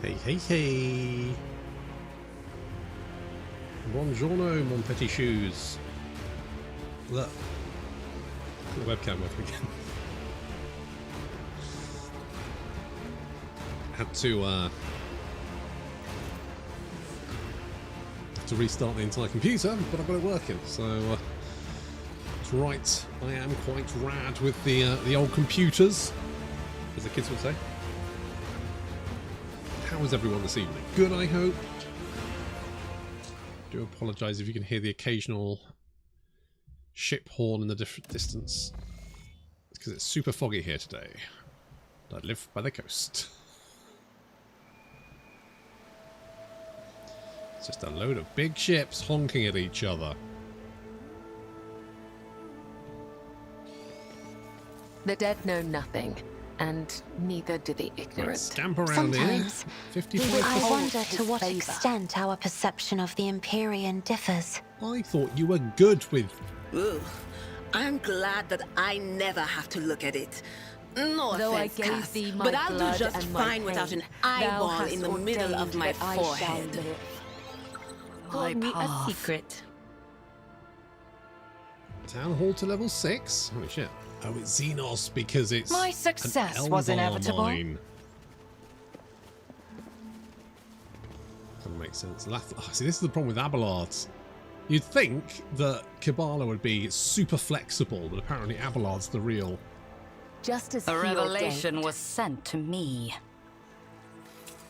Hey, hey, hey. Buongiorno, mon petit shoes. Look. Put the webcam up again. Had to restart the entire computer, but I've got it working, so that's right. I am quite rad with the old computers, as the kids would say. How is everyone this evening? Good, I hope. I do apologise if you can hear the occasional ship horn in the distance. It's because it's super foggy here today. I live by the coast. It's just a load of big ships honking at each other. The dead know nothing, and neither do the ignorant. Let's scamp around Sometimes, here. 55. I wonder to what extent our perception of the Empyrean differs. I thought you were good with... Ooh, I'm glad that I never have to look at it. No Though offense, I gave Cass, thee my but I'll blood do just and my fine without pain, an thou eyeball in the hast middle of ordained my that I shall forehead. live. My Told me a path. secret. Town Hall to level 6? Holy shit. Oh, it's Xenos because it's My success was an Eldar inevitable. mine. Doesn't make sense. See, this is the problem with Abelards. You'd think that Kabbalah would be super flexible, but apparently Abelard's the real... Just as A he revelation ordained. was sent to me.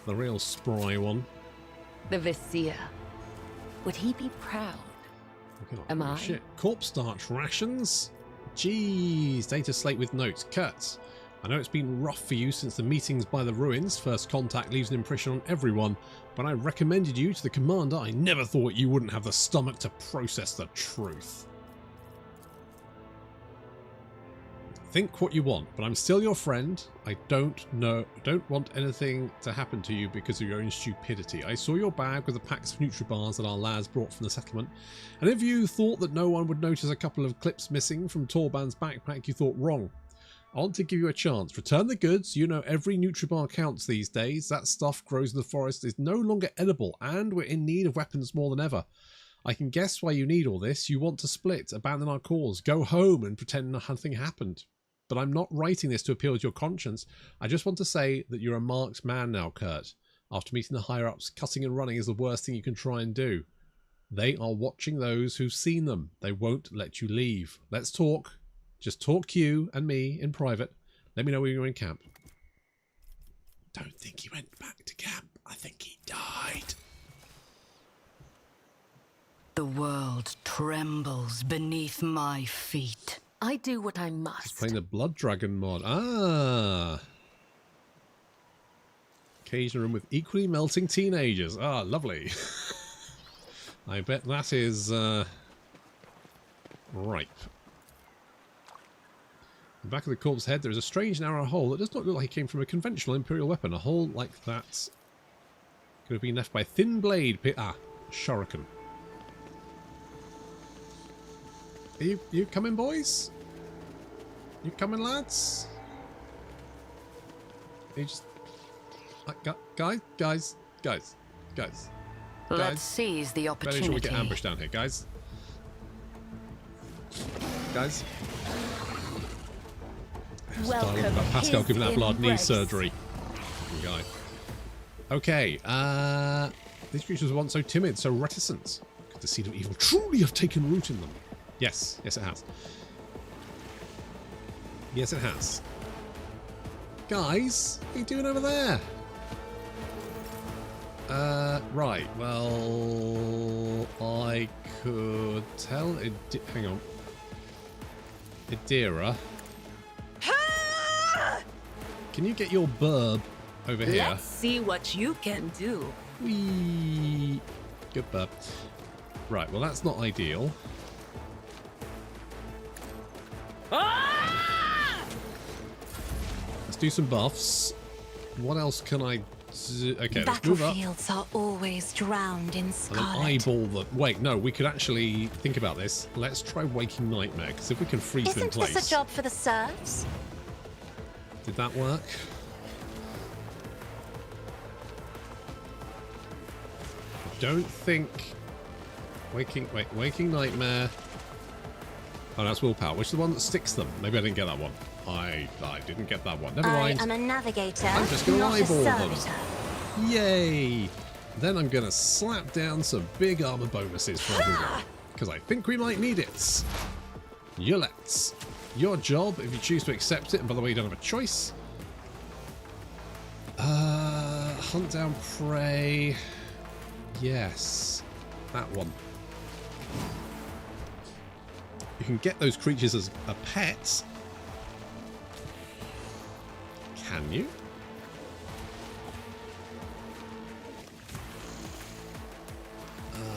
the real spry one. The Vizier. Would he be proud? Am Holy I? Shit. Corpse starch rations? Jeez. Data slate with notes. Kurt, I know it's been rough for you since the meetings by the ruins. First contact leaves an impression on everyone, but I recommended you to the commander. I never thought you wouldn't have the stomach to process the truth. Think what you want, but I'm still your friend. I don't want anything to happen to you because of your own stupidity. I saw your bag with the packs of Nutribars that our lads brought from the settlement, and if you thought that no one would notice a couple of clips missing from Torban's backpack, you thought wrong. I want to give you a chance. Return the goods. You know every Nutribar counts these days. That stuff grows in the forest, is no longer edible, and we're in need of weapons more than ever. I can guess why you need all this. You want to split, abandon our cause, go home and pretend nothing happened. But I'm not writing this to appeal to your conscience. I just want to say that you're a marked man now, Kurt. After meeting the higher-ups, cutting and running is the worst thing you can try and do. They are watching those who've seen them. They won't let you leave. Let's talk. Just talk you and me in private. Let me know when you're in camp. Don't think he went back to camp. I think he died. The world trembles beneath my feet. I do what I must. He's playing the Blood Dragon mod. Ah. Occasional room with equally melting teenagers. Ah, lovely. I bet that is ripe. In the back of the corpse head, there is a strange narrow hole that does not look like it came from a conventional Imperial weapon. A hole like that could have been left by a thin blade. Shuriken. Are you coming, boys? You coming, lads? You just... Guys. Let's seize the Better opportunity. sure we get ambushed down here, guys. Guys. Welcome. About Pascal his giving that blood knee embrace. surgery. Guy. Okay, these creatures were once so timid, so reticent. Could the seed of evil truly have taken root in them? Yes, it has. Yes, it has. Guys, what are you doing over there? Right, well, I could tell hang on. Idira. Can you get your burb over here? Let's see what you can do. Whee! Good burb. Right, well that's not ideal. Let's do some buffs. What else can I do? Okay, let's move up. Battlefields are always drowned in And then scarlet. eyeball the... Wait, no, we could actually think about this. Let's try Waking Nightmare, because if we can freeze them in Isn't place... this a job for the serfs? Did that work? don't think... Waking Nightmare. Oh, that's Willpower. Which is the one that sticks them? Maybe I didn't get that one. I didn't get that one. Never mind. I am a navigator, I'm just going to not a eyeball them. servitor. Yay! Then I'm going to slap down some big armor bonuses for everyone. Because I think we might need it. Yulet's. Your job, if you choose to accept it, and by the way, you don't have a choice. Hunt down prey. Yes. That one. You can get those creatures as a pet. Can you?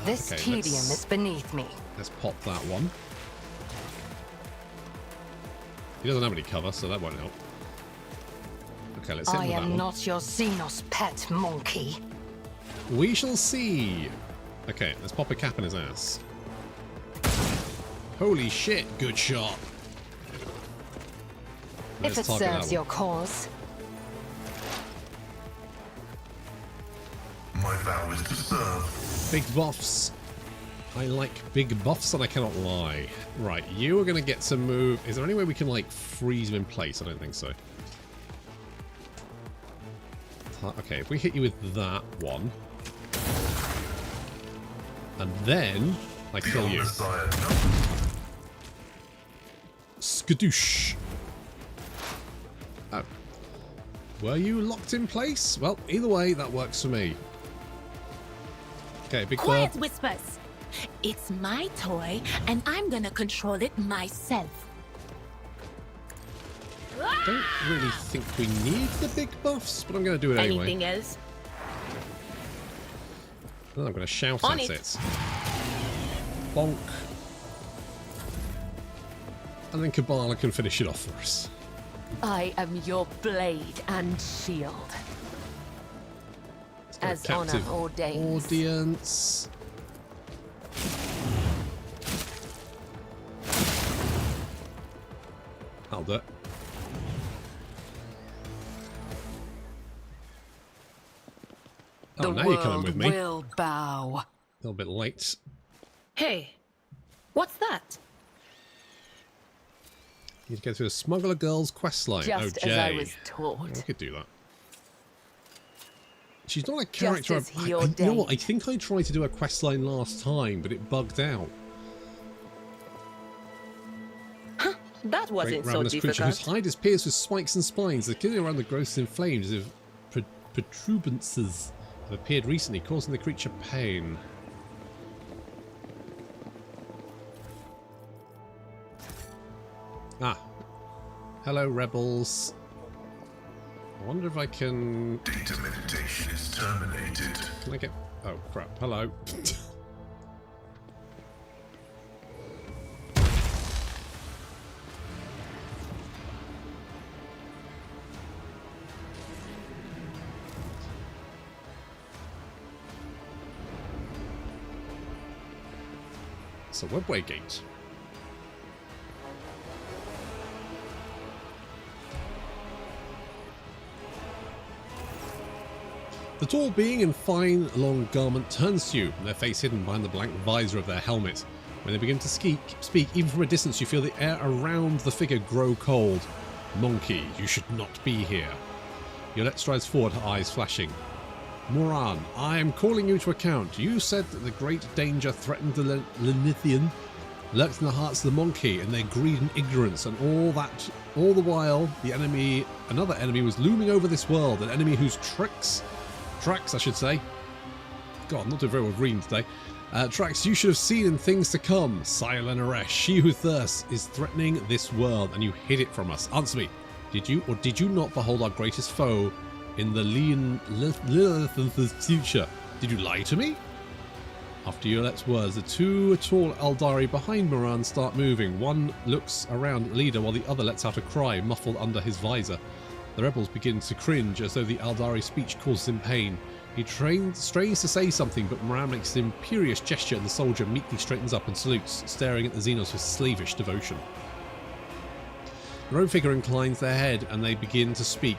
This okay, tedium is beneath me. Let's pop that one. He doesn't have any cover, so that won't help. Okay, let's hit I him with that am one. not your Xenos pet monkey. We shall see. Okay, let's pop a cap in his ass. Holy shit, good shot. If it serves your cause. My vow is to serve. Big buffs. I like big buffs and I cannot lie. Right, you are going to get some move. Is there any way we can, like, freeze him in place? I don't think so. Okay, if we hit you with that one. And then I kill you. Skadoosh. Oh. Were you locked in place? Well, either way, that works for me. Okay, big Quiet bird. whispers. It's my toy, and I'm gonna control it myself. I don't really think we need the big buffs, but I'm going to do it anyway. Anything else? Then I'm going to shout On at it. it. Bonk. And then Kabbalah can finish it off for us. I am your blade and shield. Let's go As captive honor ordains. Audience. I'll do it. Oh, The now you're coming world with me. will bow. A little bit late. Hey, what's that? You need to go through the Smuggler Girl's questline. Just oh, as I Jay. was taught. I could do that. She's not a character. as he you know what? I ordained. think I tried to do a questline last time, but it bugged out. That wasn't Great so ravenous creature whose difficult. hide is pierced with spikes and spines. The killing around the growths in flames as if protuberances have appeared recently, causing the creature pain. Ah. Hello, rebels. I wonder if I can... Data meditation is terminated. Can I get... Oh, crap. Hello. So, Webway Gate. The tall being in fine long garment turns to you, their face hidden behind the blank visor of their helmet. When they begin to speak, even from a distance you feel the air around the figure grow cold. Monkey, you should not be here. Yolette strides forward, her eyes flashing. Moran, I am calling you to account. You said that the great danger threatened the Lenithian lurked in the hearts of the Monkey and their greed and ignorance, and all the while, another enemy was looming over this world, an enemy whose tracks, I should say. God, I'm not doing very well reading today. Tracks you should have seen in things to come. Silent Aresh, she who thirsts, is threatening this world, and you hid it from us. Answer me. Did you or did you not behold our greatest foe in the Lilith's future? Did you lie to me? After Yolette's words, the two tall Eldari behind Moran start moving. One looks around at the leader while the other lets out a cry, muffled under his visor. The rebels begin to cringe as though the Eldari speech causes him pain. He strains to say something, but Moran makes an imperious gesture and the soldier meekly straightens up and salutes, staring at the Xenos with slavish devotion. The rogue figure inclines their head and they begin to speak.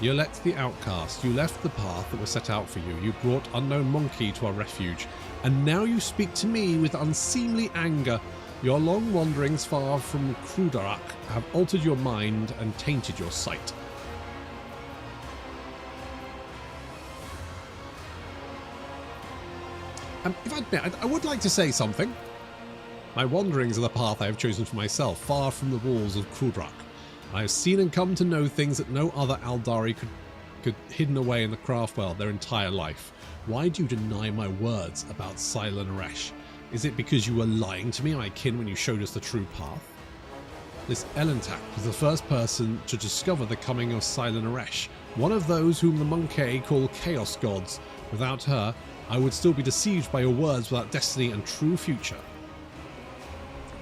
Yolette the outcast, you left the path that was set out for you. You brought unknown monkey to our refuge, and now you speak to me with unseemly anger. Your long wanderings far from Krudarak have altered your mind and tainted your sight. If I admit, I would like to say something. My wanderings are the path I have chosen for myself, far from the walls of Krudarak. I have seen and come to know things that no other Aldari could hidden away in the craft world their entire life. Why do you deny my words about Silent Resh? Is it because you were lying to me, my kin, when you showed us the true path? This Elentak was the first person to discover the coming of Silent Resh, one of those whom the Monkey call Chaos Gods. Without her, I would still be deceived by your words without destiny and true future.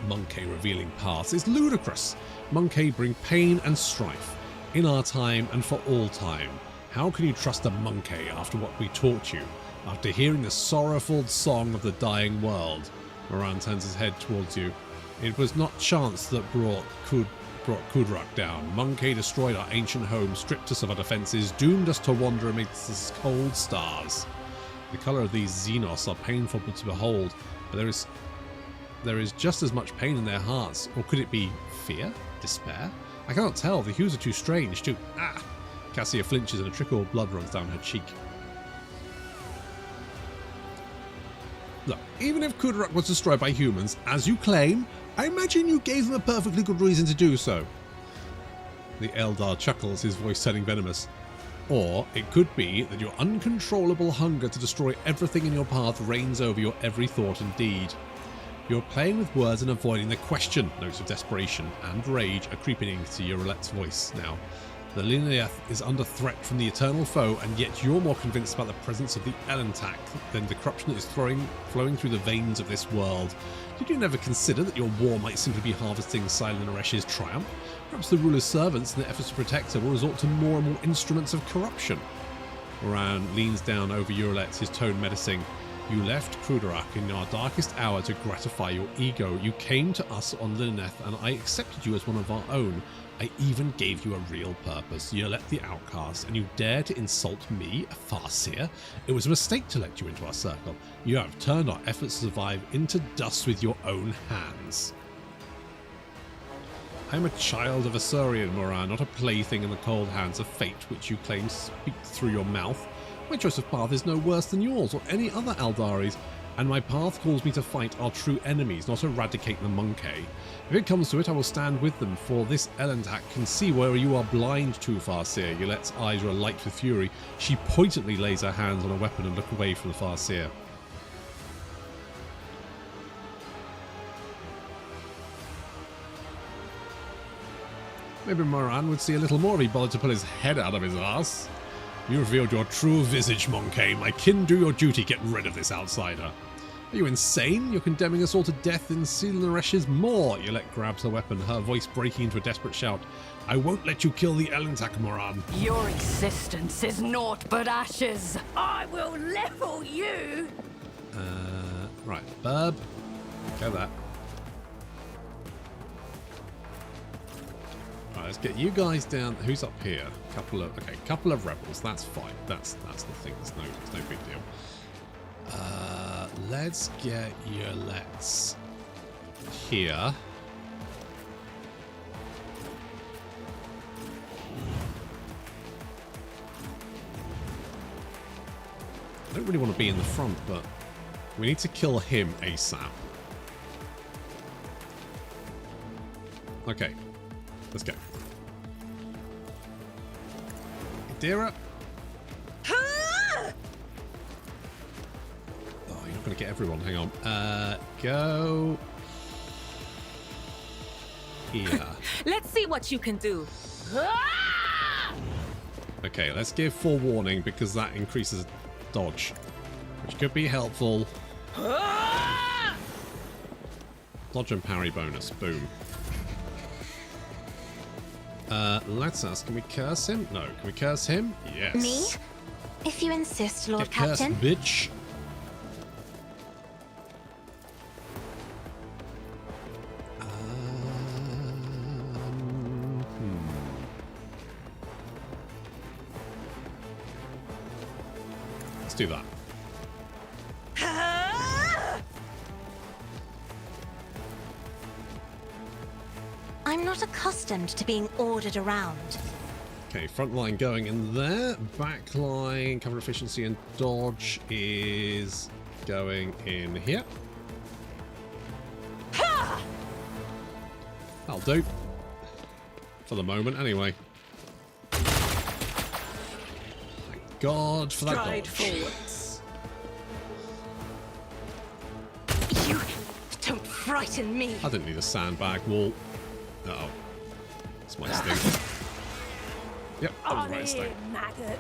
Monkey revealing paths is ludicrous. Monkey bring pain and strife, in our time and for all time. How can you trust a Monkey after what we taught you, after hearing the sorrowful song of the dying world? Moran turns his head towards you. It was not chance that brought Krudarak down. Monkey destroyed our ancient home, stripped us of our defences, doomed us to wander amidst the cold stars. The colour of these Xenos are painful to behold, but there is just as much pain in their hearts. Or could it be fear? Despair? I cannot tell. The hues are too strange, too... Ah! Cassia flinches and a trickle of blood runs down her cheek. Look, even if Krudarak was destroyed by humans, as you claim, I imagine you gave them a perfectly good reason to do so. The Eldar chuckles, his voice turning venomous. Or it could be that your uncontrollable hunger to destroy everything in your path reigns over your every thought and deed. You're playing with words and avoiding the question. Notes of desperation and rage are creeping into your Rolette's voice now. The Liliath is under threat from the eternal foe, and yet you're more convinced about the presence of the Elentak than the corruption that is flowing through the veins of this world. Did you never consider that your war might simply be harvesting Silent Aresh's triumph? Perhaps the ruler's servants, in their efforts to protect her, will resort to more and more instruments of corruption. Moran leans down over Eurolette, his tone menacing. You left Krudarak in our darkest hour to gratify your ego. You came to us on Lilith, and I accepted you as one of our own. I even gave you a real purpose. You let the outcast, and you dare to insult me, a Farseer? It was a mistake to let you into our circle. You have turned our efforts to survive into dust with your own hands. I am a child of Asurian, Moran, not a plaything in the cold hands of fate, which you claim speak through your mouth. My choice of path is no worse than yours or any other Aldari's, and my path calls me to fight our true enemies, not eradicate the Monkey. If it comes to it, I will stand with them, for this Elentak can see where you are blind to, Farseer. Yolette's eyes are alight with fury. She pointedly lays her hands on a weapon and looks away from the Farseer. Maybe Moran would see a little more if he bothered to pull his head out of his ass. You revealed your true visage, Monkey. My kin, do your duty. Get rid of this outsider. Are you insane? You're condemning us all to death in Silnaresh's maw. Yolette grabs her weapon, her voice breaking into a desperate shout. I won't let you kill the Elentak, Moran. Your existence is naught but ashes. I will level you. Right, Burb. Go that. Right, let's get you guys down. Who's up here? Couple of rebels. That's fine. That's the thing. There's no big deal. Let's get Yolette's here. I don't really want to be in the front, but we need to kill him ASAP. Okay, let's go. Adira. Oh, you're not going to get everyone. Hang on. Go here. Let's see what you can do. Okay, let's give forewarning because that increases dodge, which could be helpful. Dodge and parry bonus. Boom. Let's ask, can we curse him? No. Can we curse him? Yes. Me? If you insist, Lord Get Captain. cursed, bitch. I'm not accustomed to being ordered around. Okay, front line going in there. Back line, cover efficiency and dodge is going in here. That'll do. For the moment, anyway. Thank God for that Stride dodge. forwards. You don't frighten me. I didn't need a sandbag wall. Uh-oh. That's my sting. Yep, that was my sting. maggot.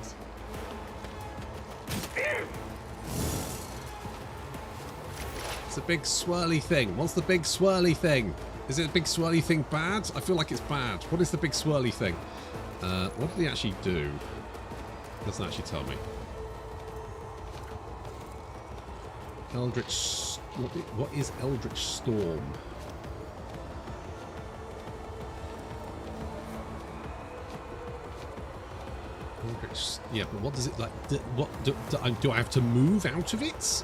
It's a big swirly thing. What's the big swirly thing? Is it a big swirly thing bad? I feel like it's bad. What is the big swirly thing? What did he actually do? Doesn't actually tell me. Eldritch... What is Eldritch Storm? Eldritch... Yeah, but what does it like... Do I have to move out of it?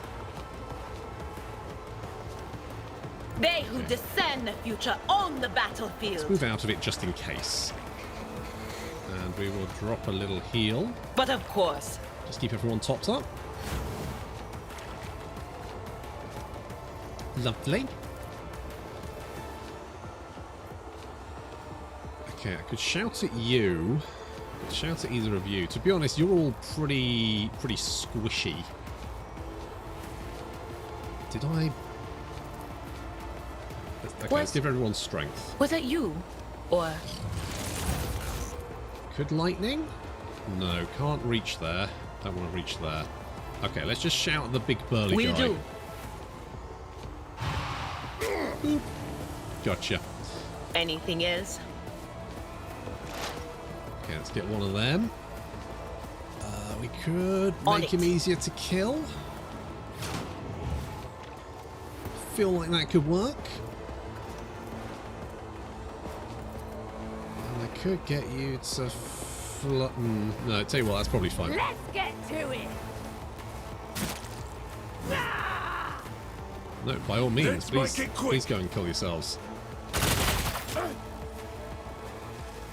They who discern the future on the battlefield. Let's move out of it just in case. And we will drop a little heal. But of course, Just keep everyone topped up. Lovely. Okay, I could shout at you. I could shout at either of you. To be honest, you're all pretty squishy. Did I... Okay, let's give everyone strength. was it you? Or Could lightning? No, can't reach there. Don't want to reach there. Okay, let's just shout at the big burly will guy. do? Boop. Gotcha. Anything else? Okay, let's get one of them. We could On make it. him easier to kill. Feel like that could work. And I could get you to flatten. No, tell you what, that's probably fine. Let's get to it. No, by all means, Let's please, make it quick. please go and kill yourselves. I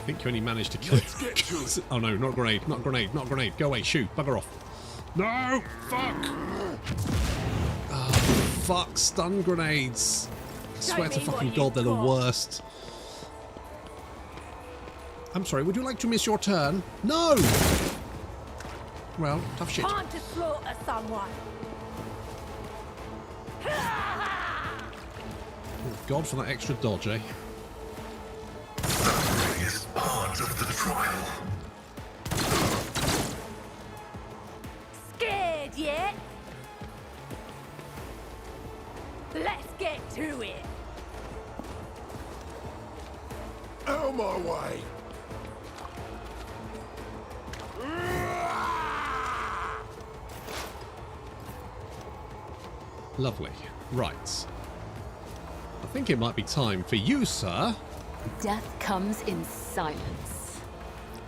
think you only managed to kill. Let's get to it. Oh no, not grenade, not grenade, not grenade. Go away, shoot, bugger off. No, fuck. Oh, fuck, stun grenades. I swear to me what fucking you've God, they're the got. worst. I'm sorry, would you like to miss your turn? No! Well, tough shit. Time to slaughter someone. Oh, God, for that extra dodge, eh? Suffering is part of the trial. Scared yet? Let's get to it. Out of my way. Lovely. Right. I think it might be time for you, sir. Death comes in silence.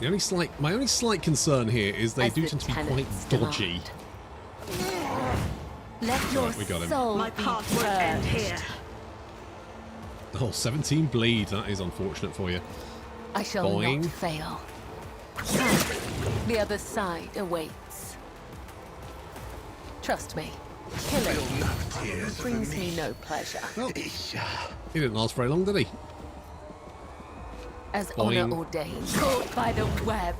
My only slight concern here is they As do the tend to be quite tenets dodgy. demand. Let your we got him. soul My be path won't end purged. here. Oh, 17 bleed. That is unfortunate for you. I shall Boing. not fail. The other side awaits. Trust me, killing you Tears brings me no pleasure. Well, he didn't last very long, did he? As Boing. honor ordained, caught by the web.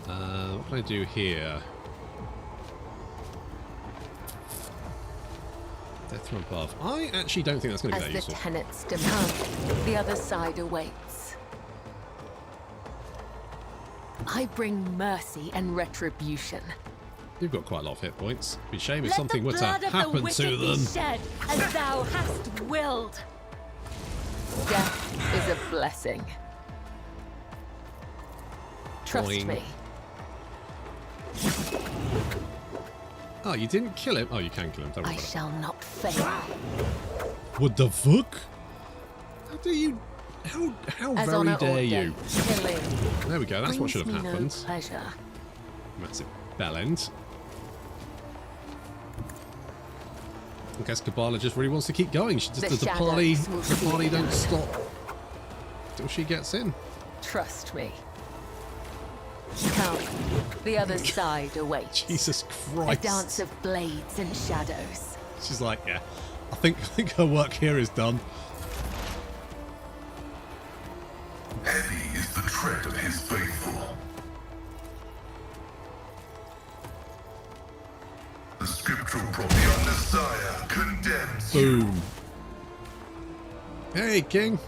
What can I do here? Death from above. I actually don't think that's going to be As that the useful. tenets demand, the other side awaits. I bring mercy and retribution. You've got quite a lot of hit points. It'd be a shame if Let something the were to blood of the happen wicked to be them. shed, as thou hast willed. Death is a blessing. Trust Boing. me. Oh, you didn't kill him? Oh, you can kill him. Don't worry I about shall not fail. it. What the fuck? How do you... How As very honor dare you? ordained, killing There we go. That's what brings should have me happened. No pleasure. Massive bell end. I guess Kabbalah just really wants to keep going. She just the party don't stop till she gets in. Trust me. Come, the other side awaits. Jesus A Christ. dance of blades and shadows. She's like, yeah, I think her work here is done. Heavy is the tread of his faithful. The scriptural the Messiah condemns you. Boom. Hey, King.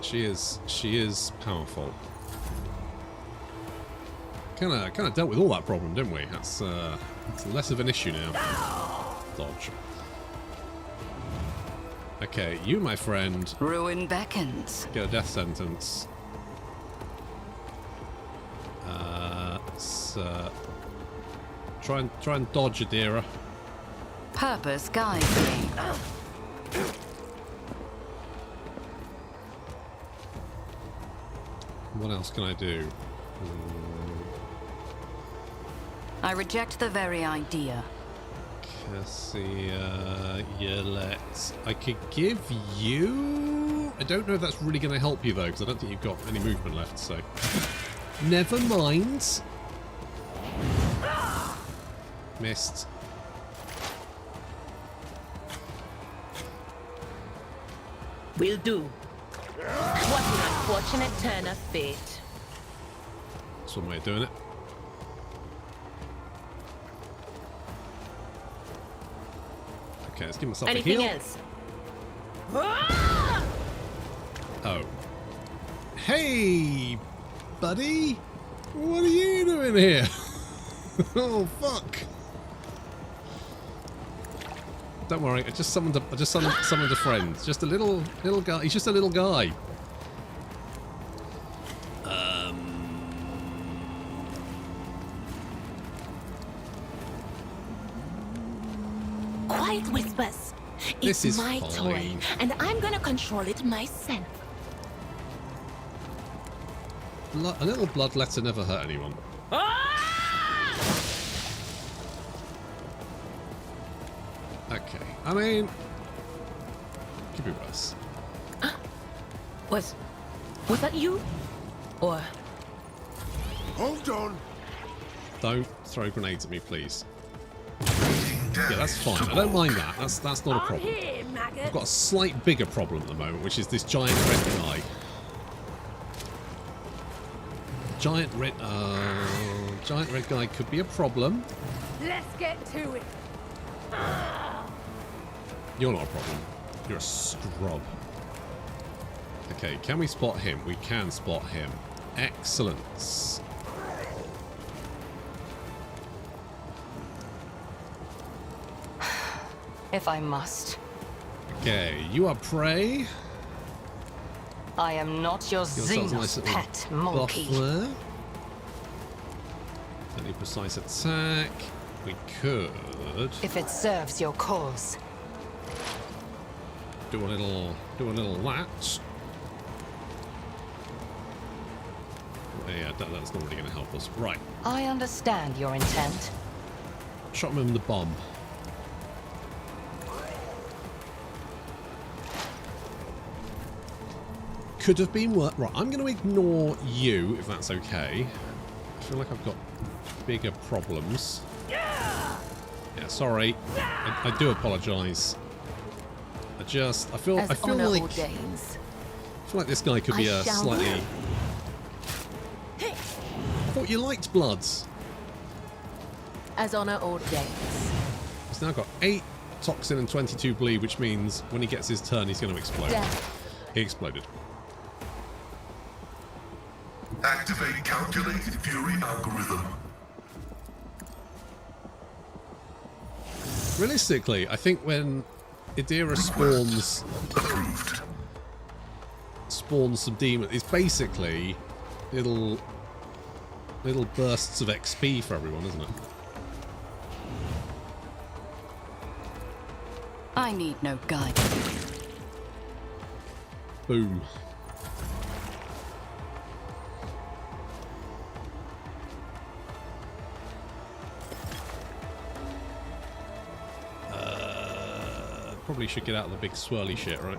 She is powerful. Kind of dealt with all that problem, didn't we? That's it's less of an issue now. Dodge. Okay, you, my friend, Ruin beckons. get a death sentence. Try and dodge, Adira. Purpose guides me. What else can I do? I reject the very idea. Cassia, I could give you... I don't know if that's really going to help you, though, because I don't think you've got any movement left, so... Never mind. Missed. Will do. What an unfortunate turn of fate. That's one way of doing it. Okay, let's give myself Anything a heal. else? Oh. Hey, buddy! What are you doing here? Oh, fuck. Don't worry, I just summoned a friend. Just a little guy. He's just a little guy. Quiet whispers. This It's is my toy, fine. and I'm gonna control it myself. A little bloodletter never hurt anyone. Okay, I mean, could be worse. Was that you? Or Hold on. Don't throw grenades at me, please. Yeah, that's fine. I don't mind that. That's not a problem. I've got a slight bigger problem at the moment, which is this giant red guy. Giant red guy could be a problem. Let's get to it. You're not a problem. You're a scrub. Okay, can we spot him? We can spot him. Excellent. If I must. Okay, you are prey. I am not your Yourselves a Xenos nice little pet monkey. buff there. Any precise attack? We could If it serves your cause. do a little that. Yeah, that's not really going to help us. Right, I understand your intent. shot him with the bomb. Could have been worse. Right, I'm going to ignore you if that's okay. I feel like I've got bigger problems. Yeah, sorry. I do apologise. I feel As feel honor like ordains. this guy could be I a shall slightly. I thought you liked Bloods. As honor ordains. He's now got 8 toxin and 22 bleed, which means when he gets his turn, he's going to explode. Death. He exploded. Activate calculated fury algorithm. Realistically, I think when Adira spawns some demons, it's basically little bursts of XP for everyone, isn't it? I need no guidance. Boom. probably should get out of the big swirly shit, right?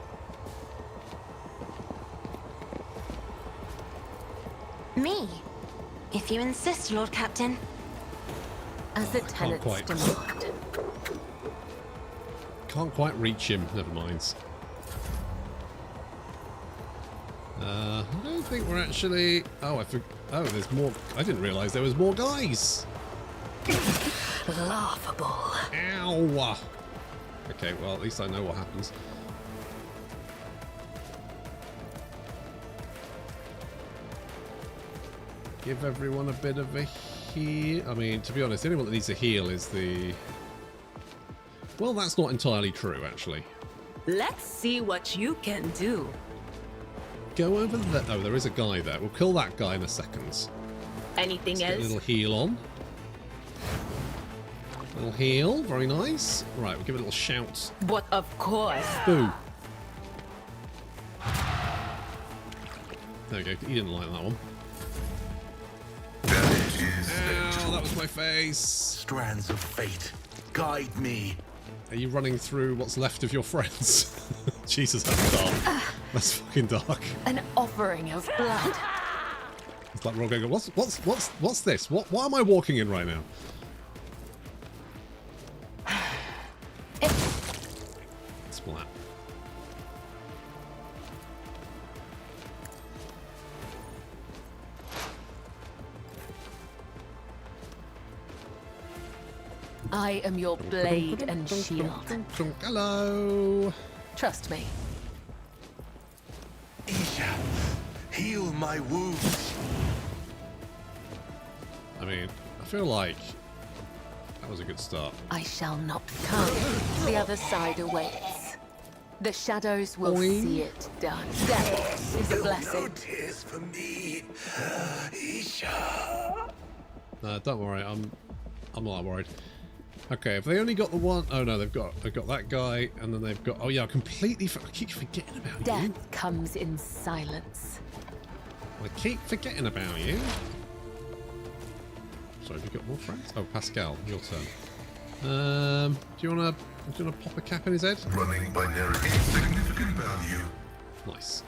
Me? If you insist, Lord Captain. As the can't tenants quite. demand. Can't quite reach him. Never mind. I don't think we're actually... Oh, oh, there's more... I didn't realise there was more guys. Laughable. Ow! Okay, well, at least I know what happens. Give everyone a bit of a heal. I mean, to be honest, anyone that needs a heal is the... Well, that's not entirely true, actually. Let's see what you can do. Go over there. Oh, there is a guy there. We'll kill that guy in a second. Anything Let's get a else? little heal on. Little heal. Very nice. Right, we'll give it a little shout. But of course. Boo. There we go. He didn't like that one. Damage is Ow, that was my face. strands of fate. Guide me. Are you running through what's left of your friends? Jesus, that's dark. That's fucking dark. An offering of blood. It's like we're all going, what's this? What am I walking in right now? Splat. I am your blade and shield. Hello. Trust me. Isha, heal my wounds. I mean, I feel like that was a good start. I shall not come. The other side awaits. The shadows will Boing. see it done. Death is a No blessing. tears for me, Isha. Don't worry, I'm not that worried. Okay, if they only got the one, oh no, they've got that guy, and then they've got, oh yeah, I keep forgetting about you. Death comes in silence. I keep forgetting about you. Sorry, have you got more friends? Oh, Pascal, your turn. Do you wanna pop a cap in his head? Running binary insignificant value. Nice.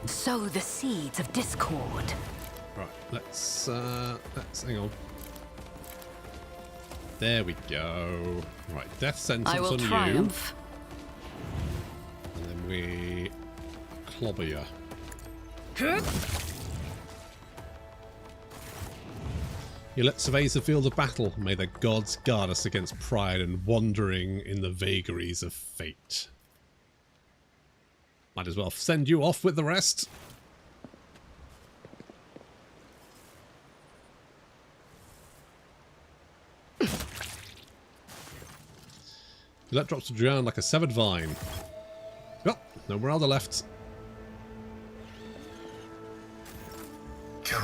Sow the seeds of discord. Right, let's hang on. There we go. Right, death sentence I will on triumph. you. And then we clobber you. You let surveys the field of battle. May the gods guard us against pride and wandering in the vagaries of fate. Might as well send you off with the rest. You let drops to drown like a severed vine. Oh, no more other left.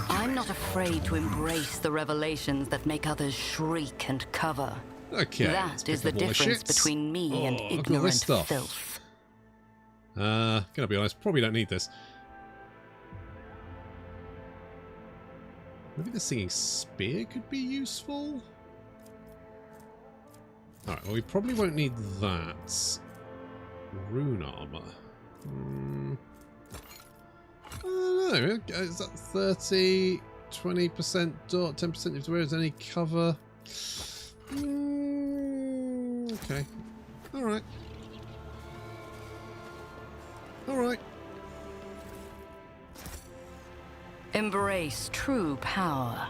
I'm not afraid to embrace the revelations that make others shriek and cover. Okay. That is the difference between me and look at all this ignorant stuff. filth. Gonna be honest, probably don't need this. Maybe the singing spear could be useful? Alright, well we probably won't need that. Rune armor. I don't know, is that 30, 20% dot, 10% if there is any cover? Okay. Alright. Alright. Embrace true power.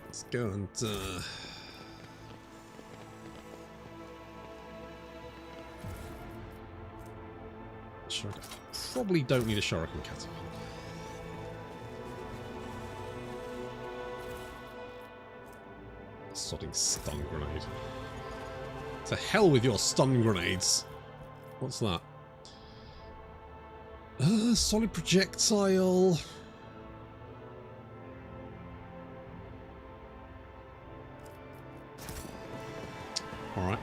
Let's go and probably don't need a shuriken catapult. Sodding stun grenade. To hell with your stun grenades. What's that? Solid projectile. Alright.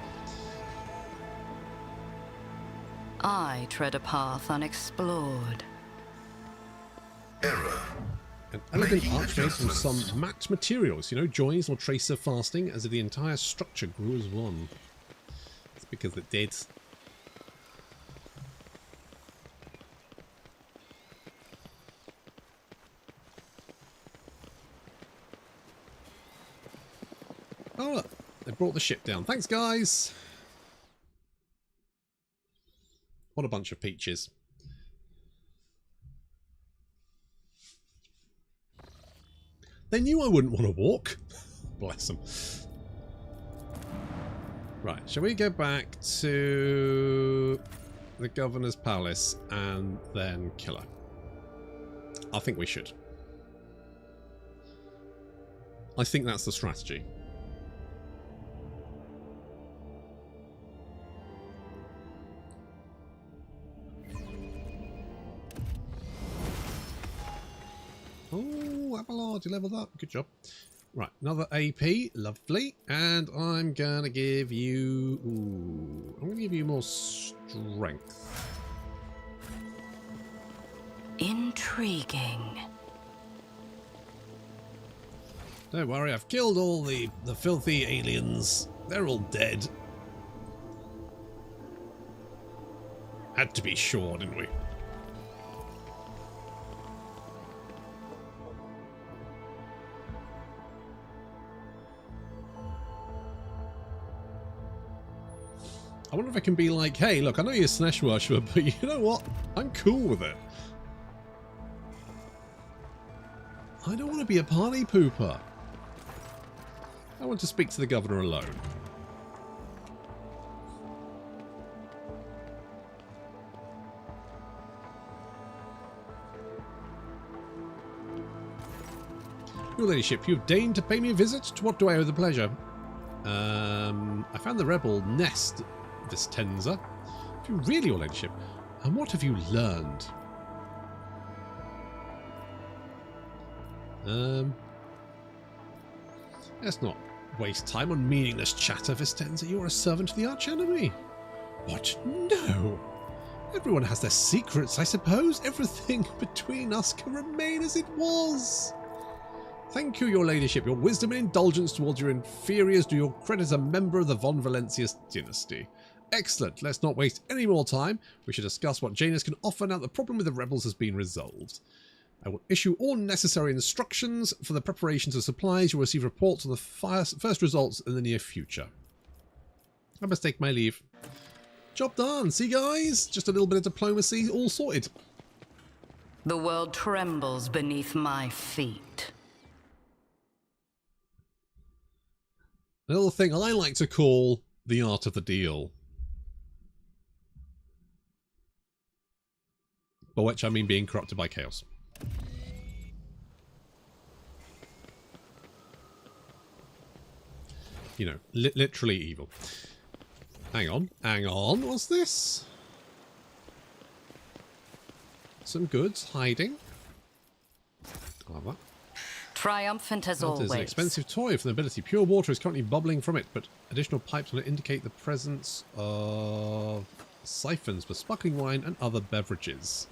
I tread a path unexplored. Error. An elegant arch made from some matte materials, you know, joins or tracer fasting, as if the entire structure grew as one. It's because it did. Oh, look, they brought the ship down. Thanks, guys. What a bunch of peaches. They knew I wouldn't want to walk. Bless them. Right, shall we go back to the Governor's Palace and then kill her? I think we should. I think that's the strategy. Oh, Abelard, you leveled up. Good job. Right, another AP. Lovely. And I'm going to give you... Ooh, I'm going to give you more strength. Intriguing. Don't worry, I've killed all the filthy aliens. They're all dead. Had to be sure, didn't we? I wonder if I can be like, hey, look, I know you're a Slanesh worshipper, but you know what? I'm cool with it. I don't want to be a party pooper. I want to speak to the governor alone. Your ladyship, you've deigned to pay me a visit. To what do I owe the pleasure? I found the rebel nest, Vistenza. If you really, your ladyship, and what have you learned? Let's not waste time on meaningless chatter, Vistenza. You are a servant of the archenemy. What? No. Everyone has their secrets, I suppose. Everything between us can remain as it was. Thank you, your ladyship. Your wisdom and indulgence towards your inferiors do your credit as a member of the von Valentius dynasty. Excellent. Let's not waste any more time. We should discuss what Janus can offer now that the problem with the rebels has been resolved. I will issue all necessary instructions for the preparations of supplies. You'll receive reports on the first results in the near future. I must take my leave. Job done. See, guys? Just a little bit of diplomacy, all sorted. The world trembles beneath my feet. A little thing I like to call the art of the deal. By which I mean being corrupted by chaos. You know, literally evil. Hang on, what's this? Some goods hiding. I love that. Triumphant as always. That is an expensive toy for the nobility. Pure water is currently bubbling from it, but additional pipes will indicate the presence of siphons for sparkling wine and other beverages.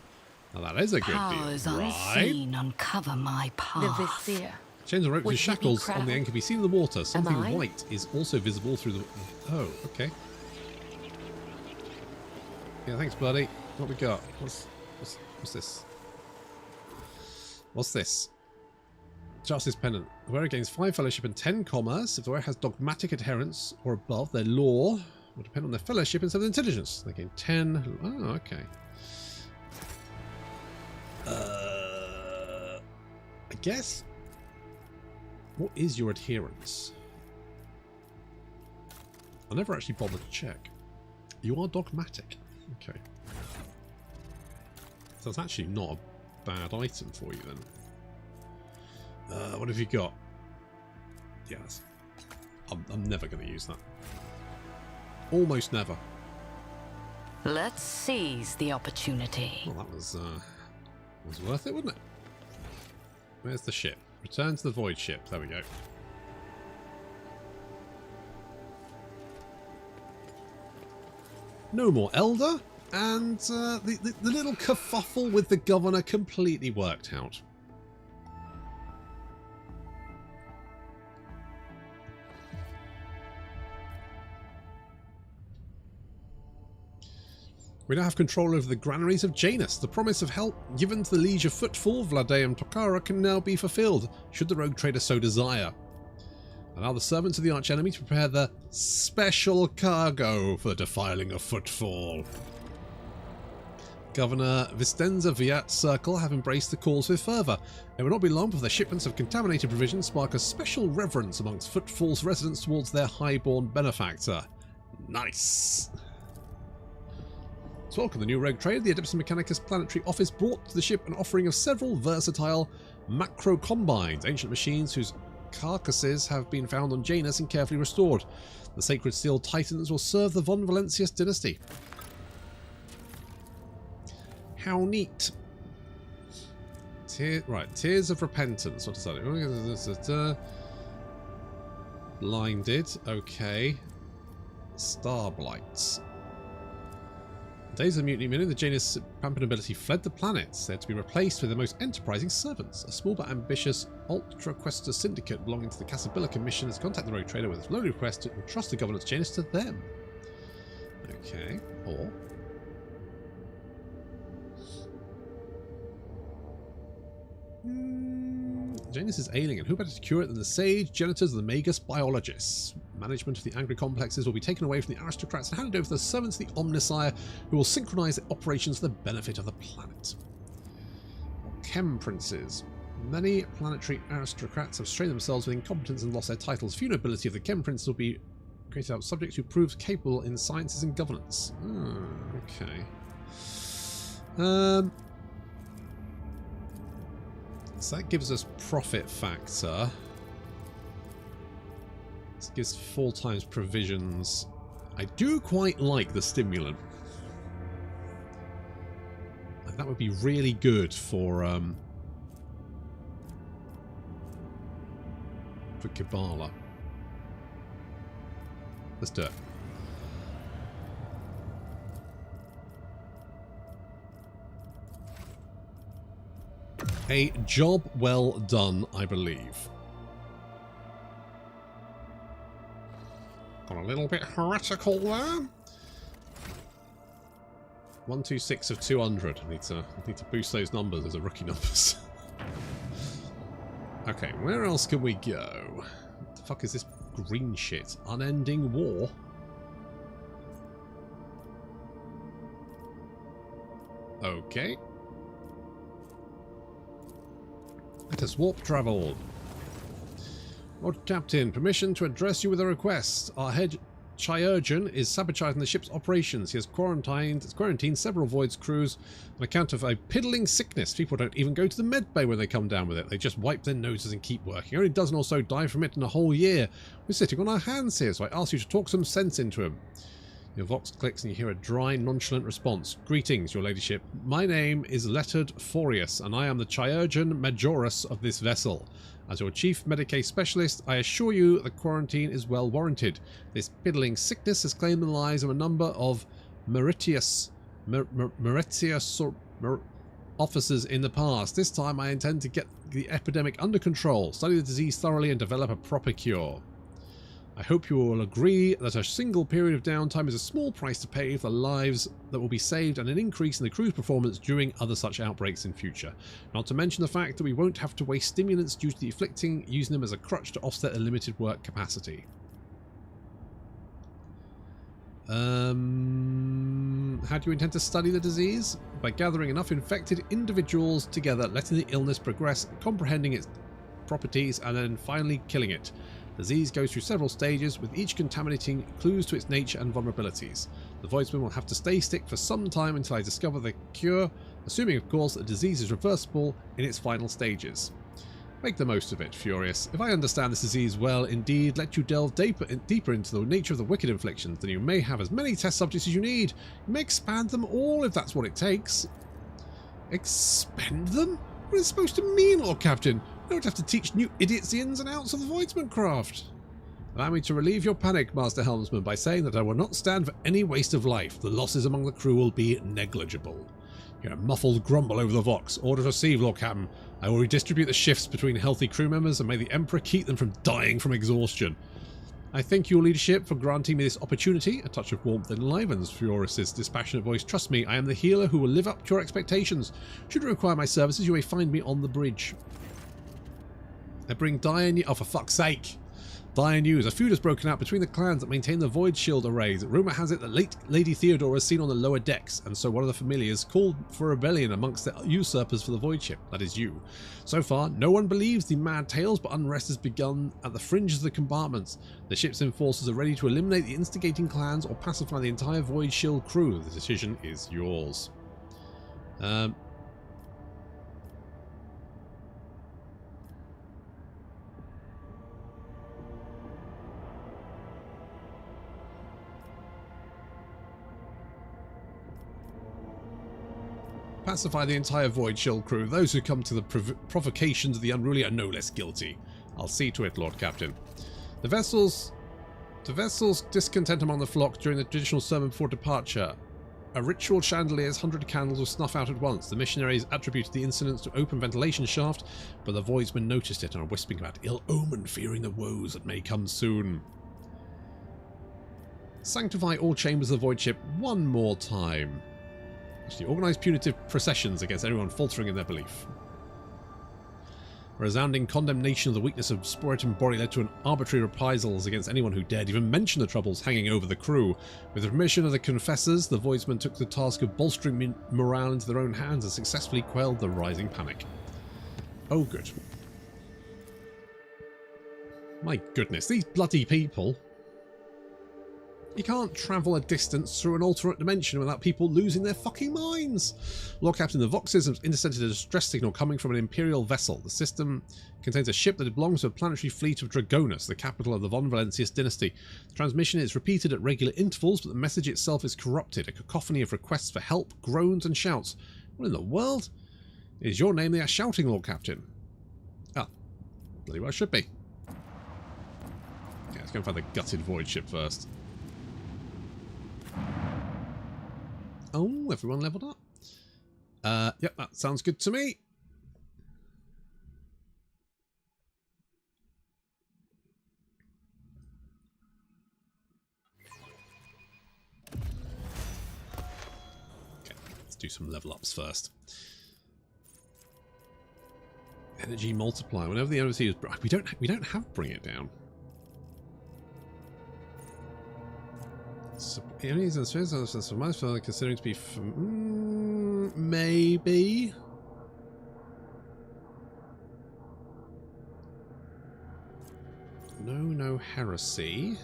Now that is a good Powers deal, right? unseen uncover my path. The Vizier. Chains and ropes Would with he be shackles on the end can be seen in the water. Something I? white is also visible through the... Oh, okay. Yeah, thanks, buddy. What we got? What's this? What's this? Justice Pennant. The wearer gains 5 fellowship and 10 commerce. If the wearer has dogmatic adherence or above, their law will depend on their fellowship instead of intelligence. They gain 10. Oh, okay. I guess. What is your adherence? I never actually bothered to check. You are dogmatic. Okay. So it's actually not a bad item for you then. What have you got? Yes. I'm never going to use that. Almost never. Let's seize the opportunity. Well, that was worth it, wasn't it? Where's the ship? Return to the void ship. There we go. No more Elder, and the little kerfuffle with the governor completely worked out. We now have control over the granaries of Janus. The promise of help given to the Liege of Footfall, Vladaeum Tokara, can now be fulfilled, should the rogue trader so desire. Allow the servants of the archenemy to prepare the special cargo for the defiling of Footfall. Governor Vistenza Viat Circle have embraced the cause with fervour. It will not be long before the shipments of contaminated provisions spark a special reverence amongst Footfall's residents towards their highborn benefactor. Nice! To welcome the new rogue trader, the Adeptus Mechanicus Planetary Office brought to the ship an offering of several versatile macro combines, ancient machines whose carcasses have been found on Janus and carefully restored. The sacred steel titans will serve the Von Valentius dynasty. How neat. Tears of Repentance. What is that? Blinded. Okay. Starblights. Days of the mutiny, many of the Janus Pampa nobility fled the planets. They're to be replaced with the most enterprising servants. A small but ambitious ultra-quester syndicate belonging to the Casabilla Commission has contacted the rogue trader with a lowly request to entrust the governance of Janus to them. Okay, or... Janus is ailing, and who better to cure it than the sage janitors and the magus biologists? Management of the angry complexes will be taken away from the aristocrats and handed over to the servants of the Omnisire, who will synchronise their operations for the benefit of the planet. Chem princes. Many planetary aristocrats have strained themselves with incompetence and lost their titles. Few nobility of the Chem princes will be created out of subjects who proved capable in sciences and governance. Okay. So that gives us profit factor. This gives 4 times provisions. I do quite like the stimulant. And that would be really good for Kabbalah. Let's do it. A job well done, I believe. Got a little bit heretical there. 126 of 200. I need to boost those numbers as a rookie numbers. Okay, where else can we go? What the fuck is this green shit? Unending war. Okay. Let us warp travel. Lord Captain, permission to address you with a request. Our head chirurgeon is sabotaging the ship's operations. He has quarantined several Void's crews on account of a piddling sickness. People don't even go to the med bay when they come down with it. They just wipe their noses and keep working. Only a dozen or so die from it in a whole year. We're sitting on our hands here, so I ask you to talk some sense into him. Your vox clicks and you hear a dry, nonchalant response. Greetings, your ladyship. My name is Lettered Forius, and I am the Chirurgeon Majorus of this vessel. As your chief Medicae specialist, I assure you the quarantine is well warranted. This piddling sickness has claimed the lives of a number of Mauritius officers in the past. This time I intend to get the epidemic under control, study the disease thoroughly, and develop a proper cure. I hope you will agree that a single period of downtime is a small price to pay for the lives that will be saved and an increase in the crew's performance during other such outbreaks in future. Not to mention the fact that we won't have to waste stimulants due to the afflicting, using them as a crutch to offset a limited work capacity. How do you intend to study the disease? By gathering enough infected individuals together, letting the illness progress, comprehending its properties, and then finally killing it. The disease goes through several stages, with each contaminating clues to its nature and vulnerabilities. The Voidsman will have to stay stick for some time until I discover the cure, assuming of course that the disease is reversible in its final stages. Make the most of it, Furious. If I understand this disease well, indeed, let you delve deeper into the nature of the wicked inflictions, then you may have as many test subjects as you need. You may expand them all if that's what it takes. Expend them? What is it supposed to mean, Lord Captain? I don't have to teach new idiots the ins and outs of the Voidsman craft. Allow me to relieve your panic, Master Helmsman, by saying that I will not stand for any waste of life. The losses among the crew will be negligible. You hear a muffled grumble over the Vox. Order received, Lord Captain. I will redistribute the shifts between healthy crew members, and may the Emperor keep them from dying from exhaustion. I thank your leadership for granting me this opportunity. A touch of warmth enlivens Fioris's dispassionate voice. Trust me, I am the healer who will live up to your expectations. Should you require my services, you may find me on the bridge. I bring dire news. Oh, for fuck's sake! Dire news. A feud has broken out between the clans that maintain the Void Shield arrays. Rumour has it that late Lady Theodora is seen on the lower decks, and so one of the familiars called for rebellion amongst the usurpers for the Void Ship. That is you. So far, no one believes the mad tales, but unrest has begun at the fringes of the compartments. The ship's enforcers are ready to eliminate the instigating clans or pacify the entire Void Shield crew. The decision is yours. Pacify the entire Void Shield crew. Those who come to the provocations of the unruly are no less guilty. I'll see to it, Lord Captain. The vessel's discontent among the flock during the traditional sermon before departure. A ritual chandelier's 100 candles will snuff out at once. The missionaries attributed the incidents to open ventilation shaft, but the voidsmen noticed it and are whispering about ill omen, fearing the woes that may come soon. Sanctify all chambers of the Void Ship one more time. Actually, organise punitive processions against anyone faltering in their belief. A resounding condemnation of the weakness of spirit and body led to an arbitrary reprisals against anyone who dared even mention the troubles hanging over the crew. With the permission of the confessors, the voidsmen took the task of bolstering morale into their own hands and successfully quelled the rising panic. Oh, good. My goodness, these bloody people. You can't travel a distance through an alternate dimension without people losing their fucking minds. Lord Captain, the Voxes have intercepted a distress signal coming from an Imperial vessel. The system contains a ship that belongs to a planetary fleet of Dragonus, the capital of the Von Valentius dynasty. The transmission is repeated at regular intervals, but the message itself is corrupted. A cacophony of requests for help, groans and shouts. What in the world? Is your name they are shouting, Lord Captain? Ah, bloody well should be. Okay, let's go and find the gutted void ship first. Oh, everyone leveled up. Yep, that sounds good to me. Okay, let's do some level ups first. Energy multiplier. Whenever the energy is, we don't have bring it down. So, enemies and spheres are most considering to be maybe. No heresy.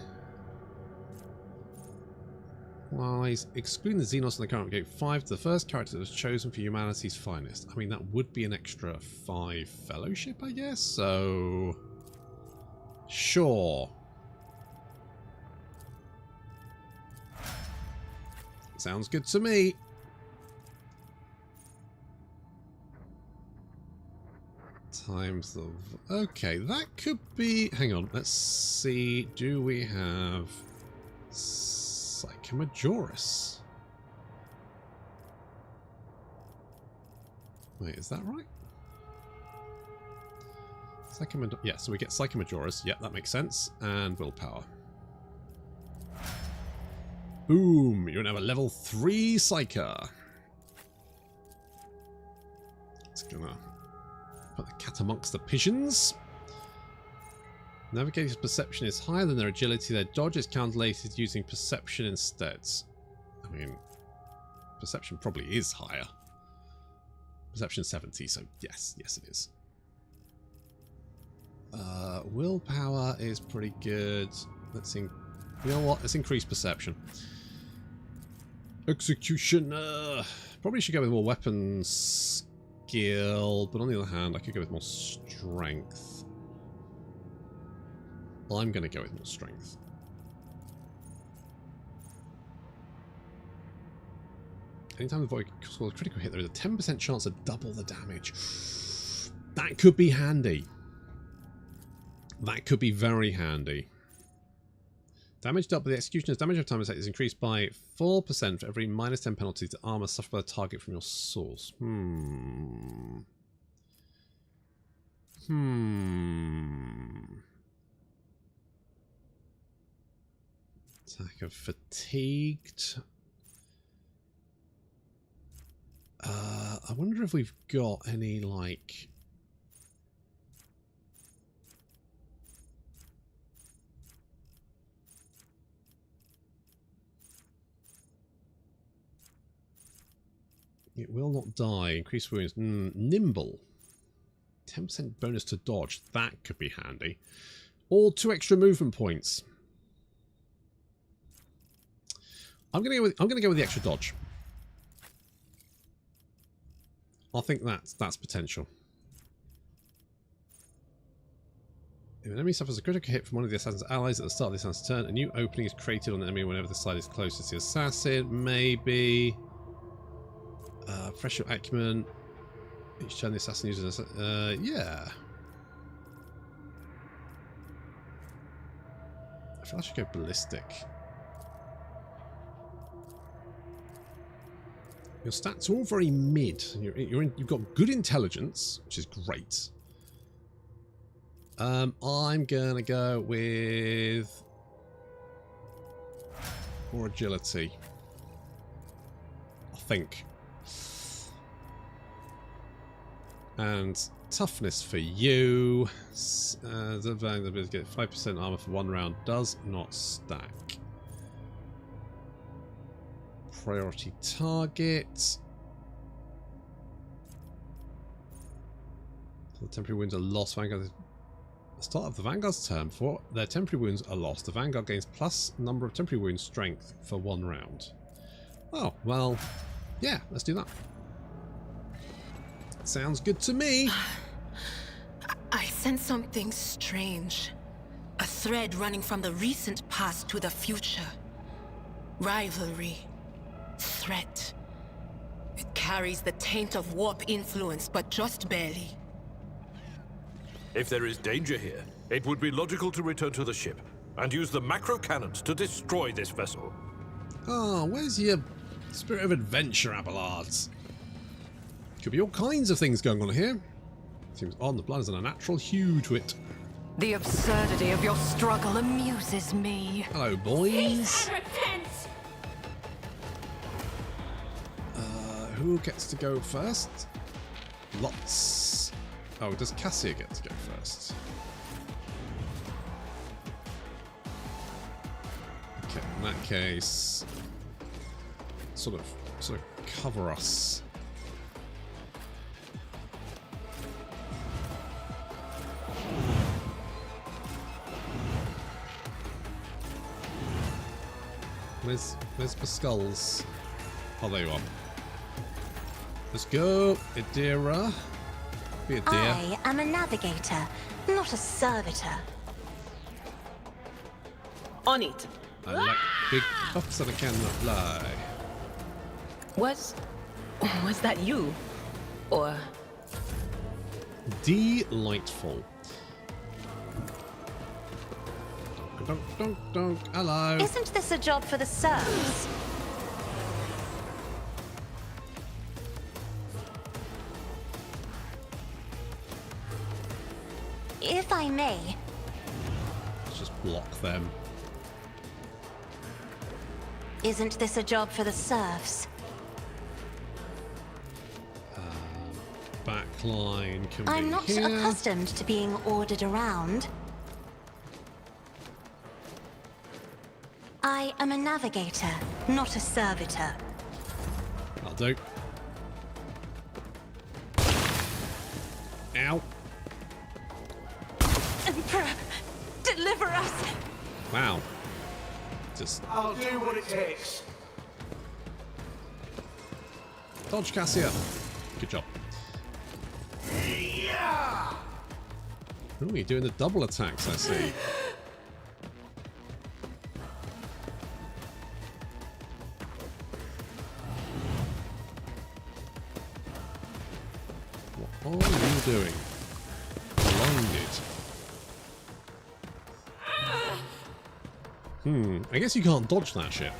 Well, he's excluding the Xenos in the current gate 5 to the first character that was chosen for humanity's finest. I mean, that would be an extra 5 fellowship, I guess. So, sure. Sounds good to me. Times the... Okay, that could be... Hang on, let's see. Do we have... Psychomajoris? Wait, is that right? Yeah, so we get Psychomajoris. Yeah, that makes sense. And willpower. Boom! You're now a level 3 Psyker. It's gonna put the cat amongst the pigeons. Navigator's perception is higher than their agility. Their dodge is calculated using perception instead. I mean, perception probably is higher. Perception 70, so yes it is. Willpower is pretty good. Let's see. You know what? Let's increase perception. Execution. Probably should go with more weapons skill, but on the other hand, I could go with more strength. Well, I'm going to go with more strength. Anytime the void scores a critical hit, there is a 10% chance to double the damage. That could be handy. That could be very handy. Damage dealt by the executioner's damage of time effect is increased by 4% for every -10 penalty to armor suffered by the target from your source. Attacker fatigued. I wonder if we've got any, like... It will not die. Increased wounds. Nimble. 10% bonus to dodge. That could be handy. Or 2 extra movement points. I'm gonna go with the extra dodge. I think that's potential. If an enemy suffers a critical hit from one of the assassin's allies at the start of the assassin's turn, a new opening is created on the enemy whenever the side is closest to the assassin. Maybe. Fresh acumen. Each turn the assassin uses yeah. I feel I should go ballistic. Your stats are all very mid. You've got good intelligence, which is great. I'm gonna go with more agility. I think. And toughness for you. The ability to get 5% armor for 1 round does not stack. Priority target. So the temporary wounds are lost. Vanguard. At the start of the Vanguard's turn, before their temporary wounds are lost, the Vanguard gains plus number of temporary wounds strength for 1 round. Oh, well, yeah, let's do that. Sounds good to me. I sense something strange. A thread running from the recent past to the future. Rivalry. Threat. It carries the taint of warp influence, but just barely. If there is danger here, it would be logical to return to the ship and use the macro cannons to destroy this vessel. Oh, where's your spirit of adventure, Abelards? Could be all kinds of things going on here. Seems odd, the blood is an unnatural hue to it. The absurdity of your struggle amuses me. Hello, boys. Who gets to go first? Lots. Oh, does Cassia get to go first? Okay, in that case, sort of cover us. Where's the skulls? Oh, there you are. Let's go, Idira. Be a deer. I am a navigator, not a servitor. On it. I like big puffs and I cannot fly. Was that you? Or... Delightful. Dunk, dunk, dunk. Hello. Isn't this a job for the serfs? If I may. Let's just block them. Isn't this a job for the serfs? Backline can I'm be not here. accustomed to being ordered around. I am a navigator, not a servitor. That'll do. Ow. Emperor, deliver us! Wow. Just I'll do what it takes. dodge, Cassia. Good job. Ooh, you're doing the double attacks, I see. What are you doing? Blinded. I guess you can't dodge that shit.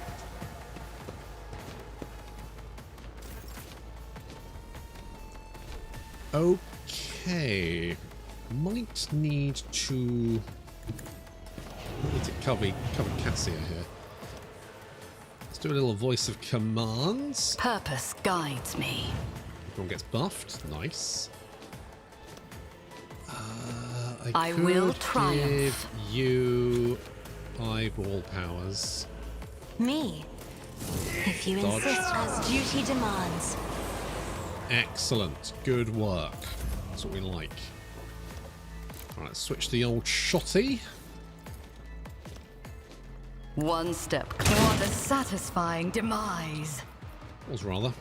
Okay. Might need to cover Cassia here. do a little voice of commands. Purpose guides me. Everyone gets buffed. Nice. I will could triumph. give you eyeball powers. Me? If you Dodge. insist, as duty demands. Excellent. Good work. That's what we like. All right, let's switch the old shotty. One step. What a satisfying demise. Was rather.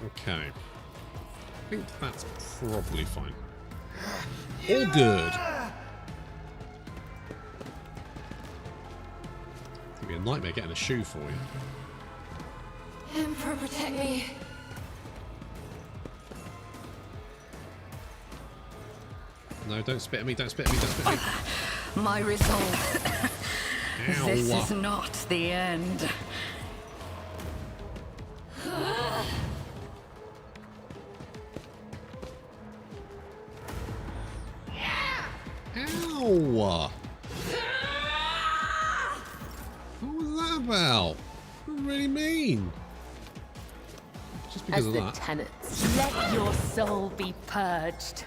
Okay. I think that's probably fine. All good. It'd be a nightmare getting a shoe for you. Emperor, protect me. No, don't spit at me, don't spit at me, don't spit at me. My resolve. Ow. This is not the end. Ow! What was that about? Really mean. Just because As of the that. tenants, let your soul be purged.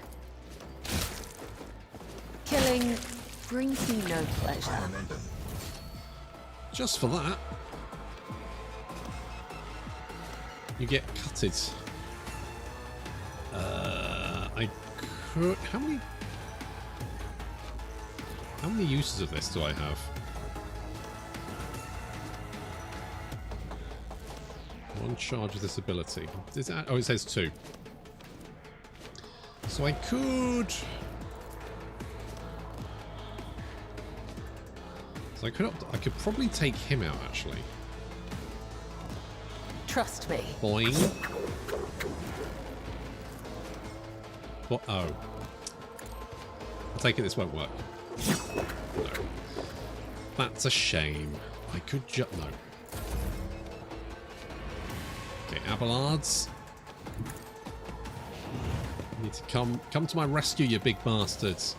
Killing brings me no pleasure. Just for that, you get cutted. I could. How many uses of this do I have? One charge of this ability. Is that, oh, it says 2. So I could. So I could probably take him out actually. Trust me. Boing. What? Oh. I take it this won't work. No. That's a shame. I could just no. Okay, Abelards. You need to come to my rescue, you big bastards.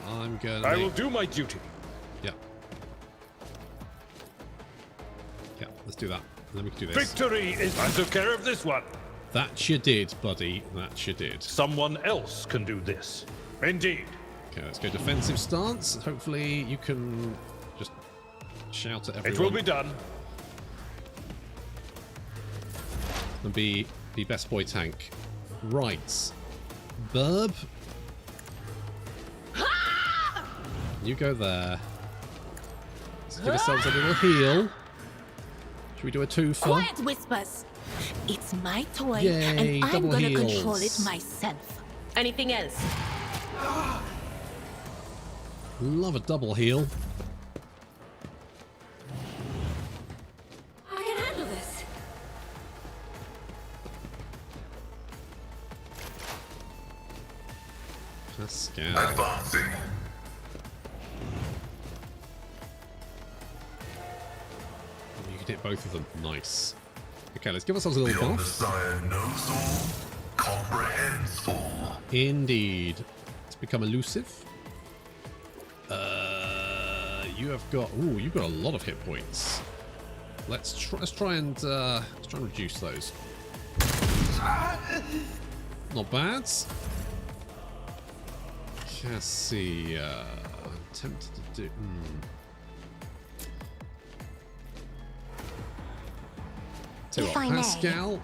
I'm gonna. I will do my duty. Yeah. Yeah, let's do that. And then we can do this. Victory is. I took care of this one. That you did, buddy. That you did. Someone else can do this. Indeed. Okay, let's go defensive stance. Hopefully you can just shout at everyone. It will be done. And be best boy tank. Right. Burb. You go there. Let's give ourselves a little heal. Should we do a twofer? Quiet, Whispers. It's my toy, Yay, and I'm double gonna heals. control it myself. Anything else? Love a double heal. I can handle this. Pascal. Advancing. You can hit both of them. Nice. Okay, let's give ourselves a little The buff. Messiah knows all, comprehends all. Indeed. It's become elusive. You have got. Ooh, you've got a lot of hit points. Let's try and reduce those. Not bad. Cassie, I'm tempted to do. Tell you If what, I may. Pascal.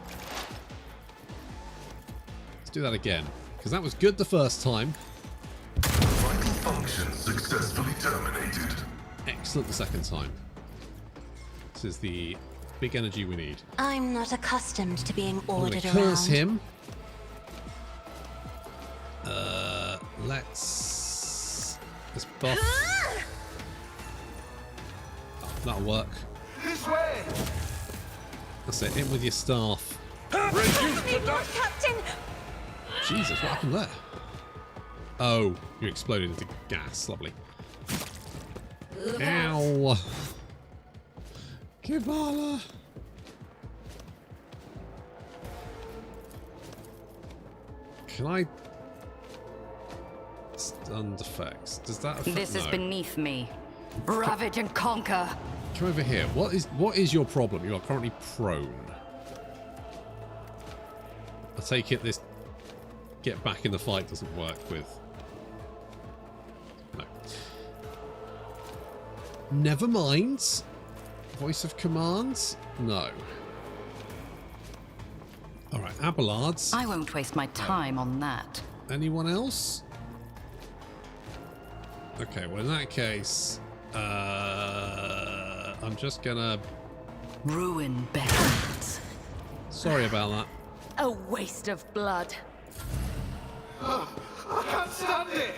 Let's do that again, because that was good the first time. Vital function successfully terminated. Excellent the second time. This is the big energy we need. I'm not accustomed to being I'm gonna ordered curse around. him. Let's buff. Oh, that'll work. This way! That's it. In with your staff. Captain! Jesus, what happened there? Oh, you exploded into gas. Lovely. Ow! Can I... Stunned effects. Does that affect... This is no. beneath me. Ravage and conquer. Come over here. What is your problem? You are currently prone. I take it this get back in the fight doesn't work with... No. Never mind. Voice of commands? No. Alright, Abelards. I won't waste my time on that. Anyone else? Okay, well in that case, I'm just gonna... Ruin beckons. Sorry about that. A waste of blood. I can't stand it!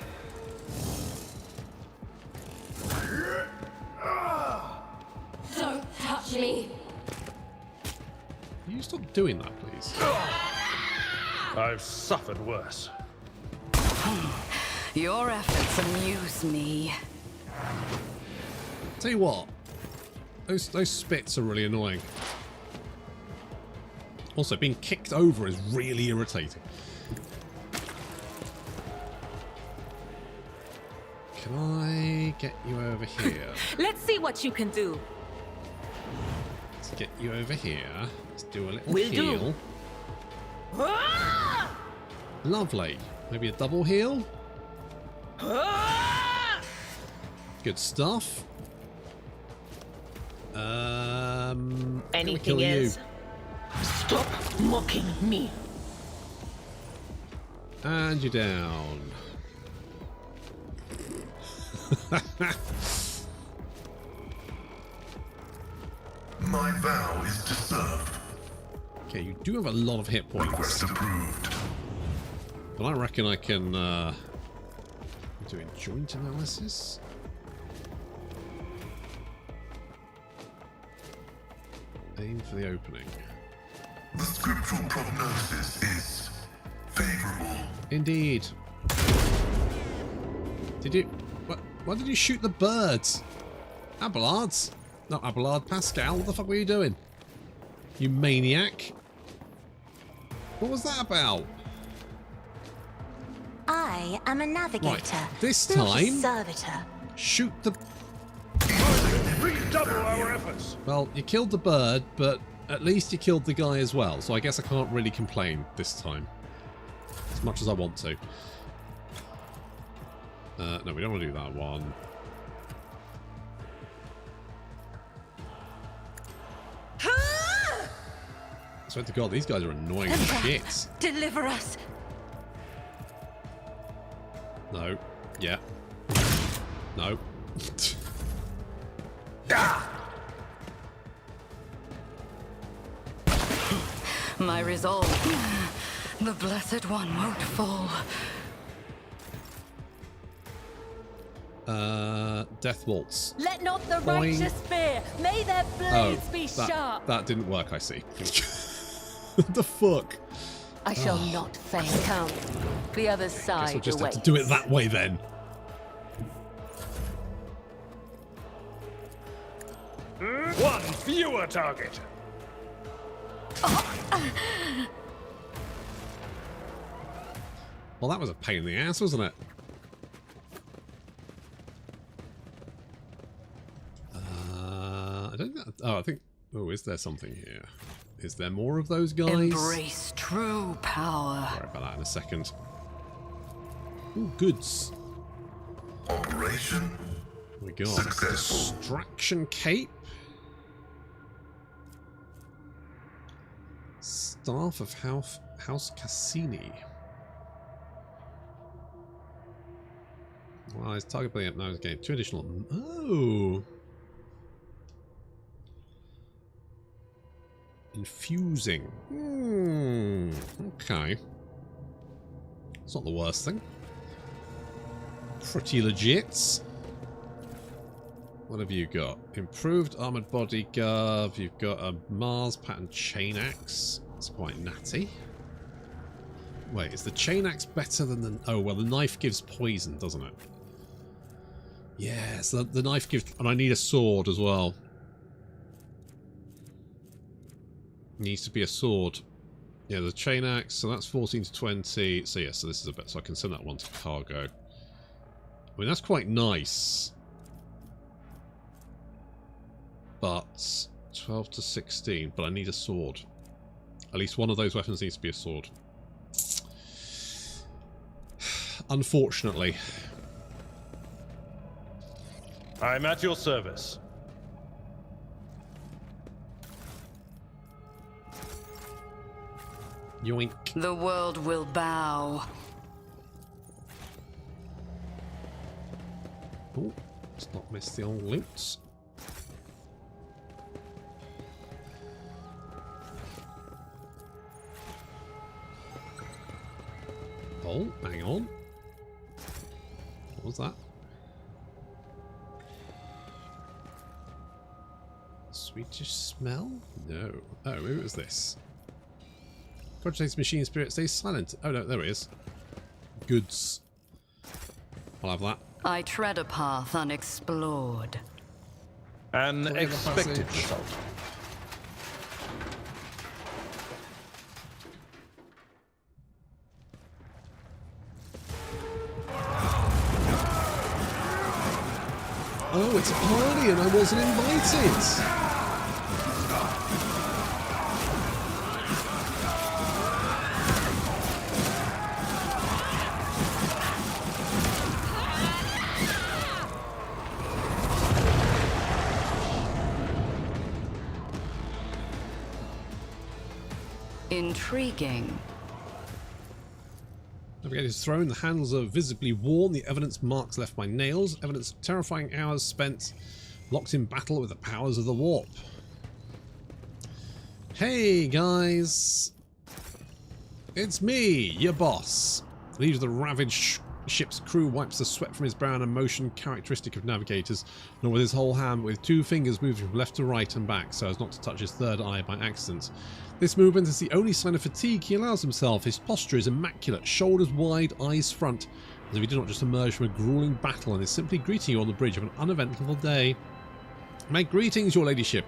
Don't touch me. Can you stop doing that, please? I've suffered worse. Your efforts amuse me. Tell you what, those spits are really annoying. Also, being kicked over is really irritating. Can I get you over here? Let's see what you can do. Let's get you over here. Let's do a little Will heal. do. Lovely. Maybe a double heal. Good stuff. I'm gonna Anything kill you. else? Stop mocking me. And you're down. My vow is to serve. Okay, you do have a lot of hit points. Request approved. But I reckon I can do a joint analysis. Aim for the opening. The scriptural prognosis is favorable. Indeed. Did you... Why did you shoot the birds? Abelards? Not Abelard, Pascal. What the fuck were you doing? You maniac. What was that about? I am a navigator. Right, this not a time- servitor. Shoot the... Redouble our efforts. Well, you killed the bird, but at least you killed the guy as well. So I guess I can't really complain this time. As much as I want to. No, we don't want to do that one. I swear to God, these guys are annoying as shit. Deliver us. No. Yeah. No. My resolve. The Blessed One won't fall. Death Waltz. Let not the Boing. righteous fear. May their blades be sharp. That didn't work, I see. What the fuck? I shall not fail count. The other Guess side we'll just have awaits. to do it that way then. One fewer target. Well, that was a pain in the ass, wasn't it? I don't know. Oh, I think... Oh, is there something here? Is there more of those guys? Embrace true power. Worry about that in a second. Ooh, goods. Operation What we got? successful. Distraction cape. Staff of House Cassini. Well, his target play up now is getting 2 additional. Oh. Infusing. Okay. It's not the worst thing. Pretty legit. What have you got? Improved armored body gov. You've got a Mars pattern chain axe. It's quite natty. Wait, is the chain axe better than the... Oh, well, the knife gives poison, doesn't it? Yes, the knife gives... And I need a sword as well. Needs to be a sword. Yeah, the chain axe, so that's 14 to 20. So yeah, so this is a bit, so I can send that one to cargo. I mean, that's quite nice. But 12 to 16, but I need a sword. At least one of those weapons needs to be a sword. Unfortunately. I'm at your service. Yoink. The world will bow. Oh, let's not miss the old loots. Oh, hang on. What was that? Sweetish smell? No. Oh, maybe it was this. Cogitate's machine spirit stays silent. Oh no, there it is. Goods. I'll have that. I tread a path unexplored. An expected result. Oh, it's a party and I wasn't invited! Intriguing. Navigator's throne. The handles are visibly worn. The evidence marks left by nails. Evidence of terrifying hours spent locked in battle with the powers of the warp. Hey guys! It's me, your boss. The leader of the ravaged ship's crew wipes the sweat from his brow in a motion characteristic of navigators, not with his whole hand, but with two fingers moving from left to right and back so as not to touch his third eye by accident. This movement is the only sign of fatigue he allows himself. His posture is immaculate, shoulders wide, eyes front, as if he did not just emerge from a grueling battle and is simply greeting you on the bridge of an uneventful day. My greetings, your ladyship.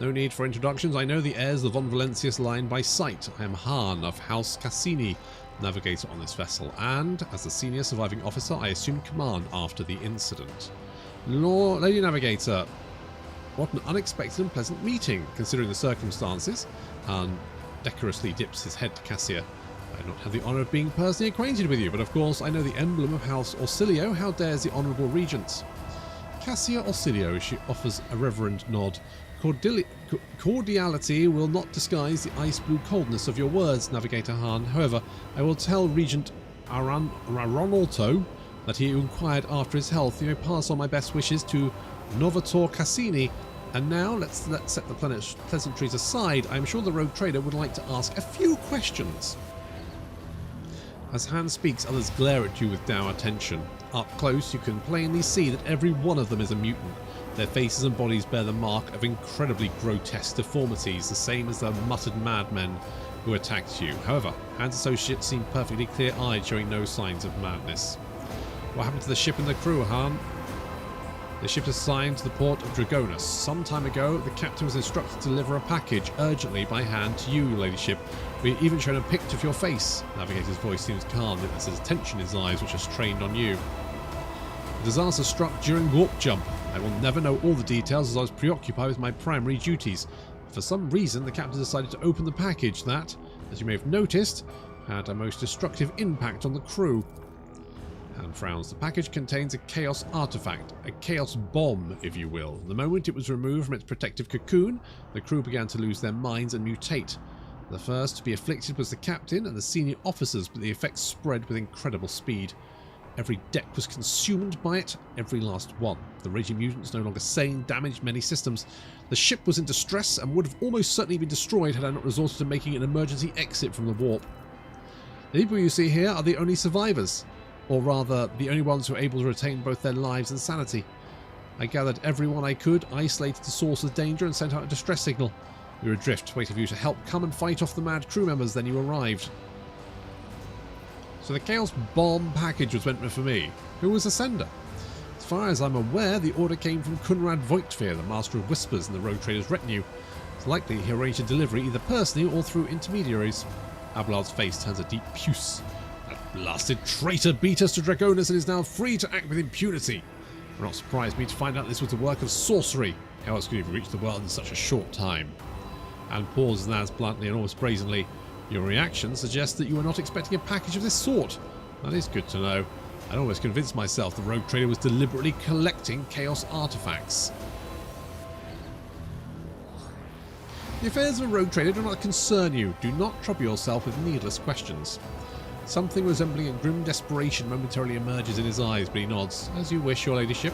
No need for introductions. I know the heirs of the Von Valentius line by sight. I am Han of House Cassini, navigator on this vessel, and as the senior surviving officer, I assume command after the incident. Lady Navigator, what an unexpected and pleasant meeting, considering the circumstances. Han decorously dips his head to Cassia. I have not had the honour of being personally acquainted with you, but of course I know the emblem of House Orsilio. How dares the Honourable Regent? Cassia Orsilio, she offers a reverent nod. Cordiality will not disguise the ice-blue coldness of your words, Navigator Han. However, I will tell Regent Aronolto that he inquired after his health. You may pass on my best wishes to Novator Cassini. And now, let's set the pleasantries aside. I am sure the rogue trader would like to ask a few questions. As Han speaks, others glare at you with dour attention. Up close, you can plainly see that every one of them is a mutant. Their faces and bodies bear the mark of incredibly grotesque deformities, the same as the muttered madmen who attacked you. However, Han's associates seem perfectly clear-eyed, showing no signs of madness. What happened to the ship and the crew, Han? The ship is assigned to the port of Dragonus. Some time ago, the captain was instructed to deliver a package urgently by hand to you, ladyship. We even shown a picture of your face. The navigator's voice seems calm, yet there's a tension in his eyes which is trained on you. The disaster struck during warp jump. I will never know all the details as I was preoccupied with my primary duties. For some reason, the captain decided to open the package that, as you may have noticed, had a most destructive impact on the crew. Han frowns. The package contains a chaos artifact, a chaos bomb, if you will. The moment it was removed from its protective cocoon, the crew began to lose their minds and mutate. The first to be afflicted was the captain and the senior officers, but the effects spread with incredible speed. Every deck was consumed by it, every last one. The raging mutants, no longer sane, damaged many systems. The ship was in distress and would have almost certainly been destroyed had I not resorted to making an emergency exit from the warp. The people you see here are the only survivors. Or rather, the only ones who are able to retain both their lives and sanity. I gathered everyone I could, isolated the source of danger, and sent out a distress signal. We were adrift, waiting for you to help come and fight off the mad crew members, then you arrived. So the Chaos Bomb package was meant for me. Who was the sender? As far as I'm aware, the order came from Kunrad Voigtfear, the Master of Whispers in the Rogue Trader's retinue. It's likely he arranged a delivery either personally or through intermediaries. Abelard's face turns a deep puce. That blasted traitor beat us to Draconis and is now free to act with impunity. It will not surprise me to find out this was the work of sorcery. How else could he have reached the world in such a short time? And pauses and adds bluntly and almost brazenly, your reaction suggests that you were not expecting a package of this sort. That is good to know. I'd almost convinced myself the rogue trader was deliberately collecting chaos artifacts. The affairs of a rogue trader do not concern you. Do not trouble yourself with needless questions. Something resembling a grim desperation momentarily emerges in his eyes, but he nods. As you wish, your ladyship.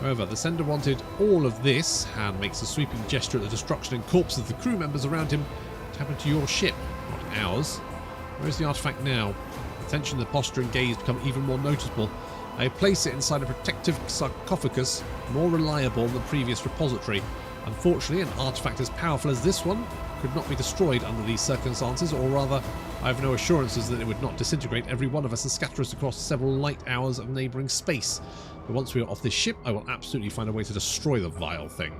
However, the sender wanted all of this. Han makes a sweeping gesture at the destruction and corpses of the crew members around him. It happened to your ship, not ours. Where is the artifact now? The tension, the posture and gaze become even more noticeable. I place it inside a protective sarcophagus, more reliable than the previous repository. Unfortunately, an artifact as powerful as this one could not be destroyed under these circumstances, or rather, I have no assurances that it would not disintegrate every one of us and scatter us across several light hours of neighbouring space. But once we are off this ship, I will absolutely find a way to destroy the vile thing.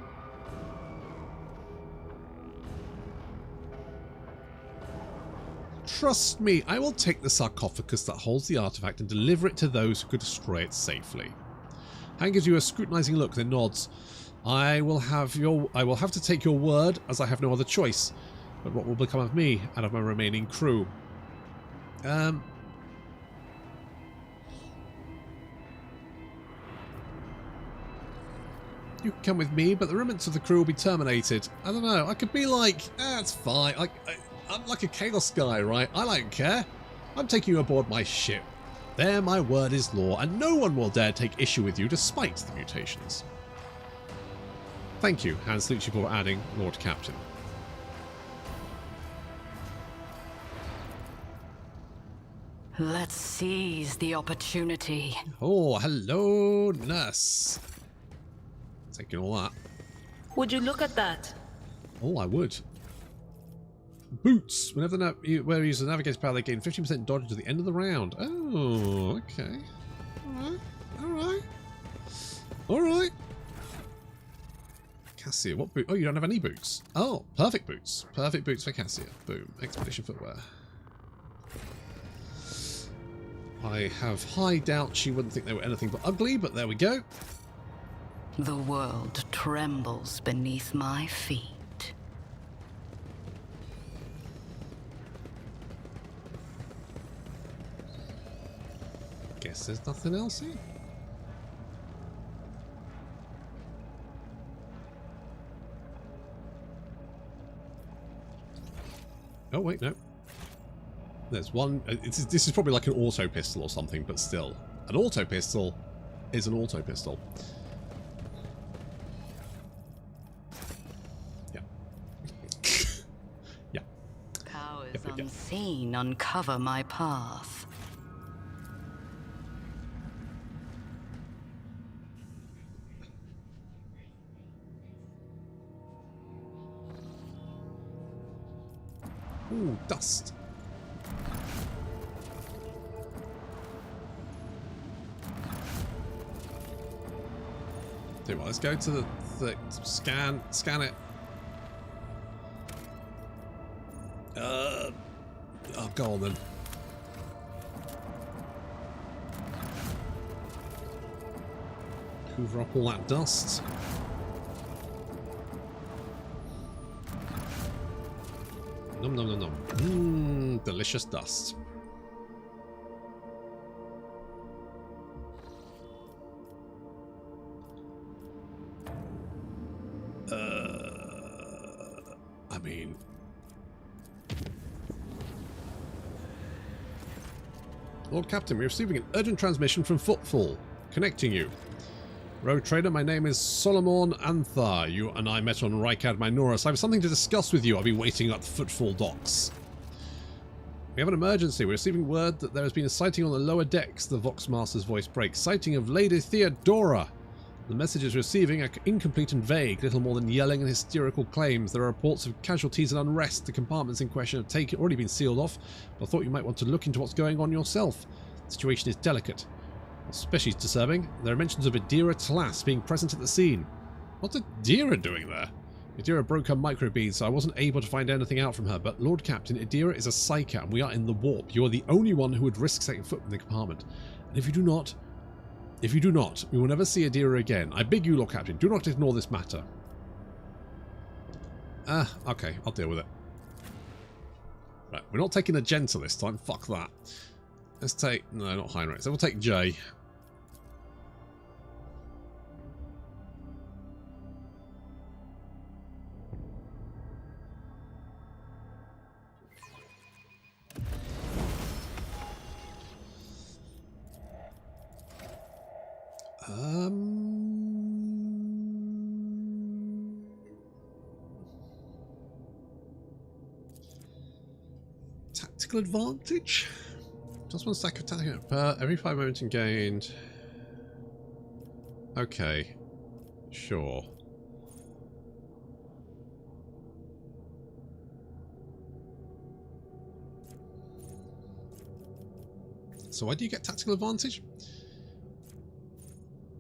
Trust me, I will take the sarcophagus that holds the artifact and deliver it to those who could destroy it safely. Han gives you a scrutinising look, then nods. I will have to take your word, as I have no other choice. But what will become of me and of my remaining crew? You can come with me, but the remnants of the crew will be terminated. I don't know. I could be like, it's fine. I'm like a chaos guy, right? I don't care. I'm taking you aboard my ship. There, my word is law, and no one will dare take issue with you despite the mutations. Thank you, Han salutes you before adding, Lord Captain. Let's seize the opportunity. Oh, hello, nurse. Taking all that. Would you look at that? Oh, I would. Boots. Whenever where you use the navigator power, they gain 15% dodge until the end of the round. Oh, okay. Alright. Alright. Alright. Cassia, what boot? Oh, you don't have any boots. Oh, perfect boots. Perfect boots for Cassia. Boom. Expedition footwear. I have high doubt she wouldn't think they were anything but ugly, but there we go. The world trembles beneath my feet. Guess there's nothing else here. Oh wait, no. There's one. This is probably like an auto pistol or something, but still, an auto pistol is an auto pistol. Yeah. Yeah. Powers unseen uncover my path. Ooh, dust. Tell you what, let's go to the scan it. Oh, go on then. Hoover up all that dust. Nom nom nom nom. Mmm, delicious dust. I mean, Lord Captain, we're receiving an urgent transmission from Footfall. Connecting you. Rogue Trader, my name is Solomon Anthar. You and I met on Rykad Minoris. I have something to discuss with you. I'll be waiting at the Footfall docks. We have an emergency. We're receiving word that there has been a sighting on the lower decks. The Voxmaster's voice breaks. Sighting of Lady Theodora. The messages receiving are incomplete and vague, little more than yelling and hysterical claims. There are reports of casualties and unrest. The compartments in question have already been sealed off, but I thought you might want to look into what's going on yourself. The situation is delicate. Especially disturbing, there are mentions of Adira Tlass being present at the scene. What's Adira doing there? Idira broke her microbead, so I wasn't able to find anything out from her, but Lord Captain, Idira is a psyker, and we are in the warp. You are the only one who would risk setting foot in the compartment. And if you do not, we will never see Idira again. I beg you, Lord Captain, do not ignore this matter. Okay, I'll deal with it. Right, we're not taking Agenta this time, fuck that. Let's take, no, not Heinrich, so we'll take J. Tactical advantage? Just one stack of tactical every 5 momentum gained. Okay. Sure. So why do you get tactical advantage?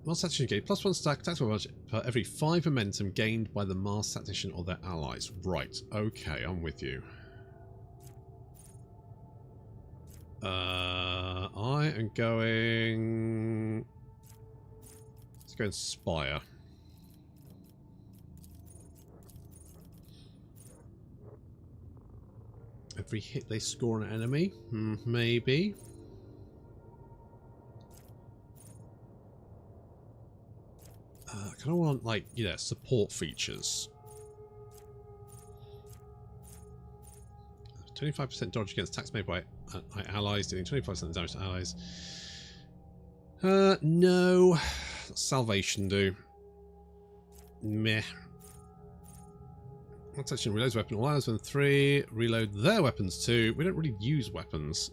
Master tactician gained +1 stack tactical advantage per every 5 momentum gained by the master tactician or their allies. Right, okay, I'm with you. I am going... Let's go Inspire. Every hit they score on an enemy? Maybe. I kind of want, like, yeah, support features. 25% dodge against attacks made by allies, dealing 25% damage to allies. No. Salvation do. Meh. Attention, reloads weapon. All allies within 3. Reload their weapons too. We don't really use weapons.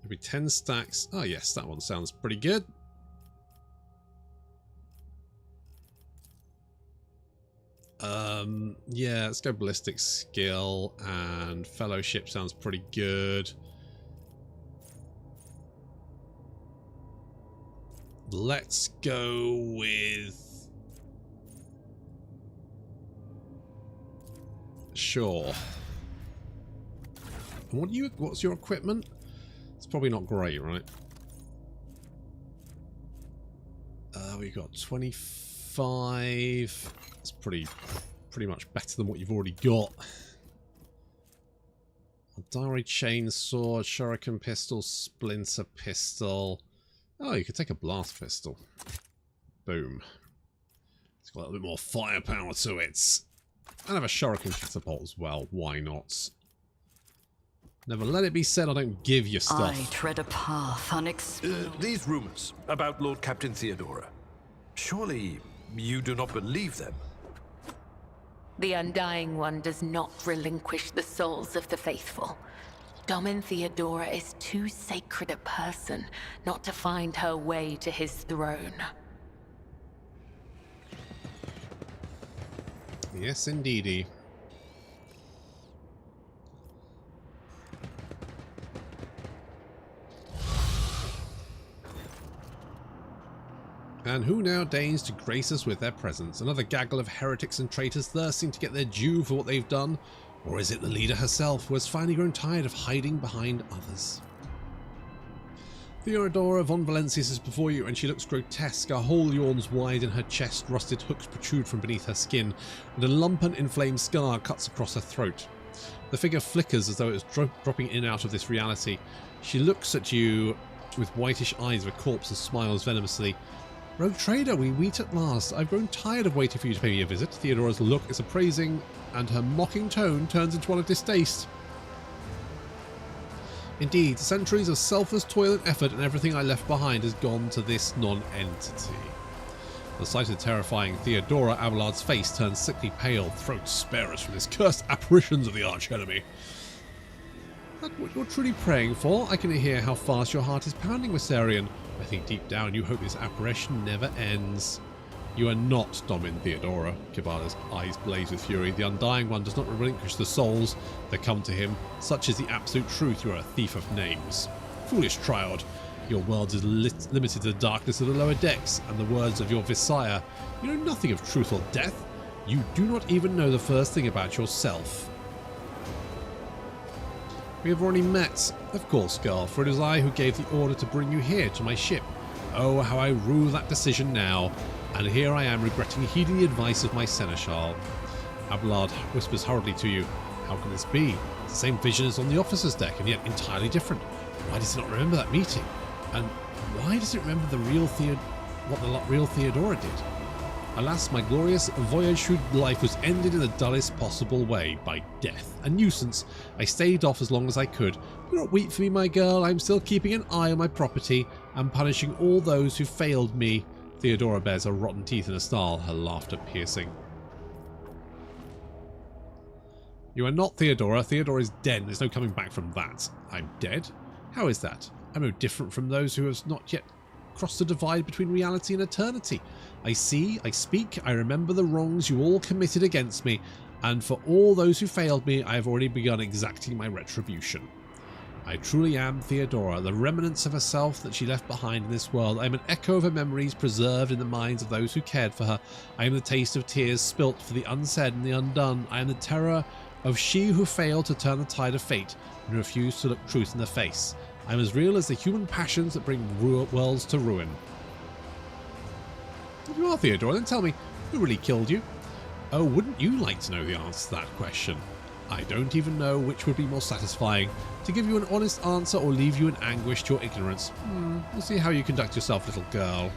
Maybe 10 stacks. Oh yes, that one sounds pretty good. Yeah, let's go ballistic skill, and fellowship sounds pretty good. Let's go with... Sure. And what's your equipment? It's probably not great, right? We got 25. It's pretty much better than what you've already got. Diary chainsaw, shuriken pistol, splinter pistol. Oh, you could take a blast pistol. Boom. It's got a little bit more firepower to it. And have a shuriken catapult as well. Why not? Never let it be said I don't give you stuff. I tread a path unexplored. These rumors about Lord Captain Theodora. Surely you do not believe them? The Undying One does not relinquish the souls of the faithful. Domin Theodora is too sacred a person not to find her way to his throne. Yes, indeedy. And who now deigns to grace us with their presence? Another gaggle of heretics and traitors thirsting to get their due for what they've done? Or is it the leader herself who has finally grown tired of hiding behind others? Theodora von Valencius is before you, and she looks grotesque. A hole yawns wide in her chest, rusted hooks protrude from beneath her skin, and a lumpen inflamed scar cuts across her throat. The figure flickers as though it was dropping in and out of this reality. She looks at you with whitish eyes of a corpse and smiles venomously. Rogue Trader, we meet at last. I've grown tired of waiting for you to pay me a visit. Theodora's look is appraising, and her mocking tone turns into one of distaste. Indeed, centuries of selfless toil and effort, and everything I left behind has gone to this non-entity. The sight of the terrifying Theodora, Abelard's face turns sickly pale. Throat spare us from these cursed apparitions of the arch-enemy. That's what you're truly praying for. I can hear how fast your heart is pounding, Messarian. I think deep down you hope this apparition never ends. You are not Domin Theodora. Kibala's eyes blaze with fury. The Undying One does not relinquish the souls that come to him. Such is the absolute truth. You are a thief of names. Foolish Triad. Your world is limited to the darkness of the lower decks, and the words of your Visire. You know nothing of truth or death. You do not even know the first thing about yourself. We have already met. Of course, girl, for it is I who gave the order to bring you here to my ship. Oh, how I rue that decision now. And here I am regretting heeding the advice of my seneschal. Abelard whispers hurriedly to you. How can this be? It's the same vision as on the officer's deck, and yet entirely different. Why does it not remember that meeting? And why does it remember what the real Theodora did? Alas, my glorious voyage through life was ended in the dullest possible way, by death. A nuisance. I stayed off as long as I could. Do not weep for me, my girl. I am still keeping an eye on my property and punishing all those who failed me. Theodora bears her rotten teeth in a snarl, her laughter piercing. You are not Theodora. Theodora is dead. There's no coming back from that. I'm dead? How is that? I'm no different from those who have not yet crossed the divide between reality and eternity. I see, I speak, I remember the wrongs you all committed against me, and for all those who failed me, I have already begun exacting my retribution. I truly am Theodora, the remnants of herself that she left behind in this world. I am an echo of her memories preserved in the minds of those who cared for her. I am the taste of tears spilt for the unsaid and the undone. I am the terror of she who failed to turn the tide of fate and refused to look truth in the face. I am as real as the human passions that bring worlds to ruin. If you are Theodora, then tell me, who really killed you? Oh, wouldn't you like to know the answer to that question? I don't even know which would be more satisfying, to give you an honest answer or leave you in anguish to your ignorance. We'll see how you conduct yourself, little girl.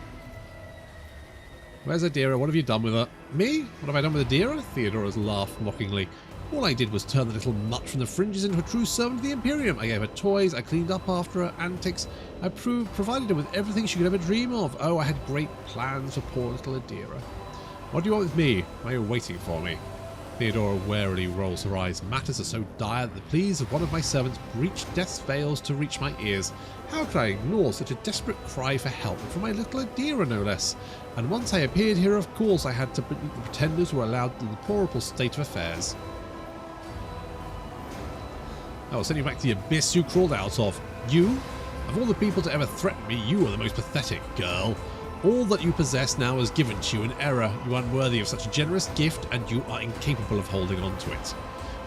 Where's Adira? What have you done with her? Me? What have I done with Adira? Theodora's laughed mockingly. All I did was turn the little mutt from the fringes into a true servant of the Imperium. I gave her toys, I cleaned up after her antics, I provided her with everything she could ever dream of. Oh, I had great plans for poor little Adira. What do you want with me? Why are you waiting for me? Theodora warily rolls her eyes. Matters are so dire that the pleas of one of my servants breached death's veils to reach my ears. How could I ignore such a desperate cry for help from my little Adira, no less? And once I appeared here, of course, I had to beat the pretenders who were allowed the deplorable state of affairs. I will send you back to the abyss you crawled out of. You? Of all the people to ever threaten me, you are the most pathetic, girl. All that you possess now is given to you in error. You are unworthy of such a generous gift, and you are incapable of holding on to it.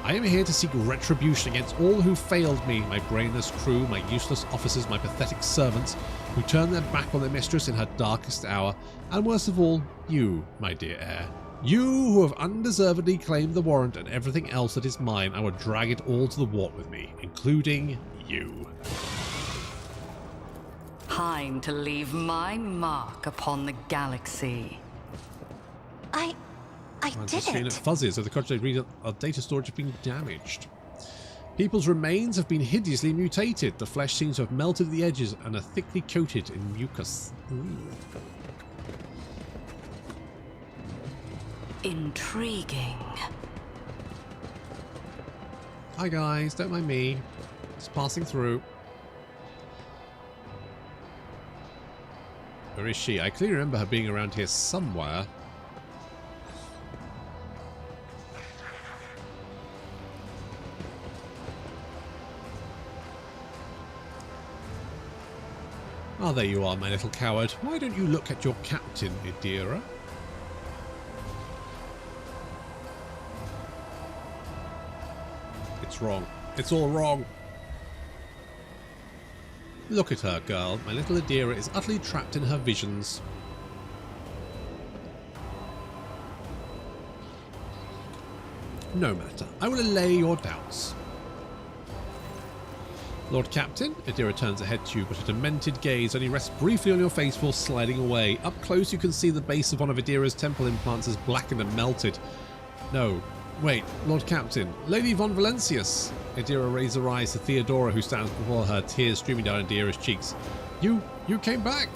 I am here to seek retribution against all who failed me, my brainless crew, my useless officers, my pathetic servants, who turned their back on their mistress in her darkest hour, and worst of all, you, my dear heir. You who have undeservedly claimed the warrant and everything else that is mine. I will drag it all to the wart with me, including you. Time to leave my mark upon the galaxy. I I'm did just seeing it fuzzy, so the contract reads our data storage has been damaged. People's remains have been hideously mutated. The flesh seems to have melted at the edges and are thickly coated in mucus. Intriguing. Hi guys, don't mind me. Just passing through. Where is she? I clearly remember her being around here somewhere. Oh, there you are, my little coward. Why don't you look at your captain, Adira? It's wrong. It's all wrong. Look at her, girl. My little Adira is utterly trapped in her visions. No matter. I will allay your doubts. Lord Captain, Adira turns her head to you, but a demented gaze only rests briefly on your face before sliding away. Up close you can see the base of one of Adira's temple implants is blackened and melted. No. Wait, Lord Captain. Lady von Valentius. Adira raises her eyes to Theodora, who stands before her, tears streaming down Adira's cheeks. You came back!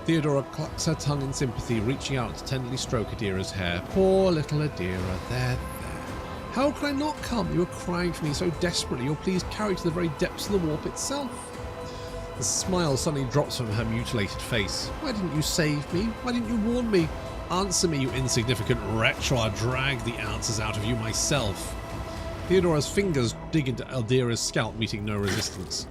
Theodora clucks her tongue in sympathy, reaching out to tenderly stroke Adira's hair. Poor little Adira. There. How could I not come? You were crying for me so desperately. Your pleas carried to the very depths of the warp itself. The smile suddenly drops from her mutilated face. Why didn't you save me? Why didn't you warn me? Answer me, you insignificant wretch, or I'll drag the answers out of you myself. Theodora's fingers dig into Adira's scalp, meeting no resistance.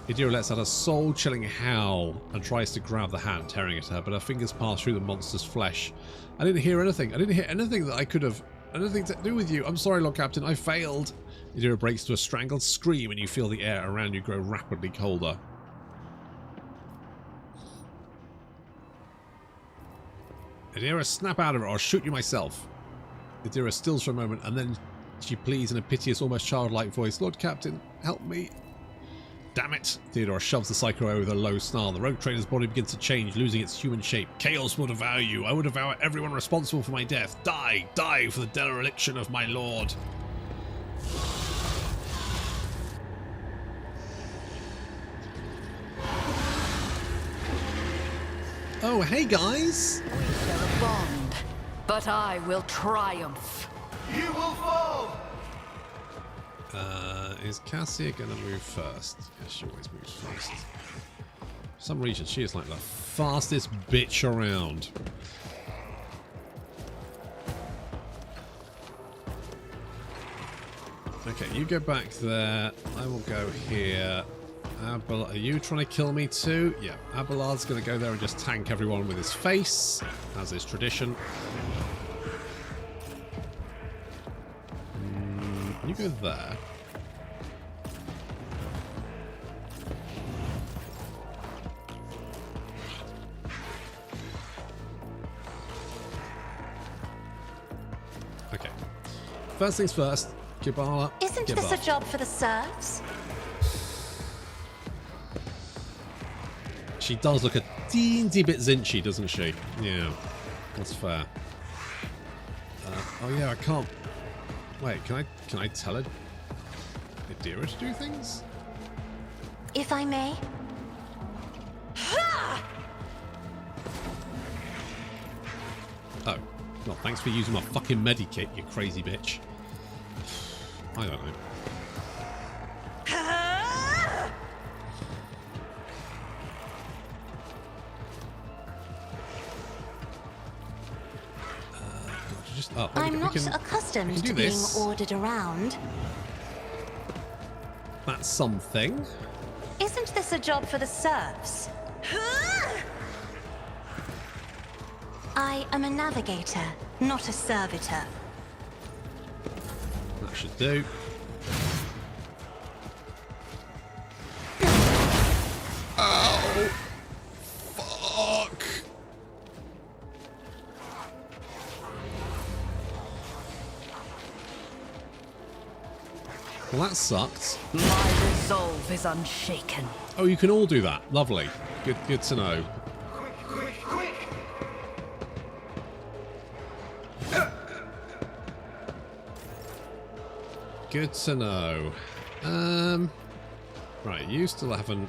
Idira lets out a soul-chilling howl and tries to grab the hand, tearing at her, but her fingers pass through the monster's flesh. I didn't hear anything. I didn't hear anything that I could have... anything to do with you. I'm sorry, Lord Captain. I failed. Idira breaks to a strangled scream and you feel the air around you grow rapidly colder. Idira, snap out of it or I'll shoot you myself. Idira stills for a moment and then she pleads in a piteous, almost childlike voice, Lord Captain, help me. Damn it! Theodora shoves the psycho away with a low snarl. The rogue trader's body begins to change, losing its human shape. Chaos will devour you. I will devour everyone responsible for my death. Die! Die for the dereliction of my lord. Oh, hey guys! We shall bond, but I will triumph. You will fall! Is Cassia gonna move first? Yeah, she always moves first. For some reason, she is like the fastest bitch around. Okay, you go back there. I will go here. Are you trying to kill me too? Yeah, Abelard's gonna go there and just tank everyone with his face, as is tradition. You go there. Okay. First things first, Kibala. Isn't this a job for the serfs? She does look a teensy bit zinchy, doesn't she? Yeah, that's fair. Oh yeah, I can't. Wait, can I tell her Idira to do things? If I may. Oh, well, thanks for using my fucking medikit, you crazy bitch. I don't know. I'm not accustomed to being ordered around. That's something. Isn't this a job for the serfs? I am a navigator, not a servitor. That should do. Oh! Fuck! Well, that sucked. My resolve is unshaken. Oh, you can all do that. Lovely. Good to know. Quick! Good to know. Right, you still haven't...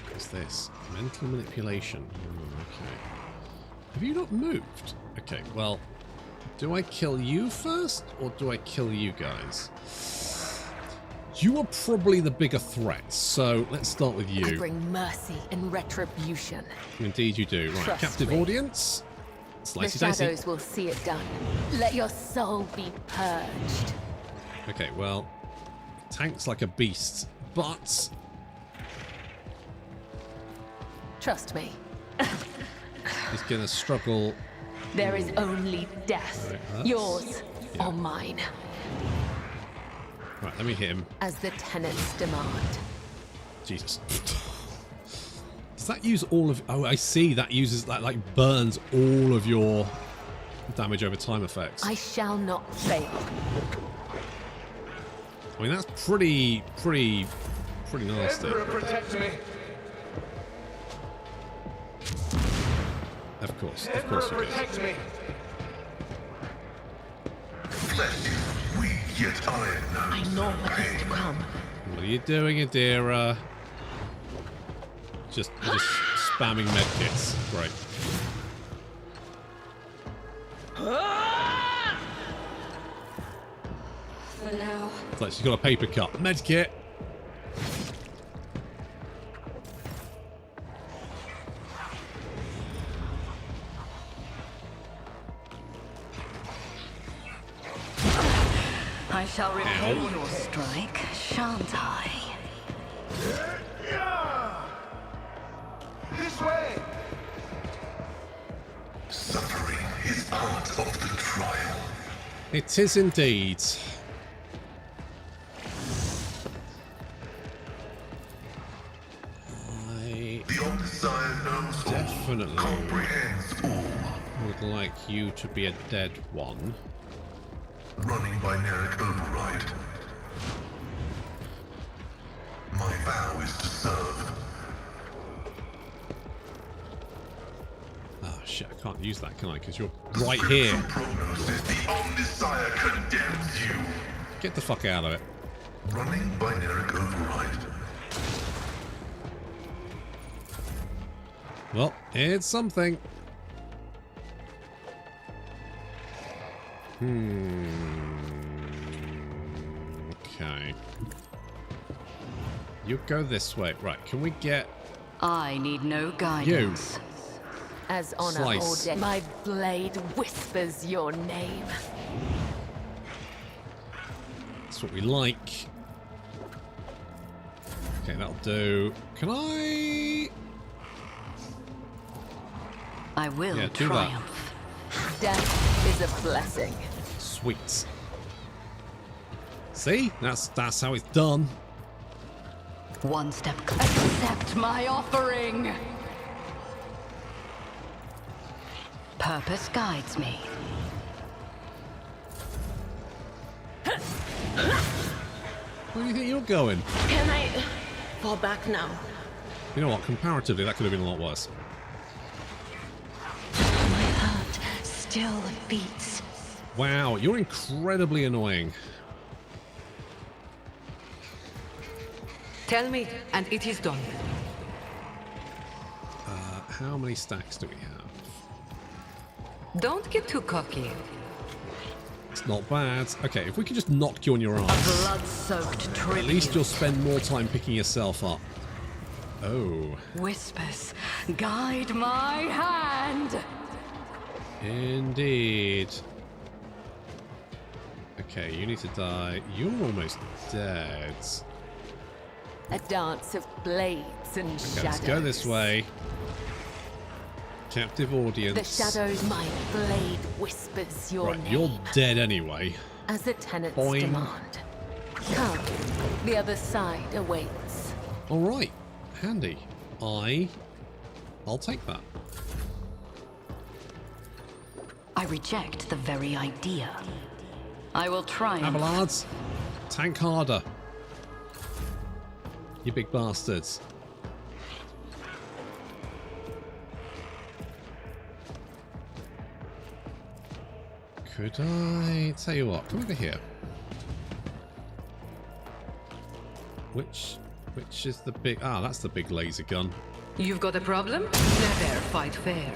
What's this? Mental manipulation. Okay. Have you not moved? Okay, well... Do I kill you first, or do I kill you guys? You are probably the bigger threat, so let's start with you. I bring mercy and retribution. Indeed you do. Right, Trust captive me. audience. Slicey The dicey. shadows will see it done. Let your soul be purged. Okay, well, tank's like a beast, but... Trust me. He's gonna struggle... There is only death. Right, Yours or mine. Right, let me hit him. As the tenants demand. Jesus. Does that use all of... Oh, I see. That uses... That, like, burns all of your damage over time effects. I shall not fail. I mean, that's pretty nasty. Emperor, protect me! Of course you protect me! Flesh is weak, yet iron knows I know what is to come. What are you doing, Idira? Just spamming medkits. Great. For now. It's like she's got a paper cut. Medkit! I shall repay your strike, shan't I? This way! Suffering is part of the trial. It is indeed. The Omniscient knows Definitely all, comprehends all. Would like you to be a dead one. Running binaric override. My vow is to serve. Oh shit, I can't use that, can I? Because you're right here. Prognosis, the Omniscient condemns you. Get the fuck out of it. Running binaric override. Well, it's something. Okay. You go this way. Right, can we get... I need no guidance. As honor or death, my blade whispers your name. That's what we like. Okay, that'll do. Can I... I will do triumph. Death is a blessing. Sweet. See? That's how it's done. One step closer. Accept my offering. Purpose guides me. Where do you think you're going? Can I fall back now? You know what? Comparatively, that could have been a lot worse. My heart still beats. Wow, you're incredibly annoying. Tell me, and it is done. How many stacks do we have? Don't get too cocky. It's not bad. Okay, if we could just knock you on your A ass. blood-soaked tribute. At least you'll spend more time picking yourself up. Oh. Whispers, guide my hand. Indeed. Okay, you need to die. You're almost dead. A dance of blades and Okay, shadows. let's go this way. Captive audience. The shadows, my blade whispers your Right, name. you're dead anyway. As the tenants Boing. demand. Come, the other side awaits. All right, handy. I'll take that. I reject the very idea. I will triumph. Abelards, tank harder. You big bastards. Could I tell you what? Come over here. Which is the big... Ah, that's the big laser gun. You've got a problem? Never fight fair.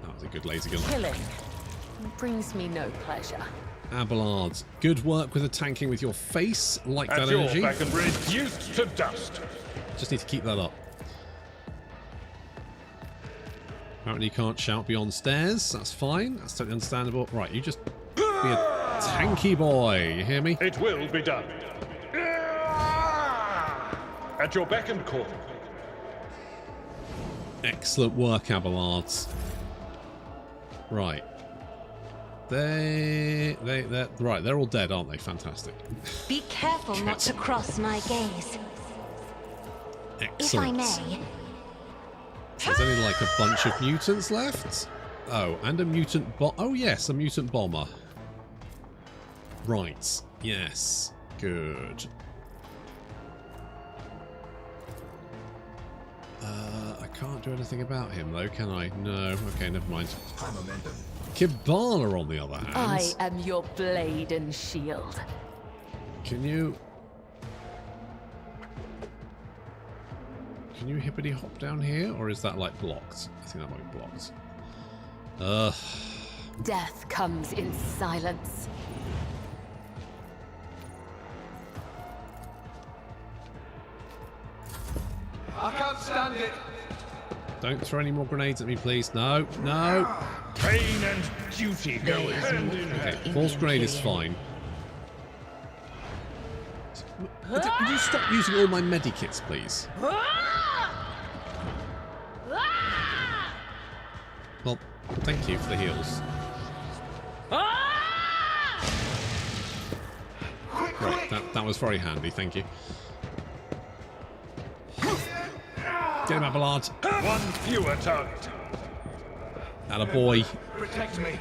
That was a good laser gun. Killing brings me no pleasure. Abelard, good work with the tanking with your face. Like At that your energy. back and reduced to dust. Just need to keep that up. Apparently you can't shout beyond stairs. That's fine. That's totally understandable. Right, you just be a tanky boy. You hear me? It will be done. At your beck and call. Excellent work, Abelards. Right. They're right, they're all dead, aren't they? Fantastic. Be careful not to cross my gaze. Excellent. If I may. There's only like a bunch of mutants left. Oh, and a mutant oh yes, a mutant bomber. Right. Yes. Good. I can't do anything about him though, can I? No. Okay, never mind. Kibana, on the other hand. I am your blade and shield. Can you hippity hop down here, or is that like blocked? I think that might be blocked. Death comes in silence. I can't stand it. Don't throw any more grenades at me, please. No, no. Pain and duty go hand in hand. Okay, force grenade is fine. Would you stop using all my medikits, please? Well, thank you for the heals. Right, that was very handy, thank you. Get him out, Ballard. One fewer target. Attaboy. Protect me.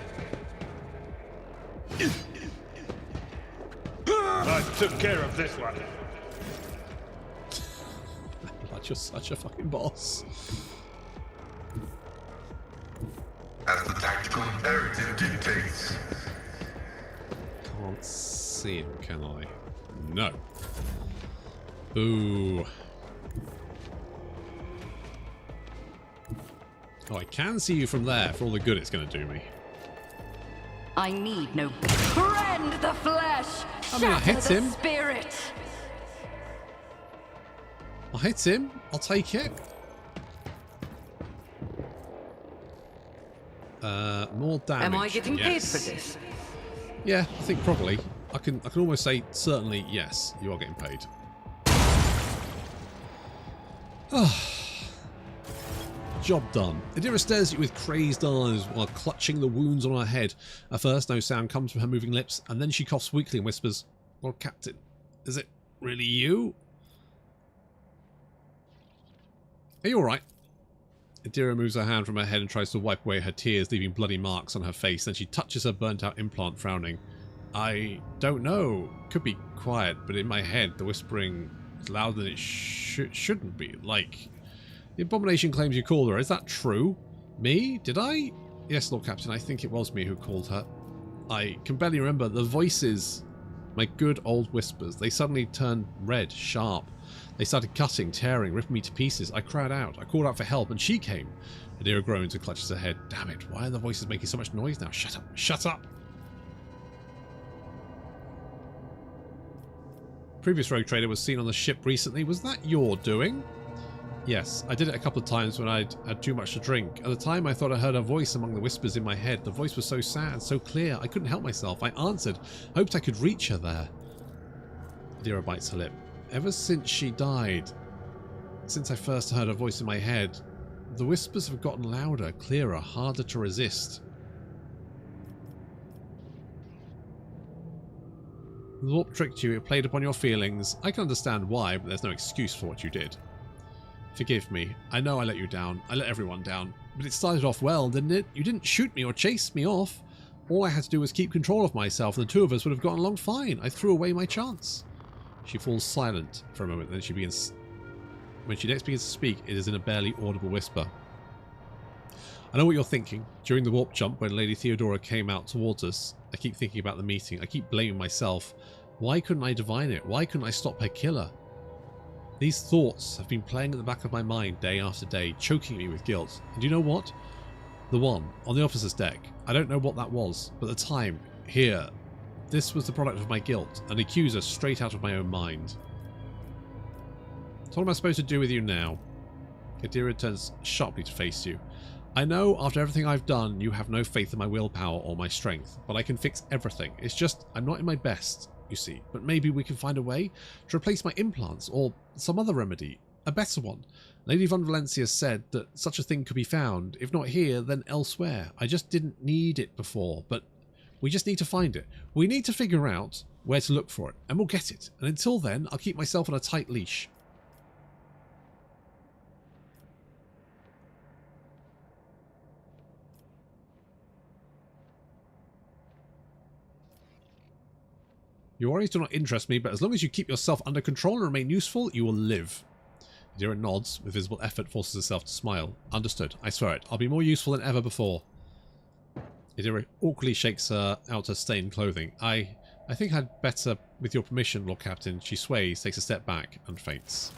I took care of this one. You're such a fucking boss. As the tactical imperative dictates. Can't see him, can I? No. Boo. Oh, I can see you from there for all the good it's going to do me. I need no rend the flesh. I mean, I hit shatter the him. Spirit. I'll hit him. I'll take it. More damage. Am I getting paid yes. for this? Yeah, I think probably. I can almost say certainly yes, you are getting paid. Job done. Adira stares at you with crazed eyes while clutching the wounds on her head. At first, no sound comes from her moving lips, and then she coughs weakly and whispers, "Well, Captain, is it really you? Are you alright?" Adira moves her hand from her head and tries to wipe away her tears, leaving bloody marks on her face. Then she touches her burnt-out implant, frowning. "I don't know. Could be quiet, but in my head, the whispering is louder than it shouldn't be. Like, the Abomination claims you called her. Is that true? Me? Did I? Yes, Lord Captain, I think it was me who called her. I can barely remember. The voices, my good old whispers, they suddenly turned red, sharp. They started cutting, tearing, ripping me to pieces. I cried out. I called out for help, and she came." Adira groans and clutches her head. "Damn it, why are the voices making so much noise now? Shut up, shut up!" Previous rogue trader was seen on the ship recently. Was that your doing? Yes, I did it a couple of times when I'd had too much to drink. At the time, I thought I heard a voice among the whispers in my head. The voice was so sad, so clear, I couldn't help myself. I answered, hoped I could reach her there. Adira bites her lip. Ever since she died, since I first heard her voice in my head, the whispers have gotten louder, clearer, harder to resist. The warp tricked you, it played upon your feelings. I can understand why, but there's no excuse for what you did. Forgive me. I know I let you down. I let everyone down. But it started off well, didn't it? You didn't shoot me or chase me off. All I had to do was keep control of myself, and the two of us would have gotten along fine. I threw away my chance. She falls silent for a moment, then she begins... When she next begins to speak, it is in a barely audible whisper. I know what you're thinking. During the warp jump, when Lady Theodora came out towards us, I keep thinking about the meeting. I keep blaming myself. Why couldn't I divine it? Why couldn't I stop her killer? These thoughts have been playing at the back of my mind day after day, choking me with guilt. And you know what? The one, on the officer's deck. I don't know what that was, but at the time, here, this was the product of my guilt, an accuser straight out of my own mind. So what am I supposed to do with you now? Adira turns sharply to face you. I know after everything I've done, you have no faith in my willpower or my strength, but I can fix everything. It's just, I'm not in my best, you see. But maybe we can find a way to replace my implants, or some other remedy, a better one. Lady Von Valencia said that such a thing could be found, if not here, then elsewhere. I just didn't need it before, but we just need to find it. We need to figure out where to look for it, and we'll get it. And until then, I'll keep myself on a tight leash. Your worries do not interest me, but as long as you keep yourself under control and remain useful, you will live. Adira nods, with visible effort forces herself to smile. Understood. I swear it. I'll be more useful than ever before. Adira awkwardly shakes out her stained clothing. I think I'd better, with your permission, Lord Captain. She sways, takes a step back, and faints.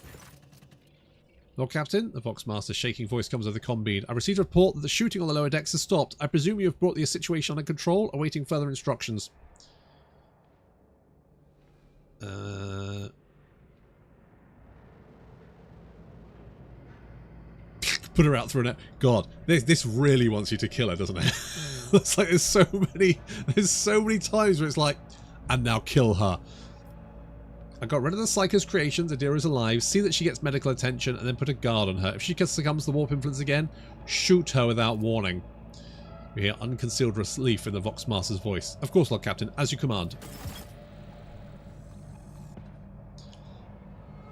Lord Captain, the Voxmaster's shaking voice comes over the comm bead. I've received a report that the shooting on the lower decks has stopped. I presume you have brought the situation under control, awaiting further instructions. Put her out through a net. God, this really wants you to kill her, doesn't it? It's like there's so many times where it's like, and now kill her. I got rid of the Psycho's creations. Adira's alive. See that she gets medical attention and then put a guard on her. If she succumbs to the warp influence again, shoot her without warning. We hear unconcealed relief in the Vox Master's voice. Of course, Lord Captain, as you command.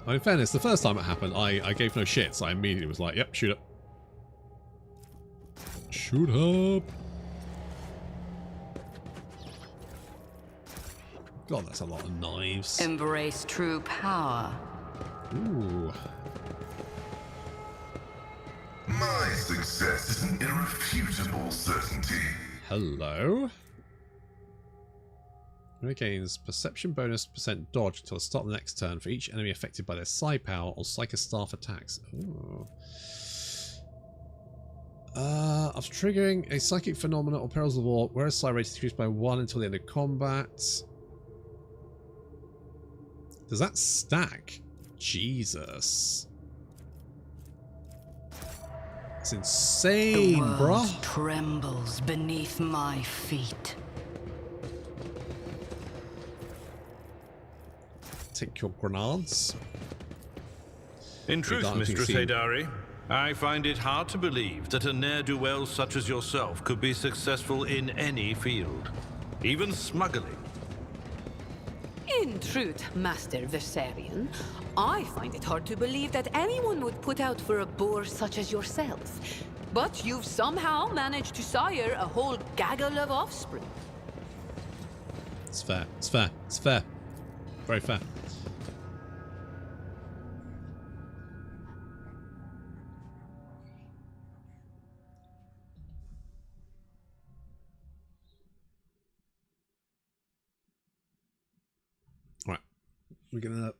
Now, in fairness, the first time it happened, I gave no shit, so I immediately was like, yep, shoot up. Shoot up. God, that's a lot of knives. Embrace true power. Ooh. My success is an irrefutable certainty. Hello. Regains perception bonus % dodge until the start of the next turn for each enemy affected by their psi power or psychic staff attacks. Ooh. After triggering a psychic phenomena or perils of war, whereas psi rate is decreased by 1 until the end of combat. Does that stack? Jesus. It's insane, the world bruh. Trembles beneath my feet. Take your grenades. In truth, Mistress Hadari, I find it hard to believe that a ne'er-do-well such as yourself could be successful in any field, even smuggling. In truth, Master Versarian, I find it hard to believe that anyone would put out for a boar such as yourself. But you've somehow managed to sire a whole gaggle of offspring. It's fair. It's fair. It's fair. Very fair. Right. We're gonna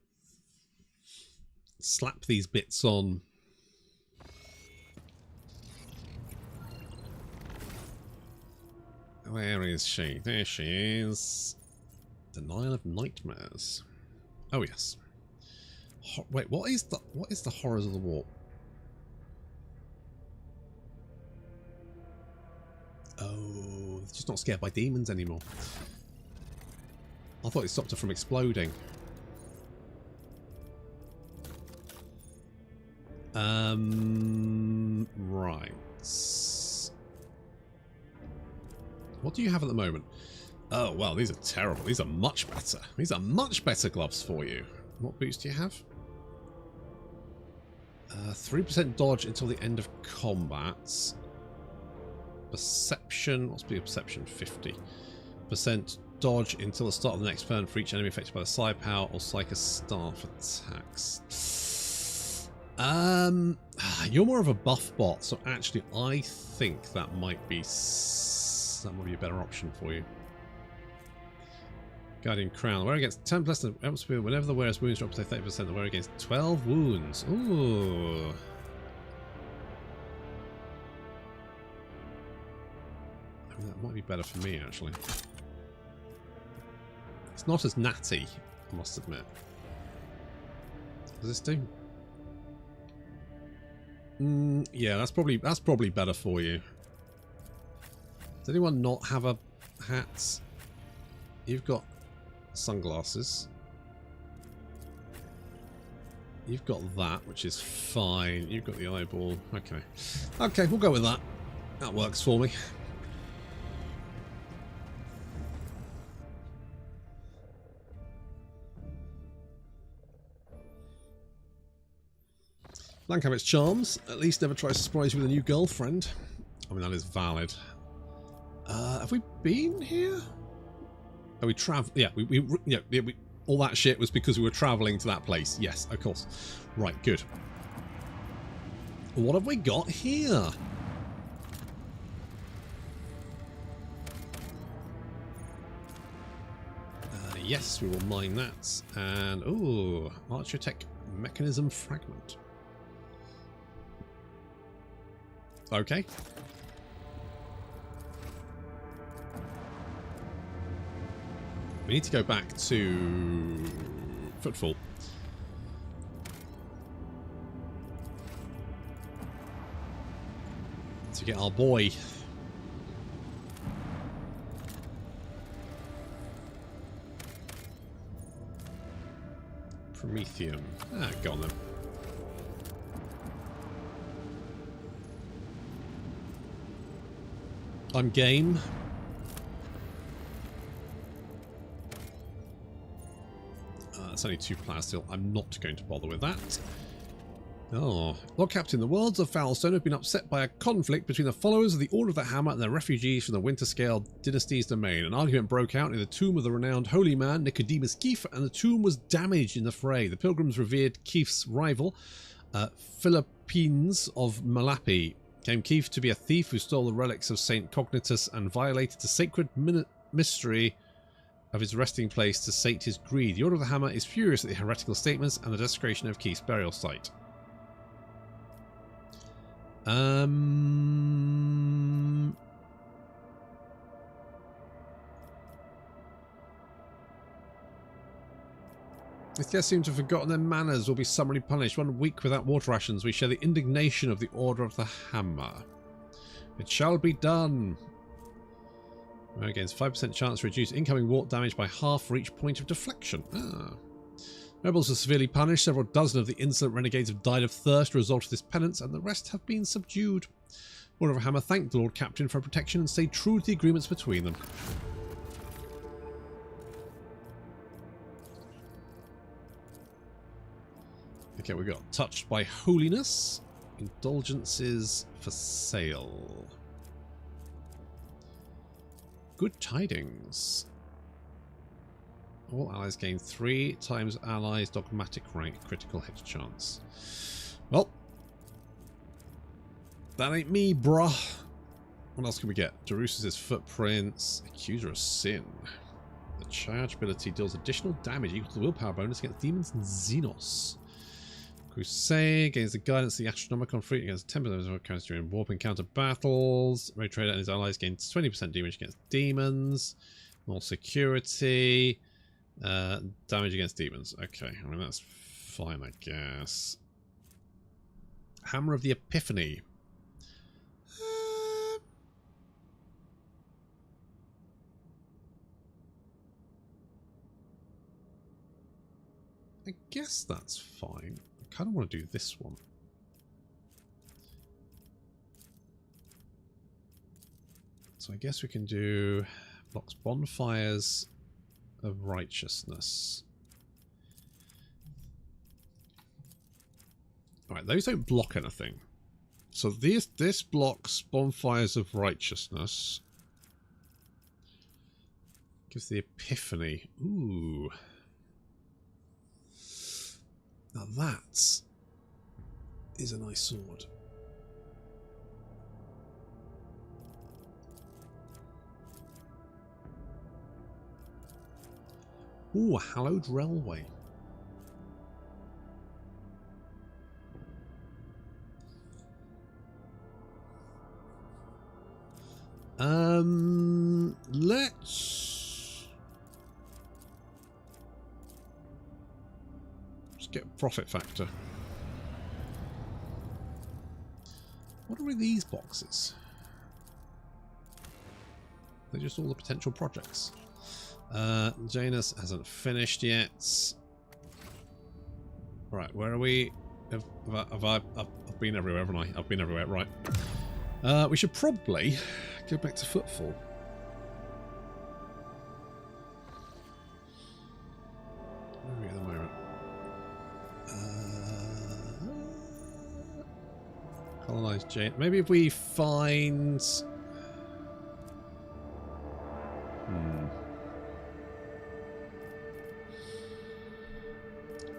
slap these bits on. Where is she? There she is. Denial of nightmares. Oh yes. Wait, what is the horrors of the warp? Oh, it's just not scared by demons anymore. I thought it stopped her from exploding. Right. What do you have at the moment? Oh, well, these are terrible. These are much better. These are much better gloves for you. What boost do you have? 3% dodge until the end of combat. Perception. What's your perception? 50%. Dodge until the start of the next turn for each enemy affected by the psi power or psychic staff attacks. You're more of a buff bot, so actually I think that might be a better option for you. Guardian Crown. Wear against 10 plus the whenever the wearer's wounds drop to 30%, the wearer against 12 wounds. Ooh. I mean, that might be better for me, actually. It's not as natty, I must admit. What does this do? Yeah, that's probably better for you. Does anyone not have a hat? You've got sunglasses. You've got that, which is fine. You've got the eyeball. Okay. Okay, we'll go with that. That works for me. Lankavit's charms. At least never tries to surprise you with a new girlfriend. I mean, that is valid. Have we been here? Oh, we travel. Yeah, we all that shit was because we were traveling to that place. Yes, of course. Right, good. What have we got here? Yes, we will mine that. And ooh, Archer Tech mechanism fragment. Okay. We need to go back to Footfall. To get our boy. Prometheum. Ah, go on then. I'm game. It's only 2 plasteel. I'm not going to bother with that. Oh. Lord Captain, the worlds of Foulstone have been upset by a conflict between the followers of the Order of the Hammer and the refugees from the Winterscale dynasty's domain. An argument broke out in the tomb of the renowned holy man Nicodemus Keefe, and the tomb was damaged in the fray. The pilgrims revered Keefe's rival, Philippines of Malapi. Claimed Keefe to be a thief who stole the relics of Saint Cognitus and violated the sacred mystery of his resting place to sate his greed. The Order of the Hammer is furious at the heretical statements and the desecration of Keefe's burial site. I These guests seem to have forgotten their manners, will be summarily punished. 1 week without water rations. We share the indignation of the Order of the Hammer. It shall be done. Against 5% chance to reduce incoming warp damage by half for each point of deflection. Ah. Rebels are severely punished. Several dozen of the insolent renegades have died of thirst as a result of this penance, and the rest have been subdued. Order of Hammer thanked the Lord Captain for protection and stayed true to the agreements between them. Okay, we got touched by holiness. Indulgences for sale. Good tidings. All allies gain 3 times allies dogmatic rank critical hit chance. Well, that ain't me, bruh. What else can we get? Jerusalem's footprints. Accuser of Sin. The charge ability deals additional damage equal to the willpower bonus against demons and Xenos. Crusade gains the guidance of the Astronomicon fleet against 10% of encounters during warp encounter battles. Ray Trader and his allies gain 20% damage against demons. More security. Damage against demons. Okay, I mean that's fine, I guess. Hammer of the Epiphany. I guess that's fine. I kind of want to do this one. So I guess we can do blocks bonfires of righteousness. Alright, those don't block anything. So this blocks bonfires of righteousness. Gives the Epiphany. Ooh. Now that is a nice sword. Ooh, a hallowed railway. Let's get profit factor. What are these boxes? They're just all the potential projects. Janus hasn't finished yet. Right, where are we? I've been everywhere, haven't I? I've been everywhere, right. We should probably go back to Footfall. Where are we at the moment? Colonize Janus. Maybe if we find...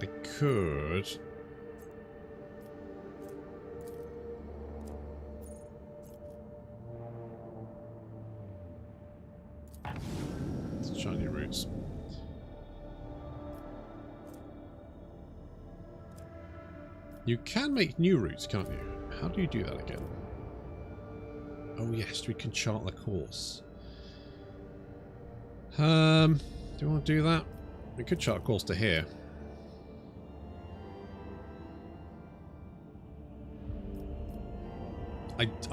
I could... Let's try new routes. You can make new routes, can't you? How do you do that again? Oh yes, we can chart the course. Do you want to do that? We could chart a course to here.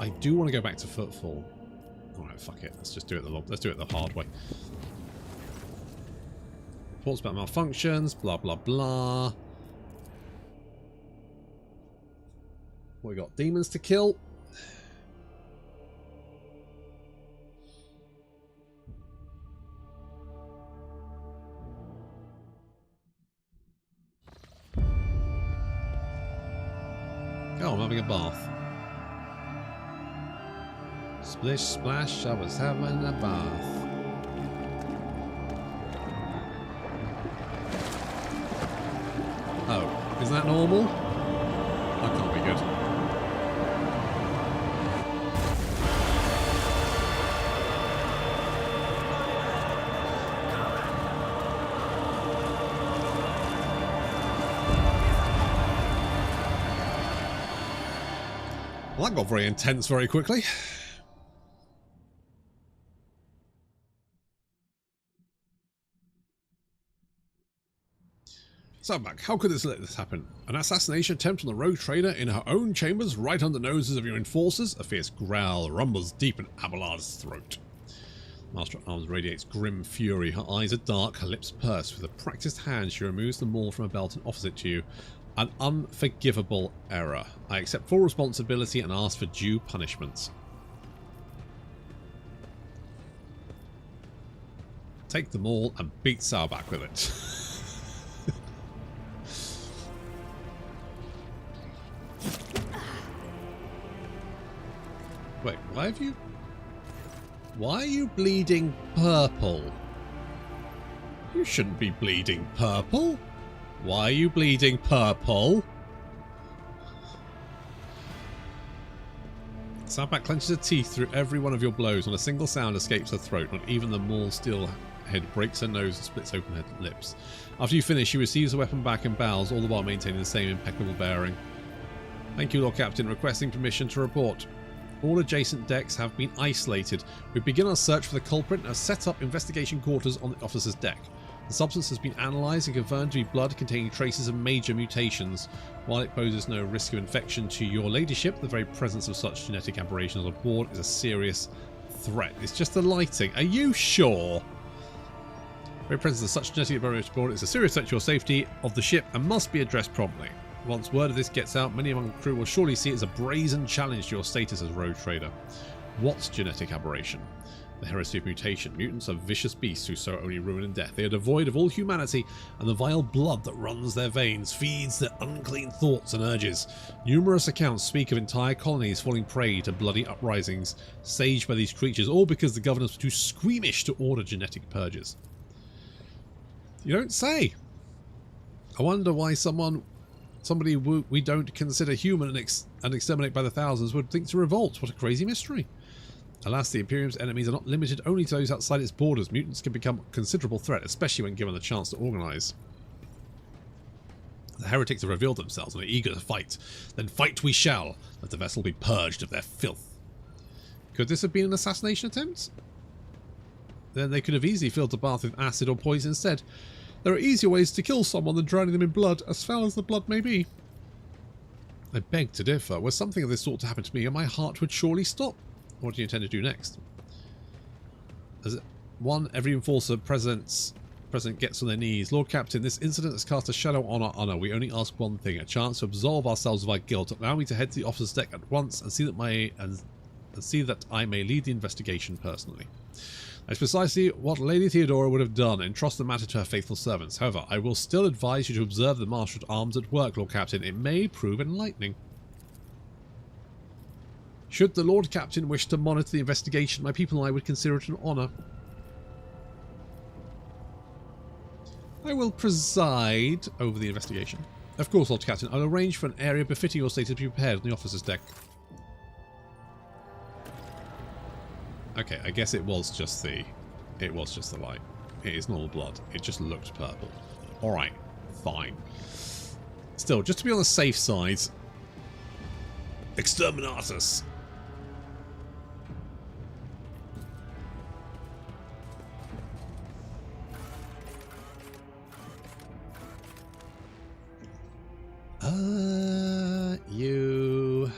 I do want to go back to Footfall. Alright, fuck it. Let's just do it the hard way. reports about malfunctions, blah, blah, blah. We got demons to kill. Oh, I'm having a bath. Splish, splash, I was having a bath. Oh, is that normal? That can't be good. Well, that got very intense very quickly. So back, how could let this happen? An assassination attempt on the rogue trader in her own chambers, right under the noses of your enforcers? A fierce growl rumbles deep in Abelard's throat. Master at Arms radiates grim fury. Her eyes are dark, her lips pursed. With a practiced hand, she removes the maul from a belt and offers it to you. An unforgivable error. I accept full responsibility and ask for due punishments. Take them all and beat Sauerback with it. Wait, why are you bleeding purple? You shouldn't be bleeding purple. Why are you bleeding purple? Sauerback clenches her teeth through every one of your blows. Not a single sound escapes her throat. Not even the maul steel head breaks her nose and splits open her lips. After you finish, she receives the weapon back and bows, all the while maintaining the same impeccable bearing. Thank you, Lord Captain. Requesting permission to report. All adjacent decks have been isolated. We begin our search for the culprit and have set up investigation quarters on the officer's deck. The substance has been analysed and confirmed to be blood containing traces of major mutations. While it poses no risk of infection to your ladyship, the very presence of such genetic aberrations on board is a serious threat. It's just the lighting. Are you sure? The very presence of such genetic aberrations on board is a serious threat to your safety of the ship and must be addressed promptly. Once word of this gets out, many among the crew will surely see it as a brazen challenge to your status as rogue trader. What's genetic aberration? The heresy of mutation. Mutants are vicious beasts who sow only ruin and death. They are devoid of all humanity, and the vile blood that runs their veins feeds their unclean thoughts and urges. Numerous accounts speak of entire colonies falling prey to bloody uprisings staged by these creatures, all because the governors were too squeamish to order genetic purges. You don't say. I wonder why somebody we don't consider human and exterminate by the thousands would think to revolt. What a crazy mystery. Alas, the Imperium's enemies are not limited only to those outside its borders. Mutants can become a considerable threat, especially when given the chance to organise. The heretics have revealed themselves and are eager to fight. Then fight we shall. Let the vessel be purged of their filth. Could this have been an assassination attempt? Then they could have easily filled the bath with acid or poison instead. There are easier ways to kill someone than drowning them in blood, as foul as the blood may be. I beg to differ. Were something of this sort to happen to me, and my heart would surely stop. What do you intend to do next? Every enforcer present gets on their knees. Lord Captain, this incident has cast a shadow on our honour. We only ask one thing, a chance to absolve ourselves of our guilt. Allow me to head to the officer's deck at once and see that I may lead the investigation personally. That's precisely what Lady Theodora would have done, entrust the matter to her faithful servants. However, I will still advise you to observe the Master at Arms at work, Lord Captain. It may prove enlightening. Should the Lord Captain wish to monitor the investigation, my people and I would consider it an honour. I will preside over the investigation. Of course, Lord Captain, I'll arrange for an area befitting your status to be prepared on the officer's deck. Okay, I guess it was just the light. It is normal blood. It just looked purple. Alright, fine. Still, just to be on the safe side, exterminatus. You.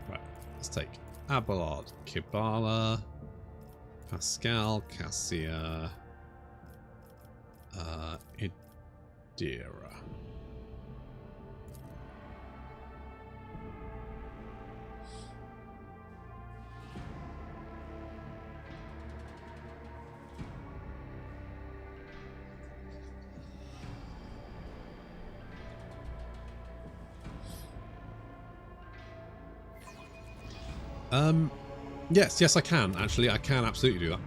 Right, let's take Abelard, Kibala. Pascal, Cassia, Idira. Yes, I can. Actually, I can absolutely do that.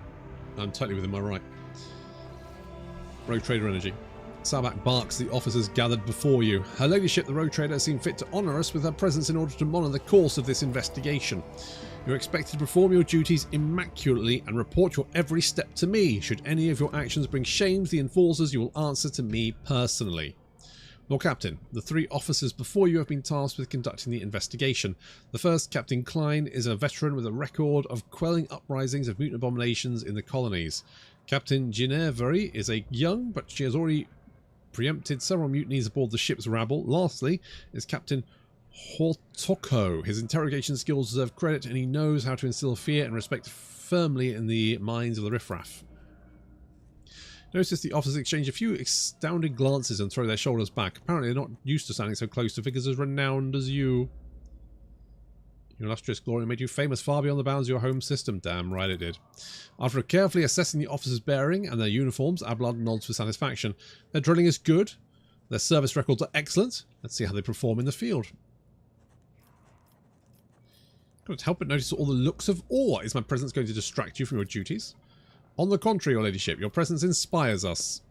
I'm totally within my right. Rogue Trader Energy. Sabak barks the officers gathered before you. Her Ladyship, the Rogue Trader, has seen fit to honour us with her presence in order to monitor the course of this investigation. You're expected to perform your duties immaculately and report your every step to me. Should any of your actions bring shame to the enforcers, you will answer to me personally. Lord Captain, the 3 officers before you have been tasked with conducting the investigation. The first, Captain Klein, is a veteran with a record of quelling uprisings of mutant abominations in the colonies. Captain Ginevri is a young, but she has already preempted several mutinies aboard the ship's rabble. Lastly is Captain Hortoko. His interrogation skills deserve credit, and he knows how to instill fear and respect firmly in the minds of the riffraff. Notice the officers exchange a few astounded glances and throw their shoulders back. Apparently they're not used to standing so close to figures as renowned as you. Your illustrious glory made you famous far beyond the bounds of your home system. Damn right it did. After carefully assessing the officers' bearing and their uniforms, Ablad nods with satisfaction. Their drilling is good. Their service records are excellent. Let's see how they perform in the field. Couldn't help but notice all the looks of awe. Is my presence going to distract you from your duties? On the contrary, your ladyship, your presence inspires us.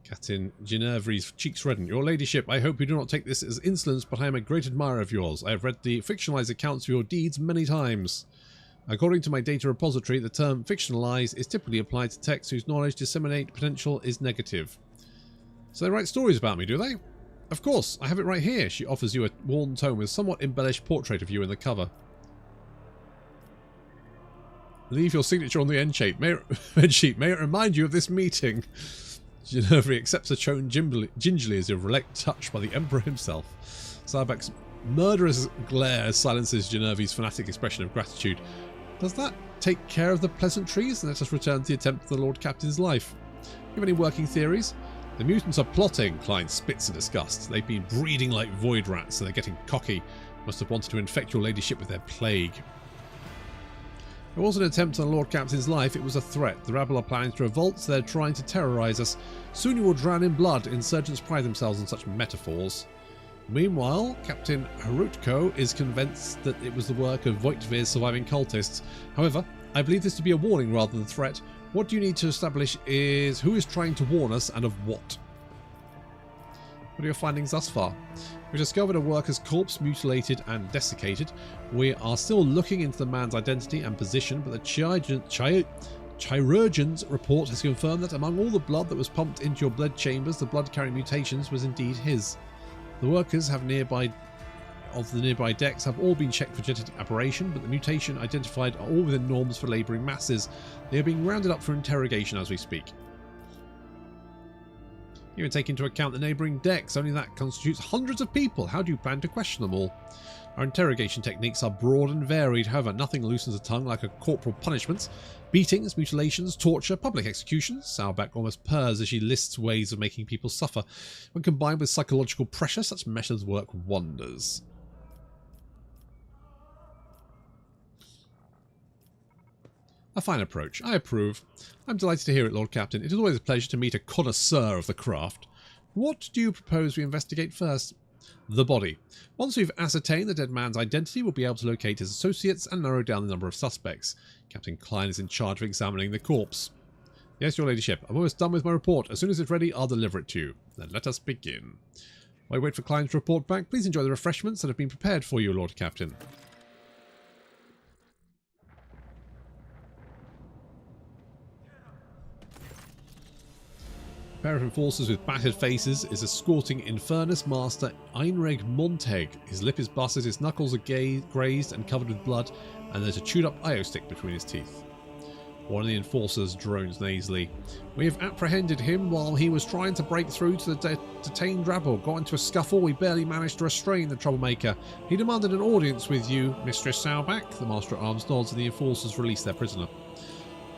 Captain Ginevri's cheeks redden. Your ladyship, I hope you do not take this as insolence, but I am a great admirer of yours. I have read the fictionalized accounts of your deeds many times. According to my data repository, the term fictionalized is typically applied to texts whose knowledge disseminate potential is negative. So they write stories about me, do they? Of course, I have it right here. She offers you a worn tome with a somewhat embellished portrait of you in the cover. Leave your signature on the end sheet. May it remind you of this meeting. Ginevri accepts the tone gingerly as if touched by the Emperor himself. Sarbak's murderous glare silences Ginevri's fanatic expression of gratitude. Does that take care of the pleasantries? Let us return to the attempt of the Lord Captain's life. Do you have any working theories? The mutants are plotting, Klein spits in disgust. They've been breeding like void rats, so they're getting cocky. Must have wanted to infect your ladyship with their plague. It wasn't an attempt on the Lord Captain's life, it was a threat. The rabble are planning to revolt, so they're trying to terrorise us. Soon you will drown in blood. Insurgents pride themselves on such metaphors. Meanwhile, Captain Harutko is convinced that it was the work of Voigtvir's surviving cultists. However, I believe this to be a warning rather than a threat. What you need to establish is who is trying to warn us and of what. What are your findings thus far? We discovered a worker's corpse mutilated and desiccated. We are still looking into the man's identity and position, but the chirurgeon's report has confirmed that among all the blood that was pumped into your blood chambers, the blood-carrying mutations was indeed his. The workers of the nearby decks have all been checked for genetic aberration, but the mutation identified are all within norms for labouring masses. They are being rounded up for interrogation as we speak. Even take into account the neighbouring decks, only that constitutes hundreds of people. How do you plan to question them all? Our interrogation techniques are broad and varied, however nothing loosens a tongue like a corporal punishment. Beatings, mutilations, torture, public executions. Salbak almost purrs as she lists ways of making people suffer. When combined with psychological pressure, such methods work wonders. A fine approach. I approve. I'm delighted to hear it, Lord Captain. It is always a pleasure to meet a connoisseur of the craft. What do you propose we investigate first? The body. Once we've ascertained the dead man's identity, we'll be able to locate his associates and narrow down the number of suspects. Captain Klein is in charge of examining the corpse. Yes, your ladyship. I'm almost done with my report. As soon as it's ready, I'll deliver it to you. Then let us begin. While we wait for Klein to report back, please enjoy the refreshments that have been prepared for you, Lord Captain. A pair of enforcers with battered faces is escorting Infernus Master Einreg Monteg. His lip is busted, his knuckles are grazed and covered with blood, and there's a chewed up IO stick between his teeth. One of the enforcers drones nasally. We have apprehended him while he was trying to break through to the detained rabble. Got into a scuffle, we barely managed to restrain the troublemaker. He demanded an audience with you, Mistress Salbak. The Master at Arms nods and the enforcers release their prisoner.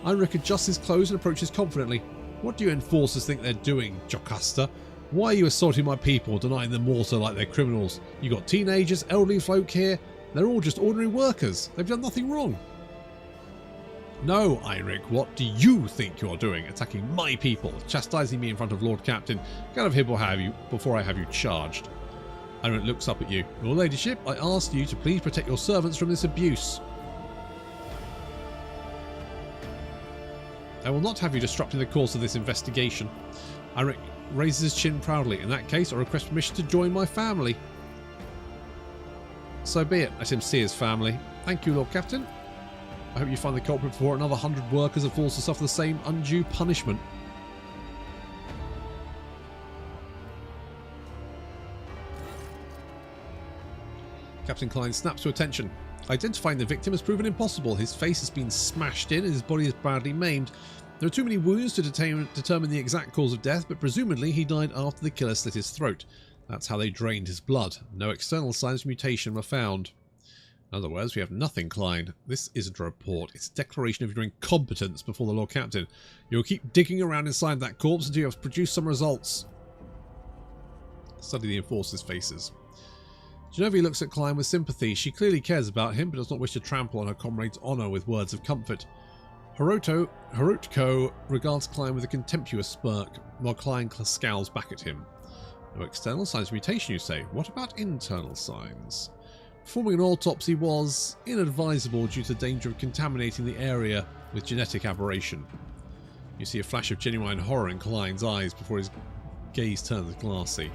Heinrich adjusts his clothes and approaches confidently. What do you enforcers think they're doing, Jocasta? Why are you assaulting my people, denying them water like they're criminals? You got teenagers, elderly folk here. They're all just ordinary workers. They've done nothing wrong. No, Heinrich, what do you think you're doing? Attacking my people, chastising me in front of Lord Captain. Get out of here before I have you charged. Heinrich looks up at you. Your ladyship, I ask you to please protect your servants from this abuse. I will not have you disrupting the course of this investigation. Heinrich raises his chin proudly. In that case, I request permission to join my family. So be it. Let him see his family. Thank you, Lord Captain. I hope you find the culprit before another 100 workers are forced to suffer the same undue punishment. Captain Klein snaps to attention. Identifying the victim has proven impossible. His face has been smashed in and his body is badly maimed. There are too many wounds to determine the exact cause of death, but presumably he died after the killer slit his throat. That's how they drained his blood. No external signs of mutation were found. In other words, we have nothing, Klein. This isn't a report. It's a declaration of your incompetence before the Lord Captain. You'll keep digging around inside that corpse until you have produced some results. Study the enforcers' faces. Genevieve looks at Klein with sympathy. She clearly cares about him, but does not wish to trample on her comrade's honour with words of comfort. Horotko regards Klein with a contemptuous smirk, while Klein scowls back at him. No external signs of mutation, you say? What about internal signs? Performing an autopsy was inadvisable due to the danger of contaminating the area with genetic aberration. You see a flash of genuine horror in Klein's eyes before his gaze turns glassy.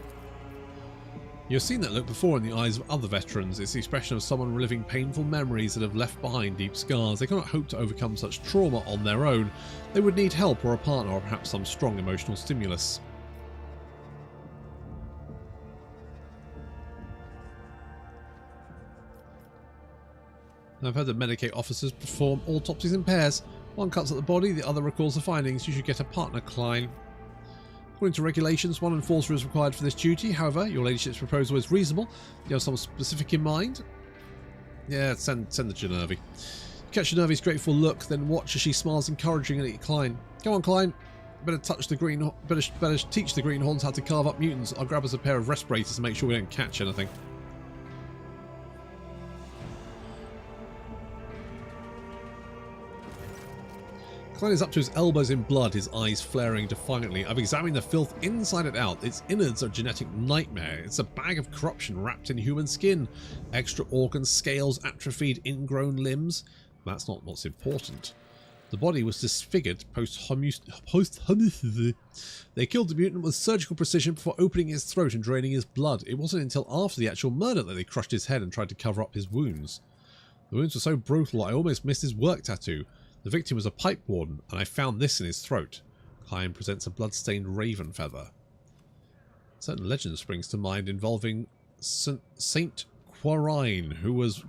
You've seen that look before in the eyes of other veterans. It's the expression of someone reliving painful memories that have left behind deep scars. They cannot hope to overcome such trauma on their own. They would need help or a partner or perhaps some strong emotional stimulus. I've heard that Medicaid officers perform autopsies in pairs. One cuts at the body, the other records the findings. You should get a partner, Klein. According to regulations, one enforcer is required for this duty. However, your ladyship's proposal is reasonable. Do you have something specific in mind? Yeah, send the Genevieve. Catch Genevive's grateful look, then watch as she smiles encouragingly at Klein. Go on, Klein. Better teach the greenhorns how to carve up mutants. I'll grab us a pair of respirators to make sure we don't catch anything. Klein is up to his elbows in blood, his eyes flaring defiantly. I've examined the filth inside and out. Its innards are a genetic nightmare. It's a bag of corruption wrapped in human skin. Extra organs, scales, atrophied, ingrown limbs. That's not what's important. The body was disfigured post-homicide. They killed the mutant with surgical precision before opening his throat and draining his blood. It wasn't until after the actual murder that they crushed his head and tried to cover up his wounds. The wounds were so brutal I almost missed his work tattoo. The victim was a pipe warden, and I found this in his throat. Klein presents a blood-stained raven feather. Certain legend springs to mind involving Saint Quirine, who was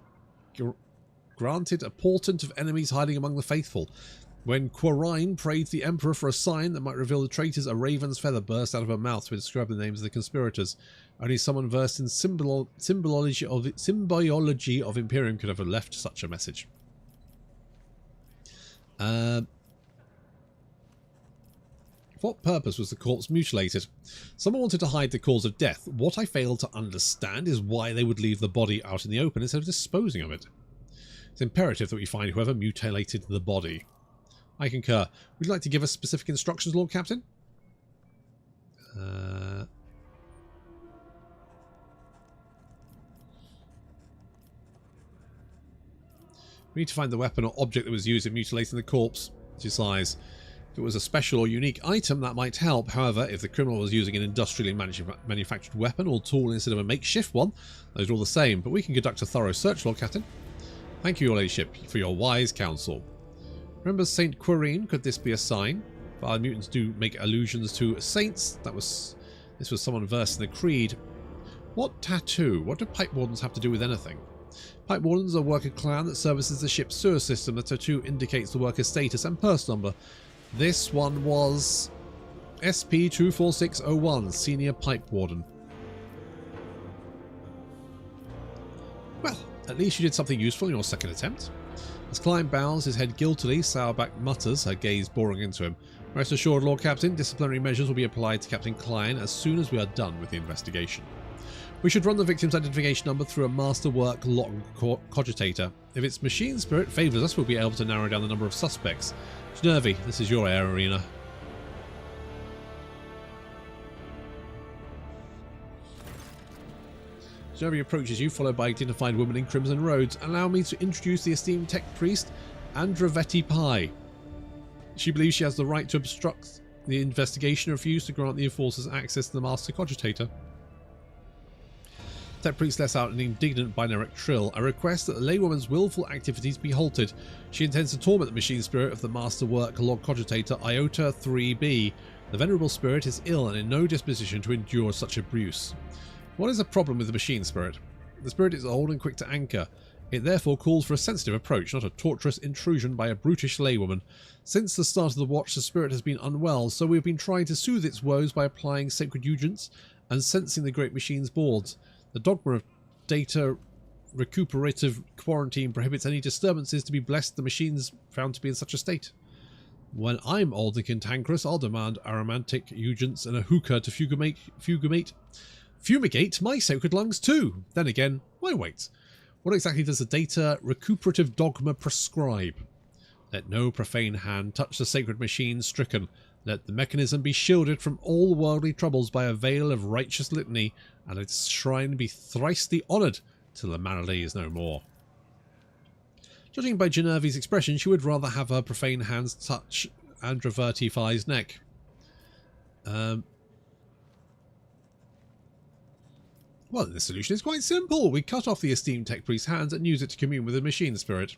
granted a portent of enemies hiding among the faithful. When Quirine prayed to the Emperor for a sign that might reveal the traitors, a raven's feather burst out of her mouth to describe the names of the conspirators. Only someone versed in symbology of Imperium could have left such a message. For what purpose was the corpse mutilated? Someone wanted to hide the cause of death. What I fail to understand is why they would leave the body out in the open instead of disposing of it. It's imperative that we find whoever mutilated the body. I concur. Would you like to give us specific instructions, Lord Captain? We need to find the weapon or object that was used in mutilating the corpse. She sighs. If it was a special or unique item, that might help. However, if the criminal was using an industrially manufactured weapon or tool instead of a makeshift one, those are all the same. But we can conduct a thorough search, Lord Captain. Thank you, Your Ladyship, for your wise counsel. Remember Saint Quirine? Could this be a sign? Our mutants do make allusions to saints. This was someone versed in the creed. What tattoo? What do pipe wardens have to do with anything? Pipe wardens are a worker clan that services the ship's sewer system. The tattoo indicates the worker's status and purse number. This one was SP24601, Senior Pipe Warden. Well, at least you did something useful in your second attempt. As Klein bows his head guiltily, Sauerback mutters, her gaze boring into him. Rest assured, Lord Captain, disciplinary measures will be applied to Captain Klein as soon as we are done with the investigation. We should run the victim's identification number through a masterwork log cogitator. If its machine spirit favours us, we'll be able to narrow down the number of suspects. Nervy, this is your air arena. Nervy approaches you, followed by a dignified woman in crimson robes. Allow me to introduce the esteemed tech priest, Androvetti Pi. She believes she has the right to obstruct the investigation and refuse to grant the enforcers access to the master cogitator. Tech priest lets out an indignant binaric trill. I request that the laywoman's willful activities be halted. She intends to torment the machine spirit of the masterwork log cogitator Iota 3B. The venerable spirit is ill and in no disposition to endure such abuse. What is the problem with the machine spirit? The spirit is old and quick to anchor. It therefore calls for a sensitive approach, not a torturous intrusion by a brutish laywoman. Since the start of the watch, the spirit has been unwell, so we have been trying to soothe its woes by applying sacred unguents and sensing the great machine's boards. The dogma of data recuperative quarantine prohibits any disturbances to be blessed the machines found to be in such a state. When I'm old and cantankerous, I'll demand aromatic unguents and a hookah to fumigate my sacred lungs too. Then again, why wait? What exactly does the data recuperative dogma prescribe? Let no profane hand touch the sacred machine stricken. Let the mechanism be shielded from all worldly troubles by a veil of righteous litany, and its shrine be thricely honoured till the malady is no more. Judging by Genevi's expression, she would rather have her profane hands touch Androvetti Phi's neck. Well, the solution is quite simple. We cut off the esteemed tech priest's hands and use it to commune with the machine spirit.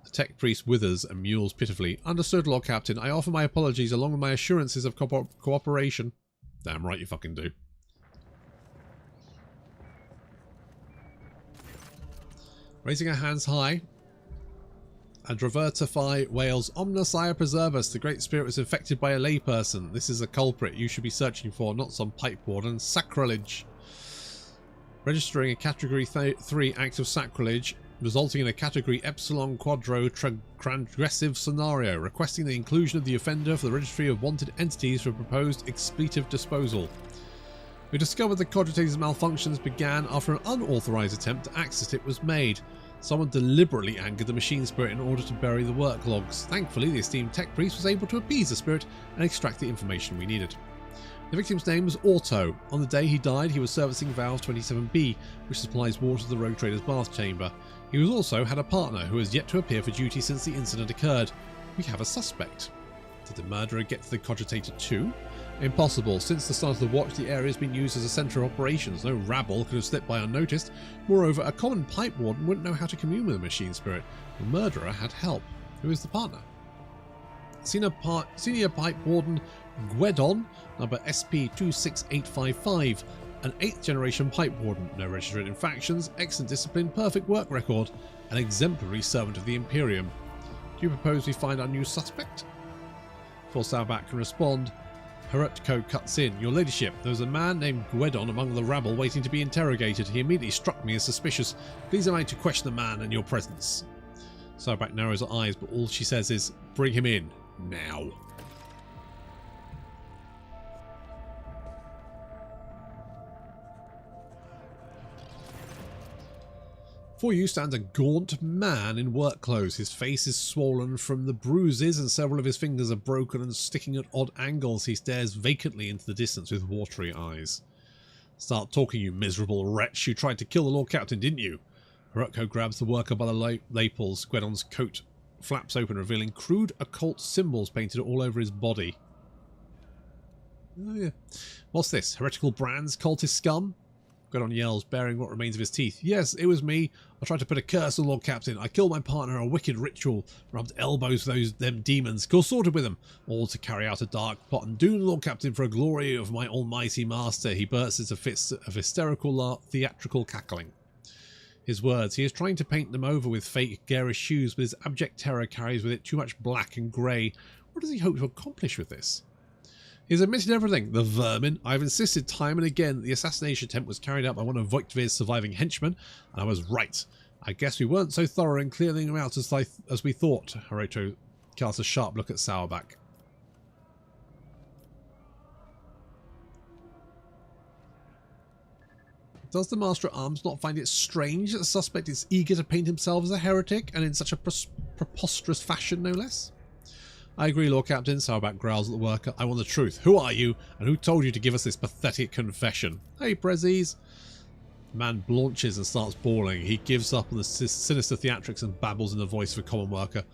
The tech priest withers and mewls pitifully. Understood, Lord Captain. I offer my apologies along with my assurances of cooperation. Damn right you fucking do. Raising her hands high, Androvetti Phi wails, Omnis Ire preserve us. The great spirit was infected by a layperson. This is a culprit you should be searching for, not some pipe warden. Sacrilege. Registering a Category 3 act of sacrilege, resulting in a Category Epsilon Quadro transgressive scenario, requesting the inclusion of the offender for the registry of wanted entities for proposed expletive disposal. We discovered the cogitator's malfunctions began after an unauthorized attempt to access it was made. Someone deliberately angered the machine spirit in order to bury the work logs. Thankfully, the esteemed tech priest was able to appease the spirit and extract the information we needed. The victim's name was Otto. On the day he died, he was servicing valve 27B, which supplies water to the Rogue Trader's bath chamber. He also had a partner who has yet to appear for duty since the incident occurred. We have a suspect. Did the murderer get to the cogitator too? Impossible. Since the start of the watch, the area has been used as a centre of operations. No rabble could have slipped by unnoticed. Moreover, a common pipe warden wouldn't know how to commune with a machine spirit. The murderer had help. Who is the partner? Senior pipe warden Guedon, number SP26855, an 8th generation pipe warden, no registered infractions, excellent discipline, perfect work record, an exemplary servant of the Imperium. Do you propose we find our new suspect? Before Sauerback can respond, Herutko cuts in. Your ladyship, there was a man named Guedon among the rabble waiting to be interrogated. He immediately struck me as suspicious. Please allow me to question the man in your presence. Sauerback narrows her eyes, but all she says is, bring him in, now. Before you stands a gaunt man in work clothes. His face is swollen from the bruises and several of his fingers are broken and sticking at odd angles. He stares vacantly into the distance with watery eyes. Start talking, you miserable wretch. You tried to kill the Lord Captain, didn't you? Herutko grabs the worker by the lapels. Guedon's coat flaps open, revealing crude occult symbols painted all over his body. Oh yeah. What's this? Heretical brands? Cultist scum? Guedon yells, baring what remains of his teeth. Yes, it was me. I tried to put a curse on Lord Captain. I killed my partner in a wicked ritual, rubbed elbows with them demons, consorted with them, all to carry out a dark plot and doom Lord Captain for a glory of my almighty master. He bursts into fits of hysterical theatrical cackling. His words, he is trying to paint them over with fake garish hues, but his abject terror carries with it too much black and grey. What does he hope to accomplish with this? He's admitted everything, the vermin. I've insisted time and again that the assassination attempt was carried out by one of Voigtvir's surviving henchmen, and I was right. I guess we weren't so thorough in clearing them out as we thought. Hiroto casts a sharp look at Sauerback. Does the Master at Arms not find it strange that the suspect is eager to paint himself as a heretic, and in such a preposterous fashion, no less? I agree, Lord Captain. Sauerback growls at the worker. I want the truth. Who are you, and who told you to give us this pathetic confession? Hey, Prezzies. The man blanches and starts bawling. He gives up on the sinister theatrics and babbles in the voice of a common worker.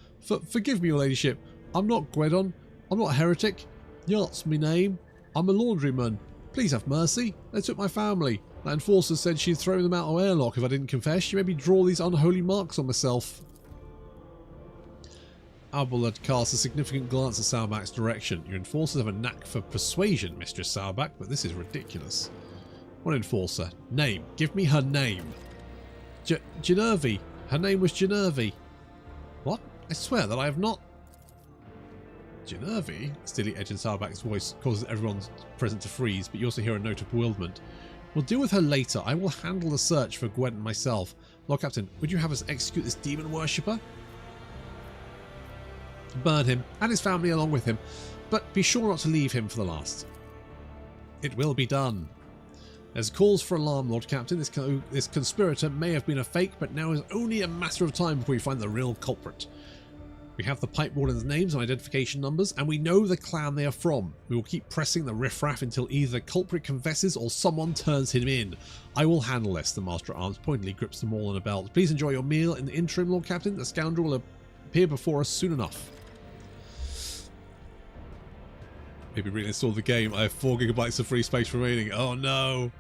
Forgive me, your ladyship. I'm not Gwedon. I'm not a heretic. Yart's me name. I'm a laundryman. Please have mercy. They took my family. That enforcer said she'd throw them out of airlock if I didn't confess. She made me draw these unholy marks on myself. Albert casts a significant glance at Sauerback's direction. Your enforcers have a knack for persuasion, Mistress Sauerback, but this is ridiculous. What enforcer? Name. Give me her name. Ginervi. Her name was Ginervi. What? I swear that I have not... Ginervi? A steely edge in Sauerback's voice causes everyone present to freeze, but you also hear a note of bewilderment. We'll deal with her later. I will handle the search for Gwen myself. Lord Captain, would you have us execute this demon worshipper? Burn him, and his family along with him, but be sure not to leave him for the last. It will be done. There's calls for alarm, Lord Captain. This conspirator may have been a fake, but now is only a matter of time before we find the real culprit. We have the pipe warden's names and identification numbers, and we know the clan they are from. We will keep pressing the riffraff until either the culprit confesses or someone turns him in. I will handle this, the Master at Arms pointedly grips them all in a belt. Please enjoy your meal in the interim, Lord Captain. The scoundrel will appear before us soon enough. Maybe reinstall the game. I have 4 GB of free space remaining. Oh no.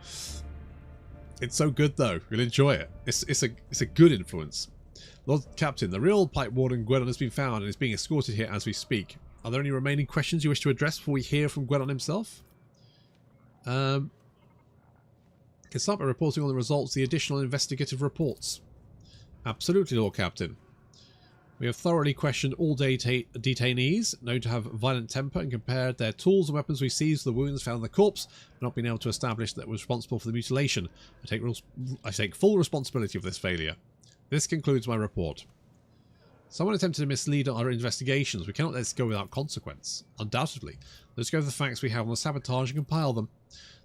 It's so good though. You'll enjoy it. It's a good influence. Lord Captain, the real pipe warden Gwedon has been found and is being escorted here as we speak. Are there any remaining questions you wish to address before we hear from Gwedon himself? Can start by reporting on the results of the additional investigative reports. Absolutely, Lord Captain. We have thoroughly questioned all detainees known to have violent temper and compared their tools and weapons we seized with the wounds found in the corpse, but not being able to establish that was responsible for the mutilation. I take full responsibility of this failure. This concludes my report. Someone attempted to mislead our investigations. We cannot let this go without consequence. Undoubtedly. Let's go over the facts we have on the sabotage and compile them.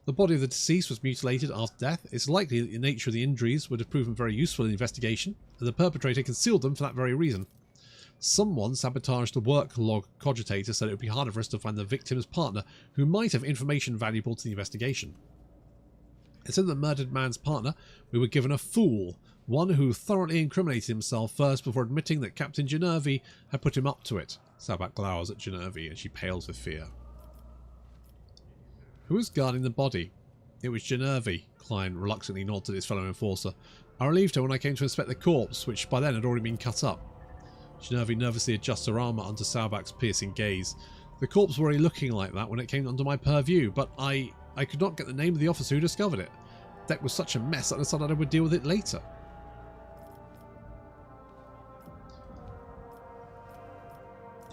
The body of the deceased was mutilated after death. It's likely that the nature of the injuries would have proven very useful in the investigation, and the perpetrator concealed them for that very reason. Someone sabotaged the work log cogitator so that it would be harder for us to find the victim's partner, who might have information valuable to the investigation. Instead of the murdered man's partner, we were given a fool, one who thoroughly incriminated himself first before admitting that Captain Ginervi had put him up to it. Sauerback glowers at Ginervi and she pales with fear. Who was guarding the body? It was Ginervi. Klein reluctantly nodded at his fellow enforcer. I relieved her when I came to inspect the corpse, which by then had already been cut up. Ginervi nervously adjusts her armour under Sauerback's piercing gaze. The corpse was already looking like that when it came under my purview, but I could not get the name of the officer who discovered it. The deck was such a mess that I decided I would deal with it later.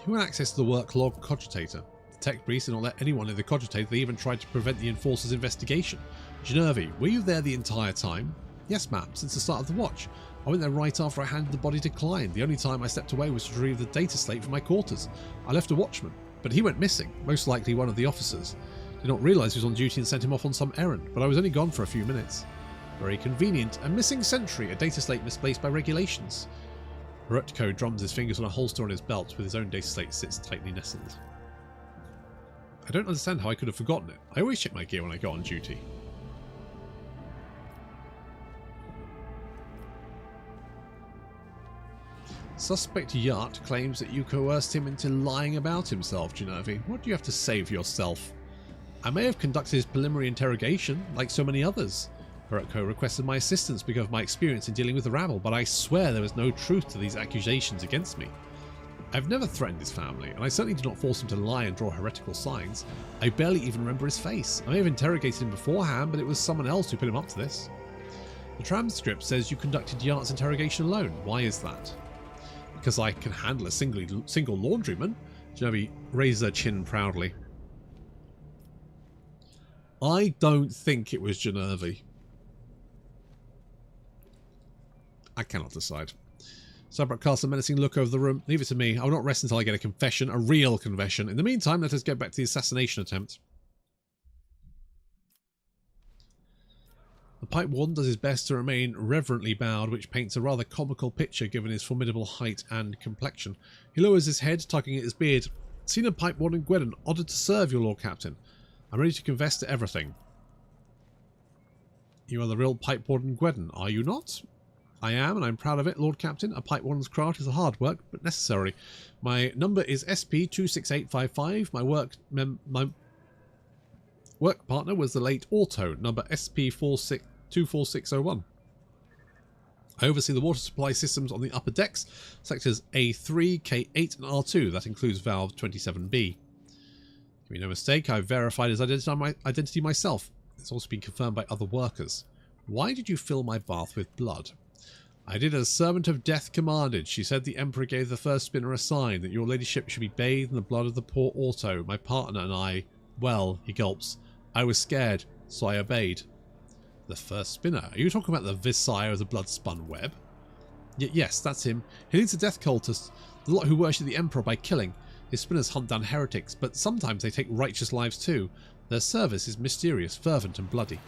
Who had access to the work log cogitator? The tech priest did not let anyone in the cogitator. They even tried to prevent the enforcer's investigation. Ginervi, were you there the entire time? Yes, ma'am, since the start of the watch. I went there right after I handed the body to Klein. The only time I stepped away was to retrieve the data slate from my quarters. I left a watchman, but he went missing, most likely one of the officers. Did not realise he was on duty and sent him off on some errand, but I was only gone for a few minutes. Very convenient. A missing sentry, a data slate misplaced by regulations. Rutko drums his fingers on a holster on his belt with his own data slate sits tightly nestled. I don't understand how I could have forgotten it. I always check my gear when I go on duty. Suspect Yart claims that you coerced him into lying about himself, Ginervi. What do you have to say for yourself? I may have conducted his preliminary interrogation, like so many others. Rutko requested my assistance because of my experience in dealing with the rabble, but I swear there was no truth to these accusations against me. I've never threatened his family, and I certainly did not force him to lie and draw heretical signs. I barely even remember his face. I may have interrogated him beforehand, but it was someone else who put him up to this. The transcript says you conducted Yart's interrogation alone. Why is that? Because I can handle a single laundryman. Ginervi raises her chin proudly. I don't think it was Ginervi. I cannot decide. Sabrak casts a menacing look over the room. Leave it to me. I will not rest until I get a confession, a real confession. In the meantime, let us get back to the assassination attempt. The Pipe Warden does his best to remain reverently bowed, which paints a rather comical picture given his formidable height and complexion. He lowers his head, tugging at his beard. Senior Pipe Warden Gwydon, honoured to serve your Lord Captain. I'm ready to confess to everything. You are the real Pipe Warden Gwydon, are you not? I am, and I'm proud of it, Lord Captain. A Pipe Warden's craft is hard work, but necessary. My number is SP26855. My work partner was the late Auto, number SP24601. I oversee the water supply systems on the upper decks, sectors A3, K8 and R2. That includes valve 27B. Give me no mistake, I've verified his identity myself. It's also been confirmed by other workers. Why did you fill my bath with blood? I did as Servant of Death commanded. She said the Emperor gave the first spinner a sign that your ladyship should be bathed in the blood of the poor Auto, my partner, and I. Well, he gulps. I was scared, so I obeyed. The first spinner? Are you talking about the Vizier of the blood-spun web? Yes, that's him. He leads the death cultists, the lot who worship the Emperor by killing. His spinners hunt down heretics, but sometimes they take righteous lives too. Their service is mysterious, fervent, and bloody.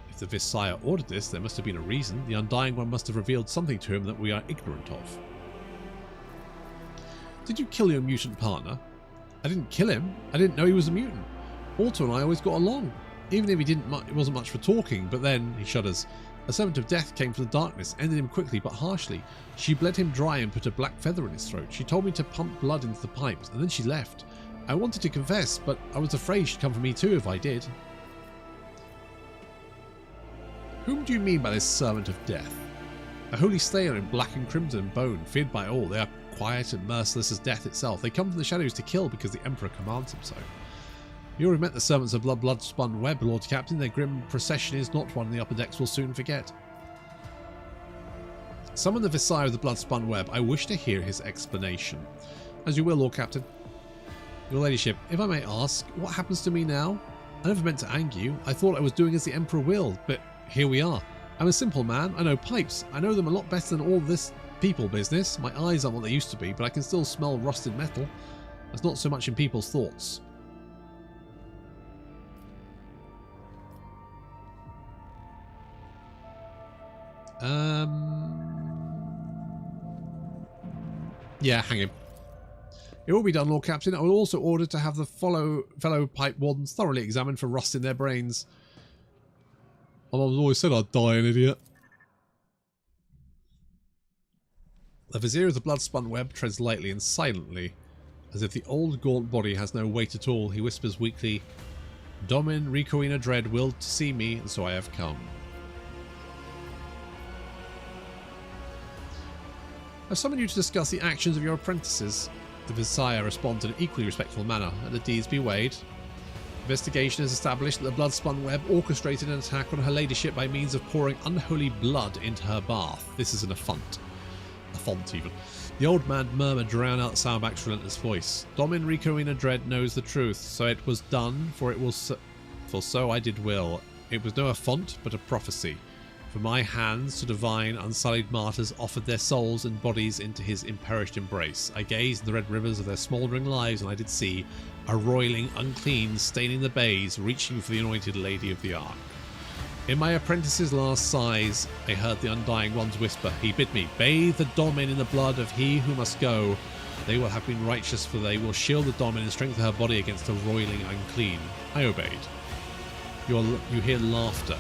If the Vizier ordered this, there must have been a reason. The Undying One must have revealed something to him that we are ignorant of. Did you kill your mutant partner? I didn't kill him. I didn't know he was a mutant. Auto and I always got along. Even if it wasn't much for talking, but then, he shudders. A Servant of Death came from the darkness, ended him quickly but harshly. She bled him dry and put a black feather in his throat. She told me to pump blood into the pipes, and then she left. I wanted to confess, but I was afraid she'd come for me too if I did. Whom do you mean by this Servant of Death? A holy slayer in black and crimson bone, feared by all. They are quiet and merciless as death itself. They come from the shadows to kill because the Emperor commands them so. You already met the servants of blood-spun web, Lord Captain. Their grim procession is not one the upper decks will soon forget. Summon the Vizier of the blood-spun web. I wish to hear his explanation. As you will, Lord Captain. Your ladyship, if I may ask, what happens to me now? I never meant to anger you. I thought I was doing as the Emperor willed, but here we are. I'm a simple man. I know pipes. I know them a lot better than all this people business. My eyes aren't what they used to be, but I can still smell rusted metal. That's not so much in people's thoughts. Yeah, hang him. It will be done, Lord Captain. I will also order to have the fellow Pipe Wardens thoroughly examined for rust in their brains. I've always said I'd die an idiot. The Vizier of the blood-spun web treads lightly and silently, as if the old gaunt body has no weight at all. He whispers weakly, Domin Ricoina Dread willed to see me, and so I have come. I summon you to discuss the actions of your apprentices. The Vizier responds in an equally respectful manner. Let the deeds be weighed. Investigation has established that the blood-spun web orchestrated an attack on her ladyship by means of pouring unholy blood into her bath. This is an affront. A font, even. The old man murmured, drown out Salbak's relentless voice. Domin Ricoina Dread knows the truth, so it was done, for so I did will. It was no affront, but a prophecy. For my hands to divine unsullied martyrs offered their souls and bodies into his imperished embrace. I gazed in the red rivers of their smouldering lives, and I did see a roiling unclean staining the bays, reaching for the anointed Lady of the Ark. In my apprentice's last sighs, I heard the Undying One's whisper. He bid me, bathe the Domin in the blood of he who must go. They will have been righteous, for they will shield the Domin and strengthen her body against the roiling unclean. I obeyed. You hear laughter.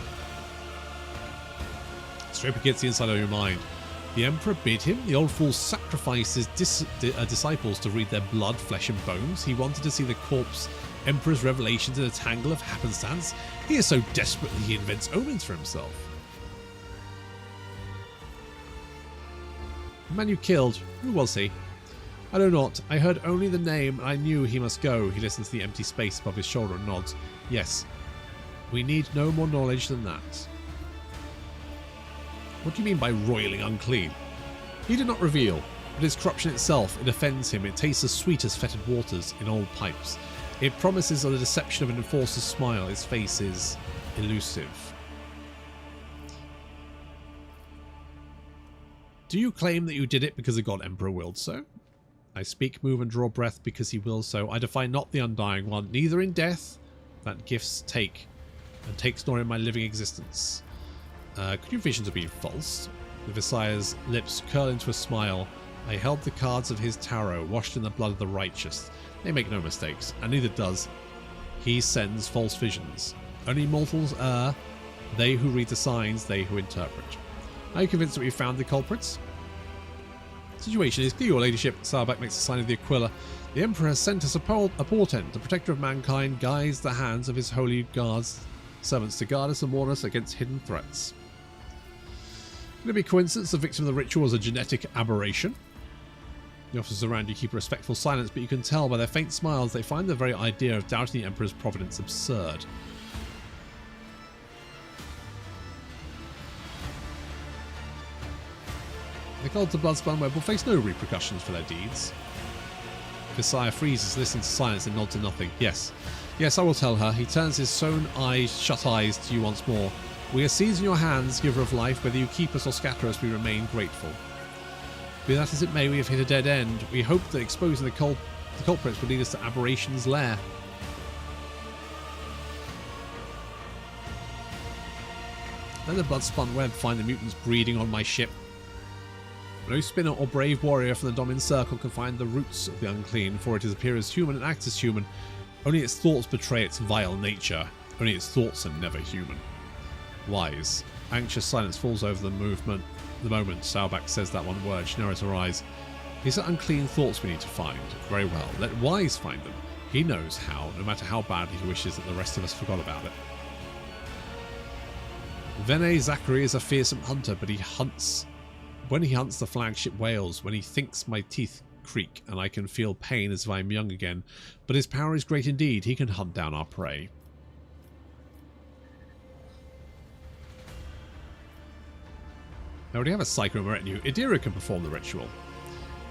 Straight against the inside of your mind. The Emperor bid him? The old fool sacrificed his disciples to read their blood, flesh and bones. He wanted to see the corpse Emperor's revelations in a tangle of happenstance. He is so desperate that he invents omens for himself. The man you killed, who was he? I know not. I heard only the name and I knew he must go. He listens to the empty space above his shoulder and nods. Yes. We need no more knowledge than that. What do you mean by roiling unclean? He did not reveal, but his corruption itself, it offends him. It tastes as sweet as fetid waters in old pipes. It promises on the deception of an enforcer's smile. Its face is elusive. Do you claim that you did it because the God Emperor willed so? I speak, move, and draw breath because he wills so. I defy not the Undying One, neither in death that gifts take, and takes nor in my living existence. Could your visions have been false? The Visayas' lips curl into a smile. I held the cards of his tarot, washed in the blood of the righteous. They make no mistakes, and neither does he sends false visions. Only mortals err, they who read the signs, they who interpret. Are you convinced that we found the culprits? Situation is clear, your ladyship. Sarbak makes a sign of the Aquila. The Emperor has sent us a portent. The protector of mankind guides the hands of his holy guards, servants to guard us and warn us against hidden threats. Could it be coincidence the victim of the ritual was a genetic aberration? The officers around you keep a respectful silence, but you can tell by their faint smiles they find the very idea of doubting the Emperor's providence absurd. The cult of Bloodspun Web will face no repercussions for their deeds. Visaya freezes, listens to silence and nods to nothing. Yes. Yes, I will tell her. He turns his shut eyes to you once more. We are seized in your hands, giver of life. Whether you keep us or scatter us, we remain grateful. Be that as it may, we have hit a dead end. We hope that exposing the culprits will lead us to Aberration's lair. Let the blood-spun web find the mutants breeding on my ship. No spinner or brave warrior from the Domin Circle can find the roots of the unclean, for it appears human and acts as human. Only its thoughts betray its vile nature. Only its thoughts are never human. Wise. Anxious silence falls over the movement. The moment Salbak says that one word, she narrows her eyes. These are unclean thoughts we need to find. Very well. Let Wise find them. He knows how, no matter how badly he wishes that the rest of us forgot about it. Vene Zachary is a fearsome hunter, but he hunts. When he hunts, the flagship wails. When he thinks, my teeth creak, and I can feel pain as if I am young again. But his power is great indeed. He can hunt down our prey. I already have a psycho retinue. Idira can perform the ritual.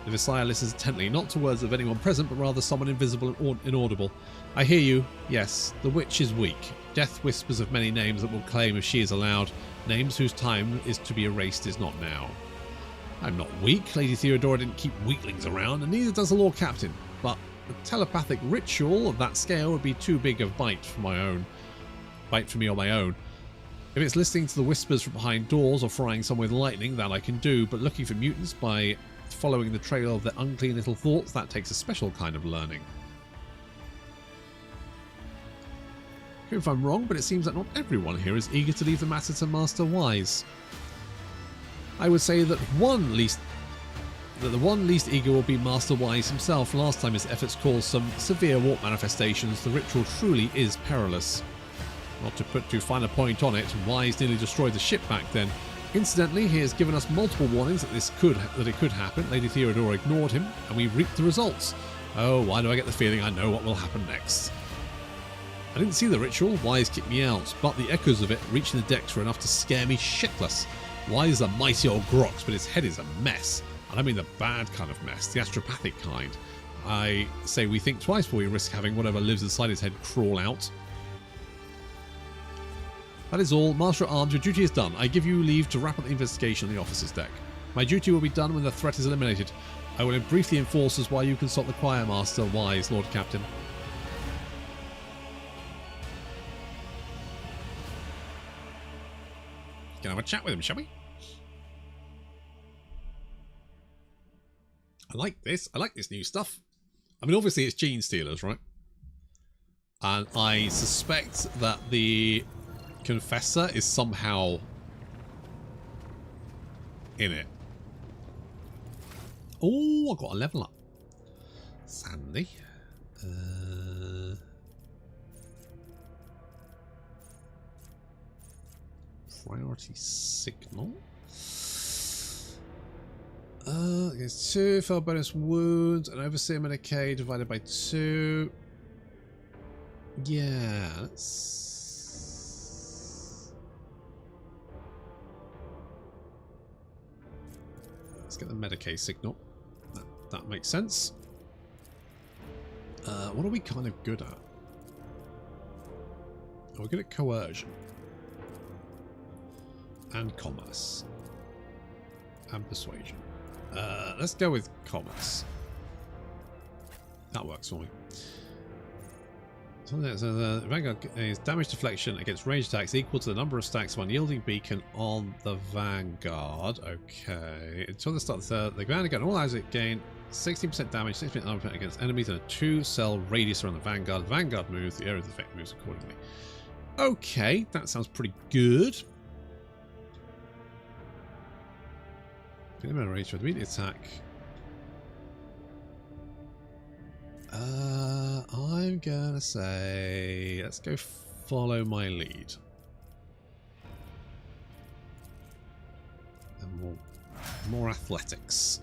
The Visaya listens intently, not to words of anyone present, but rather someone invisible and inaudible. I hear you. Yes, the witch is weak. Death whispers of many names that will claim if she is allowed. Names whose time is to be erased is not now. I'm not weak. Lady Theodora didn't keep weaklings around, and neither does the Lord Captain. But a telepathic ritual of that scale would be too big a bite for me on my own. If it's listening to the whispers from behind doors or frying someone with lightning, that I can do, but looking for mutants by following the trail of their unclean little thoughts, that takes a special kind of learning. If I'm wrong, but it seems that not everyone here is eager to leave the matter to Master Wise. I would say that the one least eager will be Master Wise himself. Last time his efforts caused some severe warp manifestations. The ritual truly is perilous. Not to put too fine a point on it, Wise nearly destroyed the ship back then. Incidentally, he has given us multiple warnings that it could happen. Lady Theodora ignored him, and we reaped the results. Oh, why do I get the feeling I know what will happen next? I didn't see the ritual. Wise kicked me out, but the echoes of it reaching the decks were enough to scare me shitless. Wise is a mighty old grox, but his head is a mess. And I mean the bad kind of mess, the astropathic kind. I say we think twice before we risk having whatever lives inside his head crawl out. That is all. Master at Arms, your duty is done. I give you leave to wrap up the investigation on the officer's deck. My duty will be done when the threat is eliminated. I will brief the enforcers while you consult the choir master, Wise, Lord Captain. Can have a chat with him, shall we? I like this. I like this new stuff. I mean, obviously it's Gene Stealers, right? And I suspect that the Confessor is somehow in it. Oh, I got a level up. Sandy. Priority signal. Against 2, fail bonus wounds, and overseer Medicaid divided by 2. Yeah, let's get the Medicaid signal. That makes sense. What are we kind of good at? We're good at coercion and commerce. and persuasion. Let's go with commerce. That works for me. So the Vanguard is damage deflection against ranged attacks equal to the number of stacks of unyielding beacon on the Vanguard. Okay. Until the start of the Vanguard all allows it gain 16% damage, 16% armor against enemies, and a 2-cell radius around the Vanguard. The Vanguard moves, the area of the effect moves accordingly. Okay, that sounds pretty good. Minimum range for immediate attack. I'm gonna say let's go follow my lead. And more athletics.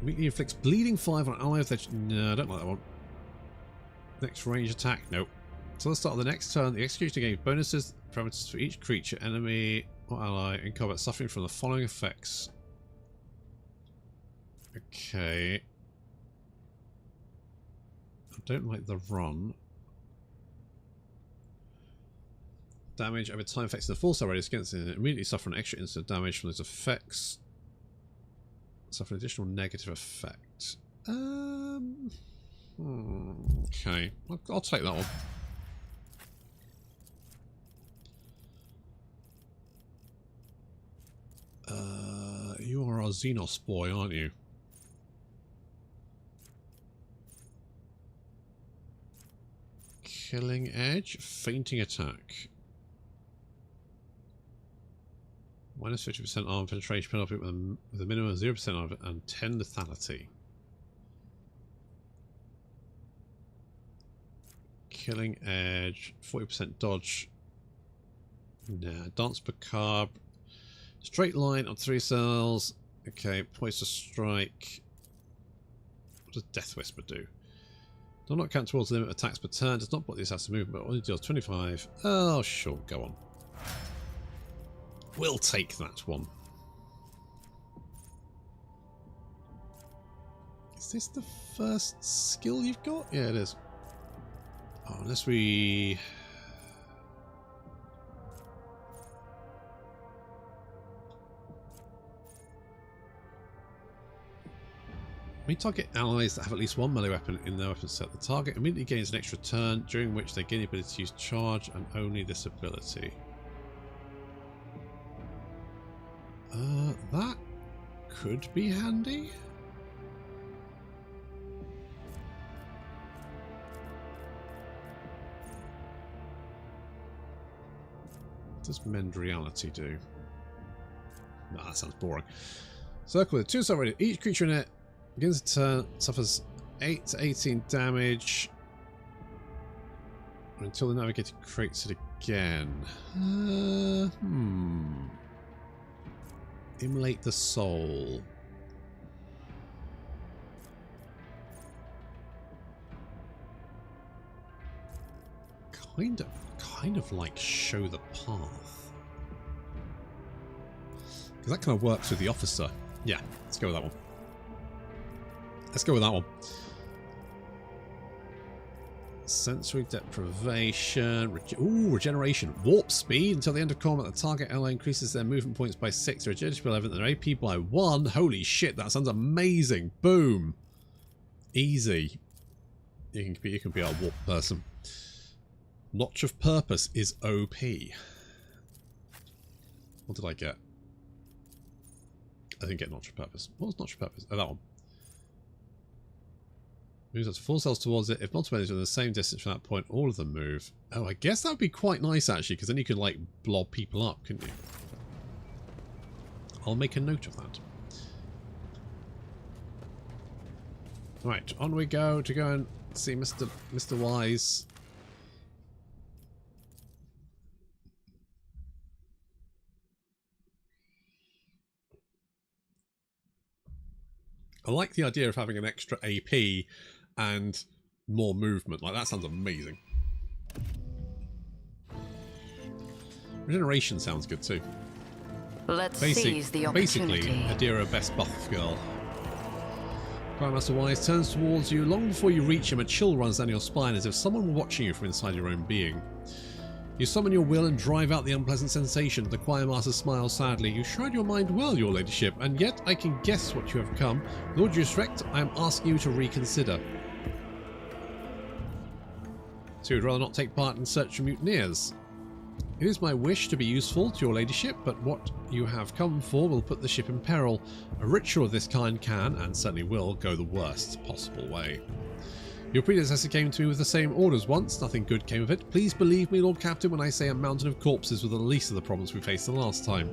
Immediately inflicts bleeding 5 on allies. No, I don't like that one. Next range attack, nope. So let's start on the next turn. The execution gains bonuses, parameters for each creature, enemy, or ally in combat suffering from the following effects. Okay. I don't like the run. Damage over time affects the full cell radius against it. Immediately suffer an extra instant damage from those effects. Suffer an additional negative effect. Okay. I'll take that one. You are our Xenos boy, aren't you? Killing edge, fainting attack. Minus 50% armor penetration penalty with a minimum of 0% armor and 10 lethality. Killing edge, 40% dodge. Nah, dance macabre. Straight line on 3 cells. Okay, poised to strike. What does Death Whisper do? Does not count towards the limit of attacks per turn. Does not block the assassin movement, but only deals 25. Oh, sure, go on. We'll take that one. Is this the first skill you've got? Yeah, it is. Oh, unless we... We target allies that have at least one melee weapon in their weapon set. The target immediately gains an extra turn, during which they gain the ability to use charge and only this ability. That could be handy. What does Mend Reality do? Nah, that sounds boring. Circle with 2 cell radius. Each creature in it begins a turn, suffers 8 to 18 damage until the navigator creates it again. Immolate the soul. Kind of like show the path. Because that kind of works with the officer. Yeah, let's go with that one. Let's go with that one. Sensory deprivation. Regeneration. Warp speed. Until the end of combat, the target ally increases their movement points by 6, their agility by 11, their AP by 1. Holy shit, that sounds amazing. Boom. Easy. You can be our warp person. Notch of Purpose is OP. What did I get? I didn't get Notch of Purpose. What was Notch of Purpose? Oh, that one. Moves up to 4 cells towards it. If multiple enemies are in the same distance from that point, all of them move. Oh, I guess that would be quite nice, actually, because then you could, like, blob people up, couldn't you? I'll make a note of that. Right, on we go to go and see Mr. Wise. I like the idea of having an extra AP and more movement. Like, that sounds amazing. Regeneration sounds good too. Let's seize the opportunity. Basically, Adira best buff girl. Grandmaster Wise turns towards you. Long before you reach him, a chill runs down your spine as if someone were watching you from inside your own being. You summon your will and drive out the unpleasant sensation. The choir master smiles sadly. You tried your mind well, your ladyship, and yet I can guess what you have come. With all due respect, I am asking you to reconsider. So you'd rather not take part in search for mutineers? It is my wish to be useful to your ladyship, but what you have come for will put the ship in peril. A ritual of this kind can, and certainly will, go the worst possible way. Your predecessor came to me with the same orders once. Nothing good came of it. Please believe me, Lord Captain, when I say a mountain of corpses were the least of the problems we faced the last time.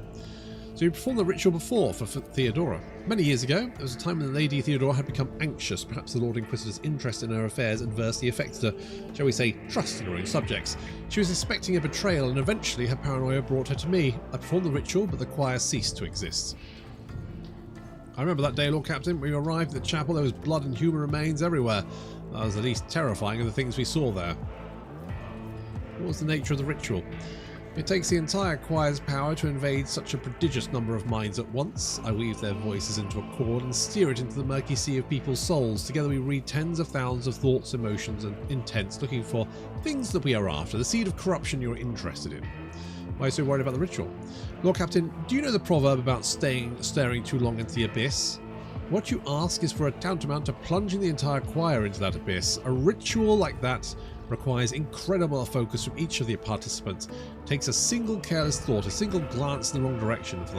So you performed the ritual before for Theodora. Many years ago, there was a time when the Lady Theodora had become anxious. Perhaps the Lord Inquisitor's interest in her affairs adversely affected her, shall we say, trust in her own subjects. She was expecting a betrayal, and eventually her paranoia brought her to me. I performed the ritual, but the choir ceased to exist. I remember that day, Lord Captain. We arrived at the chapel. There was blood and human remains everywhere. That was the least terrifying of the things we saw there. What was the nature of the ritual? It takes the entire choir's power to invade such a prodigious number of minds at once. I weave their voices into a chord and steer it into the murky sea of people's souls. Together we read tens of thousands of thoughts, emotions and intents, looking for things that we are after, the seed of corruption you're interested in. Why are you so worried about the ritual? Lord Captain, do you know the proverb about staring too long into the abyss? What you ask is for a tantamount to plunging the entire choir into that abyss. A ritual like that requires incredible focus from each of the participants. It takes a single careless thought, a single glance in the wrong direction for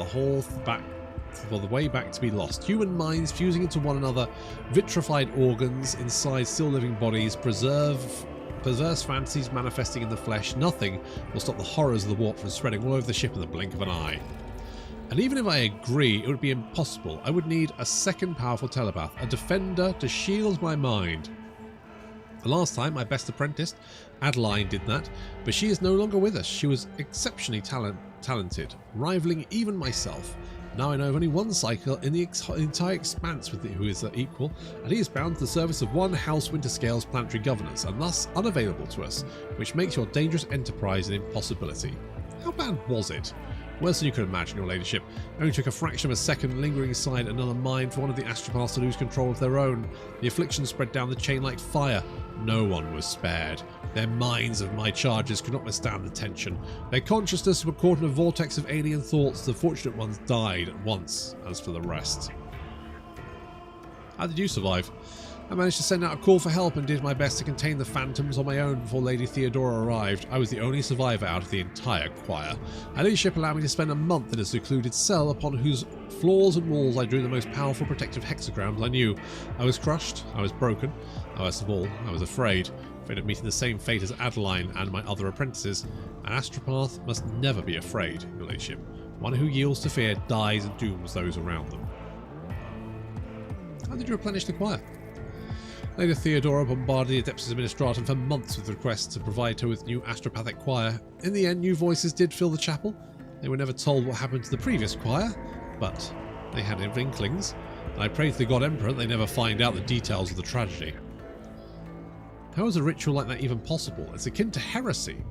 the way back to be lost. Human minds fusing into one another, vitrified organs inside still living bodies, perverse fantasies manifesting in the flesh. Nothing will stop the horrors of the warp from spreading all over the ship in the blink of an eye. And even if I agree, it would be impossible. I would need a second powerful telepath, a defender to shield my mind. The last time, my best apprentice, Adeline, did that, but she is no longer with us. She was exceptionally talented, rivaling even myself. Now I know of only one cycle in the entire expanse who is their equal, and he is bound to the service of one House Winterscale's planetary governors, and thus unavailable to us, which makes your dangerous enterprise an impossibility. How bad was it? Worse than you could imagine, your ladyship. It only took a fraction of a second lingering inside another mind for one of the astropaths to lose control of their own. The affliction spread down the chain like fire. No one was spared. Their minds of my charges could not withstand the tension. Their consciousness were caught in a vortex of alien thoughts. The fortunate ones died at once. As for the rest. How did you survive? I managed to send out a call for help and did my best to contain the phantoms on my own before Lady Theodora arrived. I was the only survivor out of the entire choir. Her ladyship allowed me to spend a month in a secluded cell upon whose floors and walls I drew the most powerful protective hexagrams I knew. I was crushed, I was broken, worst of all, I was afraid of meeting the same fate as Adeline and my other apprentices. An astropath must never be afraid, your ladyship. One who yields to fear dies and dooms those around them. How did you replenish the choir? Lady Theodora bombarded the Adeptus Administratum for months with requests to provide her with new astropathic choir. In the end, new voices did fill the chapel. They were never told what happened to the previous choir, but they had inklings, and I prayed to the God Emperor that they never find out the details of the tragedy. How is a ritual like that even possible? It's akin to heresy.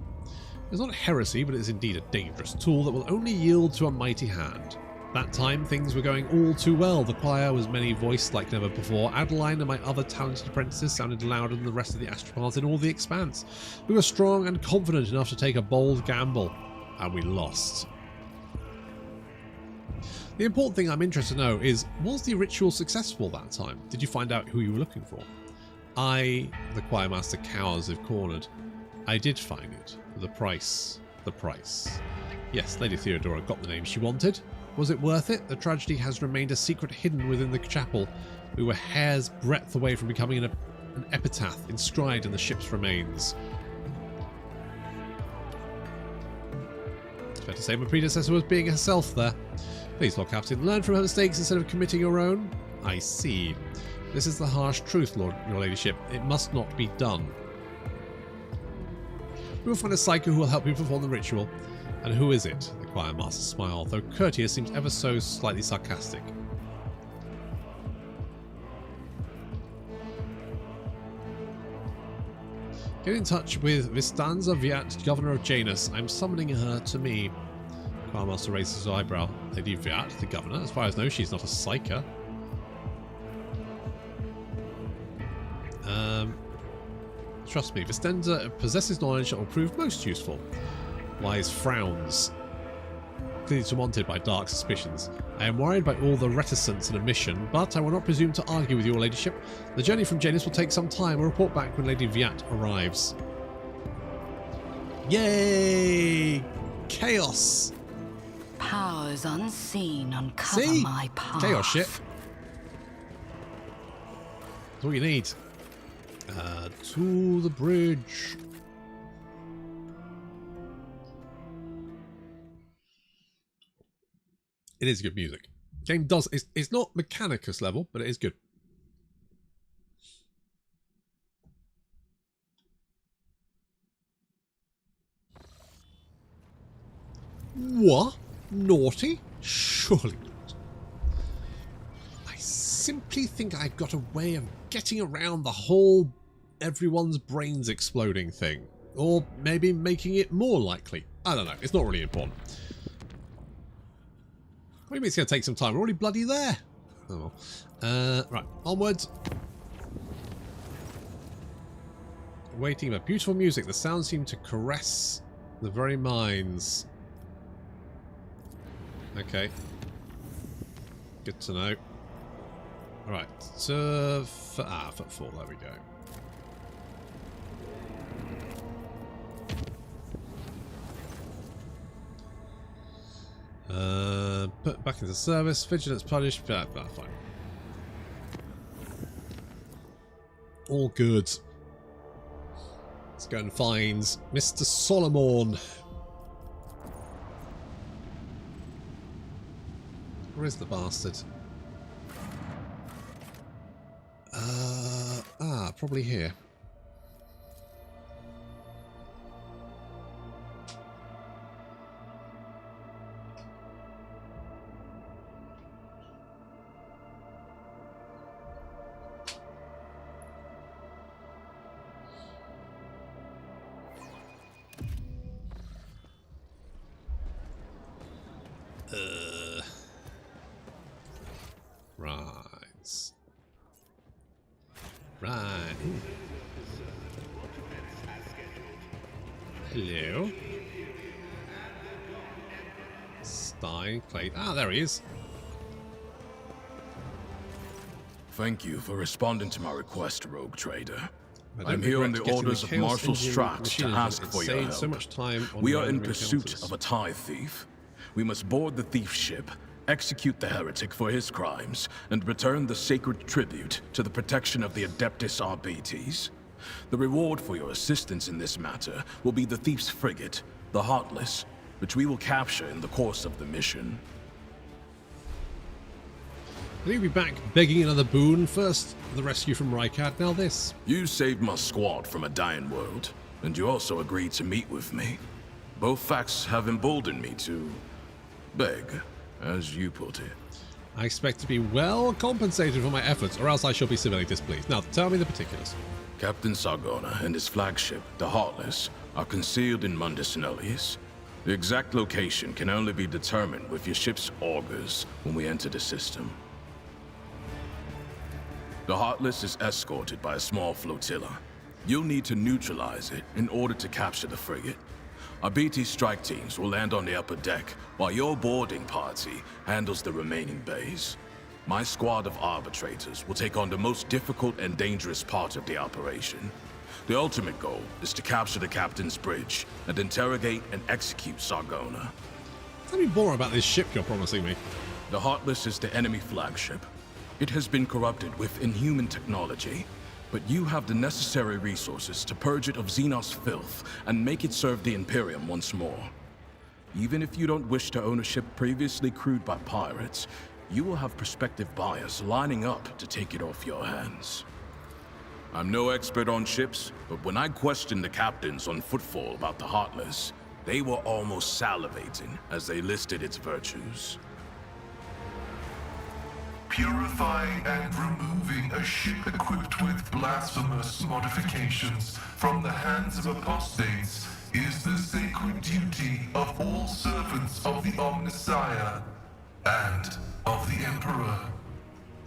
It's not heresy, but it is indeed a dangerous tool that will only yield to a mighty hand. That time, things were going all too well. The choir was many-voiced like never before. Adeline and my other talented apprentices sounded louder than the rest of the astropaths in all the expanse. We were strong and confident enough to take a bold gamble, and we lost. The important thing I'm interested to know is, was the ritual successful that time? Did you find out who you were looking for? The choir master cowers if cornered. I did find it. The price. Yes, Lady Theodora got the name she wanted. Was it worth it? The tragedy has remained a secret hidden within the chapel. We were hair's breadth away from becoming an epitaph inscribed in the ship's remains. It's fair to say my predecessor was being herself there. Please, Lord Captain, learn from her mistakes instead of committing your own. I see. This is the harsh truth, your ladyship. It must not be done. We will find a psycho who will help you perform the ritual. And who is it? The choir master smiled, though courteous, seems ever so slightly sarcastic. Get in touch with Vistanza Viat, governor of Janus. I'm summoning her to me. The choir master raises his eyebrow. Lady Viat, the governor? As far as I know, she's not a psyker. Trust me, Vistanza possesses knowledge that will prove most useful. Wise frowns. Clearly surmounted by dark suspicions. I am worried by all the reticence in a mission, but I will not presume to argue with your ladyship. The journey from Janus will take some time. I'll report back when Lady Viat arrives. Yay! Chaos! Powers unseen uncover See? my path. Chaos shit. That's all you need. To the bridge. It is good music. Game does. It's not Mechanicus level, but it is good. What? Naughty? Surely not. I simply think I've got a way of getting around the whole everyone's brains exploding thing. Or maybe making it more likely. I don't know. It's not really important. What do you mean it's going to take some time? We're already bloody there. Oh well. Right. Onwards. Waiting for beautiful music. The sounds seem to caress the very minds. Okay. Good to know. Alright. Footfall. There we go. Put back into service. Vigilance punished. Fine. All good. Let's go and find Mr. Solomon. Where is the bastard? Probably here. Right. Hello. Stein, Clay. Ah, there he is. Thank you for responding to my request, Rogue Trader. I'm here on the orders of Marshal Strix to ask for your help. So much time on we are in pursuit of a TIE thief. We must board the thief ship, execute the heretic for his crimes, and return the sacred tribute to the protection of the Adeptus Arbites. The reward for your assistance in this matter will be the thief's frigate, the Heartless, which we will capture in the course of the mission. He'll be back begging another boon. First, the rescue from Rykad, now this. You saved my squad from a dying world, and you also agreed to meet with me. Both facts have emboldened me to beg, as you put it. I expect to be well compensated for my efforts, or else I shall be severely displeased. Now, tell me the particulars. Captain Sargona and his flagship, the Heartless, are concealed in Mundus Nullius. The exact location can only be determined with your ship's augurs when we enter the system. The Heartless is escorted by a small flotilla. You'll need to neutralize it in order to capture the frigate. Our BT strike teams will land on the upper deck, while your boarding party handles the remaining bays. My squad of arbitrators will take on the most difficult and dangerous part of the operation. The ultimate goal is to capture the captain's bridge and interrogate and execute Sargona. Tell me more about this ship you're promising me. The Heartless is the enemy flagship. It has been corrupted with inhuman technology, but you have the necessary resources to purge it of Xenos filth and make it serve the Imperium once more. Even if you don't wish to own a ship previously crewed by pirates, you will have prospective buyers lining up to take it off your hands. I'm no expert on ships, but when I questioned the captains on Footfall about the Heartless, they were almost salivating as they listed its virtues. Purifying and removing a ship equipped with blasphemous modifications from the hands of apostates is the sacred duty of all servants of the Omnissiah and of the Emperor.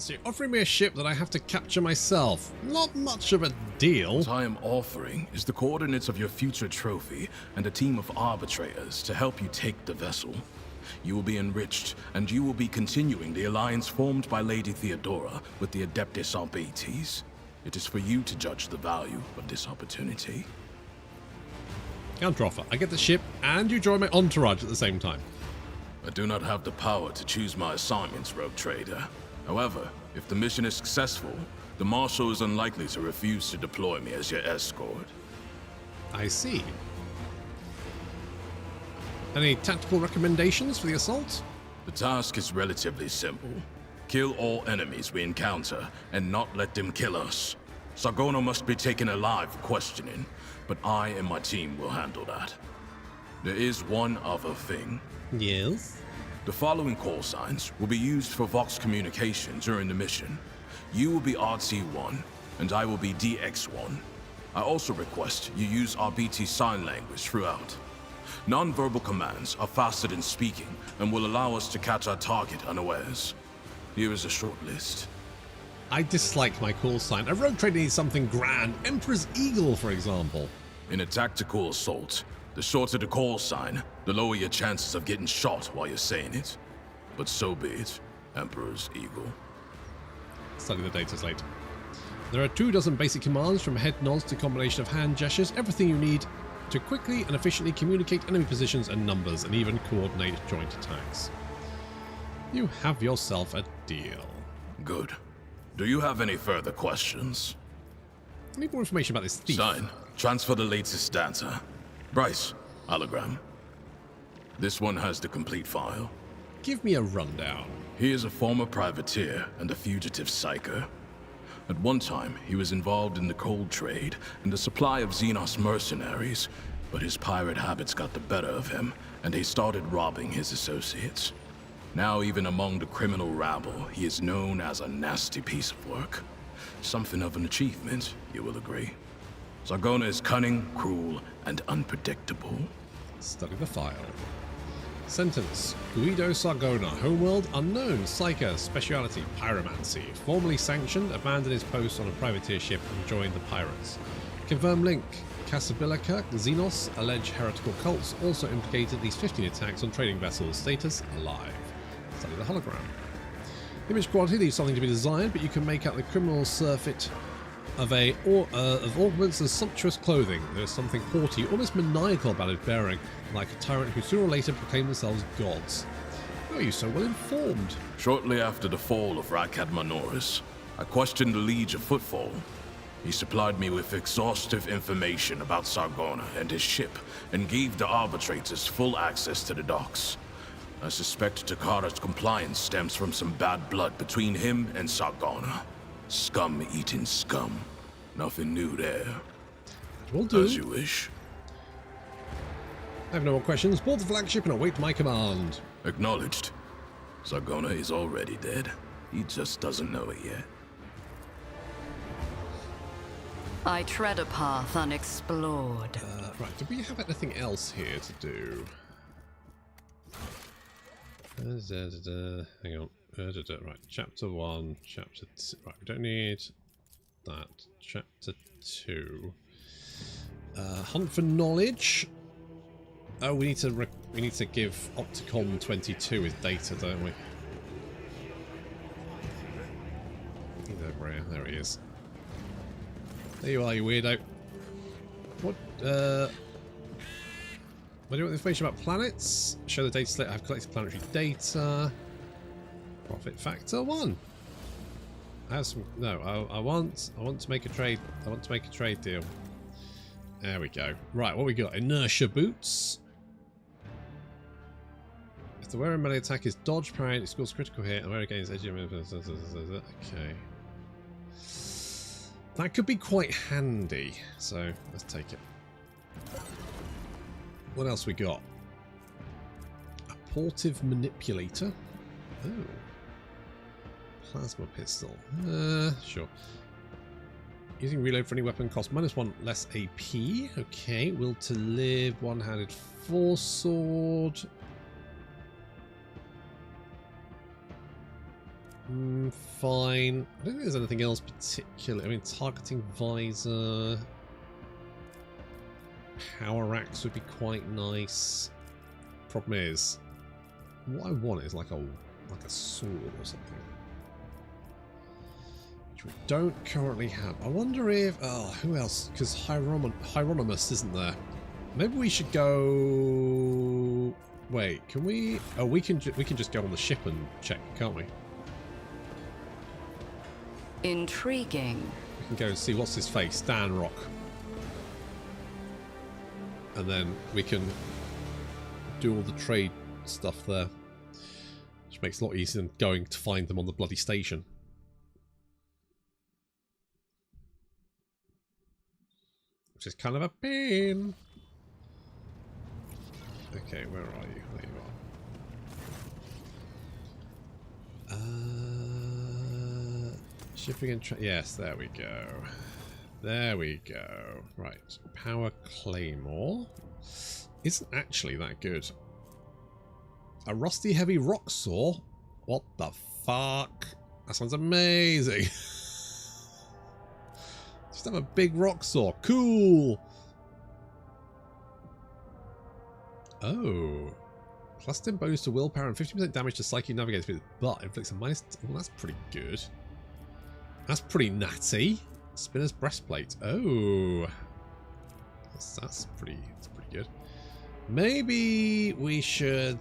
So you're offering me a ship that I have to capture myself. Not much of a deal. What I am offering is the coordinates of your future trophy and a team of arbitrators to help you take the vessel. You will be enriched, and you will be continuing the alliance formed by Lady Theodora with the Adeptus Arbites. It is for you to judge the value of this opportunity. Counteroffer. I get the ship, and you join my entourage at the same time. I do not have the power to choose my assignments, Rogue Trader. However, if the mission is successful, the Marshal is unlikely to refuse to deploy me as your escort. I see. Any tactical recommendations for the assault? The task is relatively simple. Kill all enemies we encounter, and not let them kill us. Sargona must be taken alive for questioning, but I and my team will handle that. There is one other thing. Yes? The following call signs will be used for Vox communication during the mission. You will be RT1, and I will be DX1. I also request you use RBT sign language throughout. Non-verbal commands are faster than speaking and will allow us to catch our target unawares. Here is a short list. I dislike my call sign. A rogue trader needs something grand. Emperor's Eagle, for example. In a tactical assault, the shorter the call sign, the lower your chances of getting shot while you're saying it. But so be it, Emperor's Eagle. Study the data later. There are 24 basic commands, from head nods to combination of hand gestures, everything you need to quickly and efficiently communicate enemy positions and numbers, and even coordinate joint attacks. You have yourself a deal. Good. Do you have any further questions? I need more information about this thief. Sign. Transfer the latest data. Bryce, hologram. This one has the complete file. Give me a rundown. He is a former privateer and a fugitive psyker. At one time, he was involved in the cold trade and the supply of Xenos mercenaries, but his pirate habits got the better of him, and he started robbing his associates. Now, even among the criminal rabble, he is known as a nasty piece of work. Something of an achievement, you will agree. Sargona is cunning, cruel, and unpredictable. Study the file. Sentence. Guido Sargona, homeworld unknown, psyker, speciality, pyromancy. Formerly sanctioned, abandoned his post on a privateer ship and joined the pirates. Confirm link. Casabilica, Xenos, alleged heretical cults, also implicated at least 15 attacks on trading vessels. Status, alive. Study the hologram. Image quality leaves something to be desired, but you can make out the criminal surfeit of ornaments and sumptuous clothing. There is something haughty, almost maniacal about his bearing, like a tyrant who sooner or later proclaim themselves gods. How are you so well informed? Shortly after the fall of Rakad Manoris, I questioned the Liege of Footfall. He supplied me with exhaustive information about Sargona and his ship, and gave the arbitrators full access to the docks. I suspect Takara's compliance stems from some bad blood between him and Sargona. Scum-eating scum. Nothing new there. Will do. As you wish. I have no more questions. Board the flagship and await my command. Acknowledged. Sargona is already dead. He just doesn't know it yet. I tread a path unexplored. Right, do we have anything else here to do? Hang on. Right, chapter 1, chapter 2. Right, we don't need that. Chapter 2. Hunt for knowledge. Oh, we need to give Opticon 22 his data, don't we? He's over here. There he is. There you are, you weirdo. What? What do you want information about planets? Show the data slate. I've collected planetary data. Profit factor 1. I have some. No, I want to make a trade. I want to make a trade deal. There we go. Right, what we got? Inertia boots. If the wearer melee attack is dodge, parry, it scores critical hit, and wearer gains edge. Okay. That could be quite handy, so let's take it. What else we got? A portive manipulator. Oh. Plasma pistol. Sure. Using reload for any weapon costs -1 less AP. Okay. Will to live, one-handed foresword. Fine. I don't think there's anything else particular. I mean, targeting visor, power axe would be quite nice. Problem is, what I want is like a sword or something, which we don't currently have. I wonder if who else? Because Hieronymus isn't there. Maybe we should go. Wait, can we? Oh, we can just go on the ship and check, can't we? Intriguing. We can go and see what's his face, Dan Rock, and then we can do all the trade stuff there, which makes it a lot easier than going to find them on the bloody station. Which is kind of a pain. Okay, where are you? There you are. Shipping and yes, there we go. There we go. Right, power claymore isn't actually that good. A rusty heavy rock saw? What the fuck? That sounds amazing. Just have a big rock saw. Cool. Oh. Plus 10 bonus to willpower and 50% damage to psychic navigator speed, but inflicts a minus. Well, that's pretty good. That's pretty natty. Spinner's breastplate. Oh. That's pretty good. Maybe we should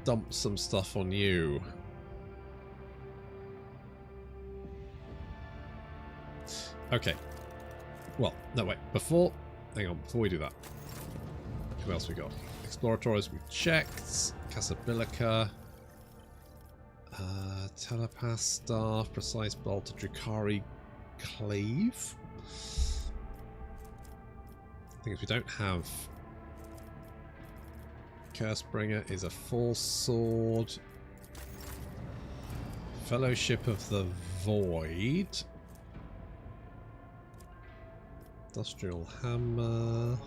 dump some stuff on you. Okay. Well, no wait. Hang on. Before we do that, who else we got? Explorators we've checked. Casabilica. Telepath staff. Precise bolt. Drukari clave. The thing is, we don't have. Cursebringer is a false sword. Fellowship of the Void. Industrial hammer.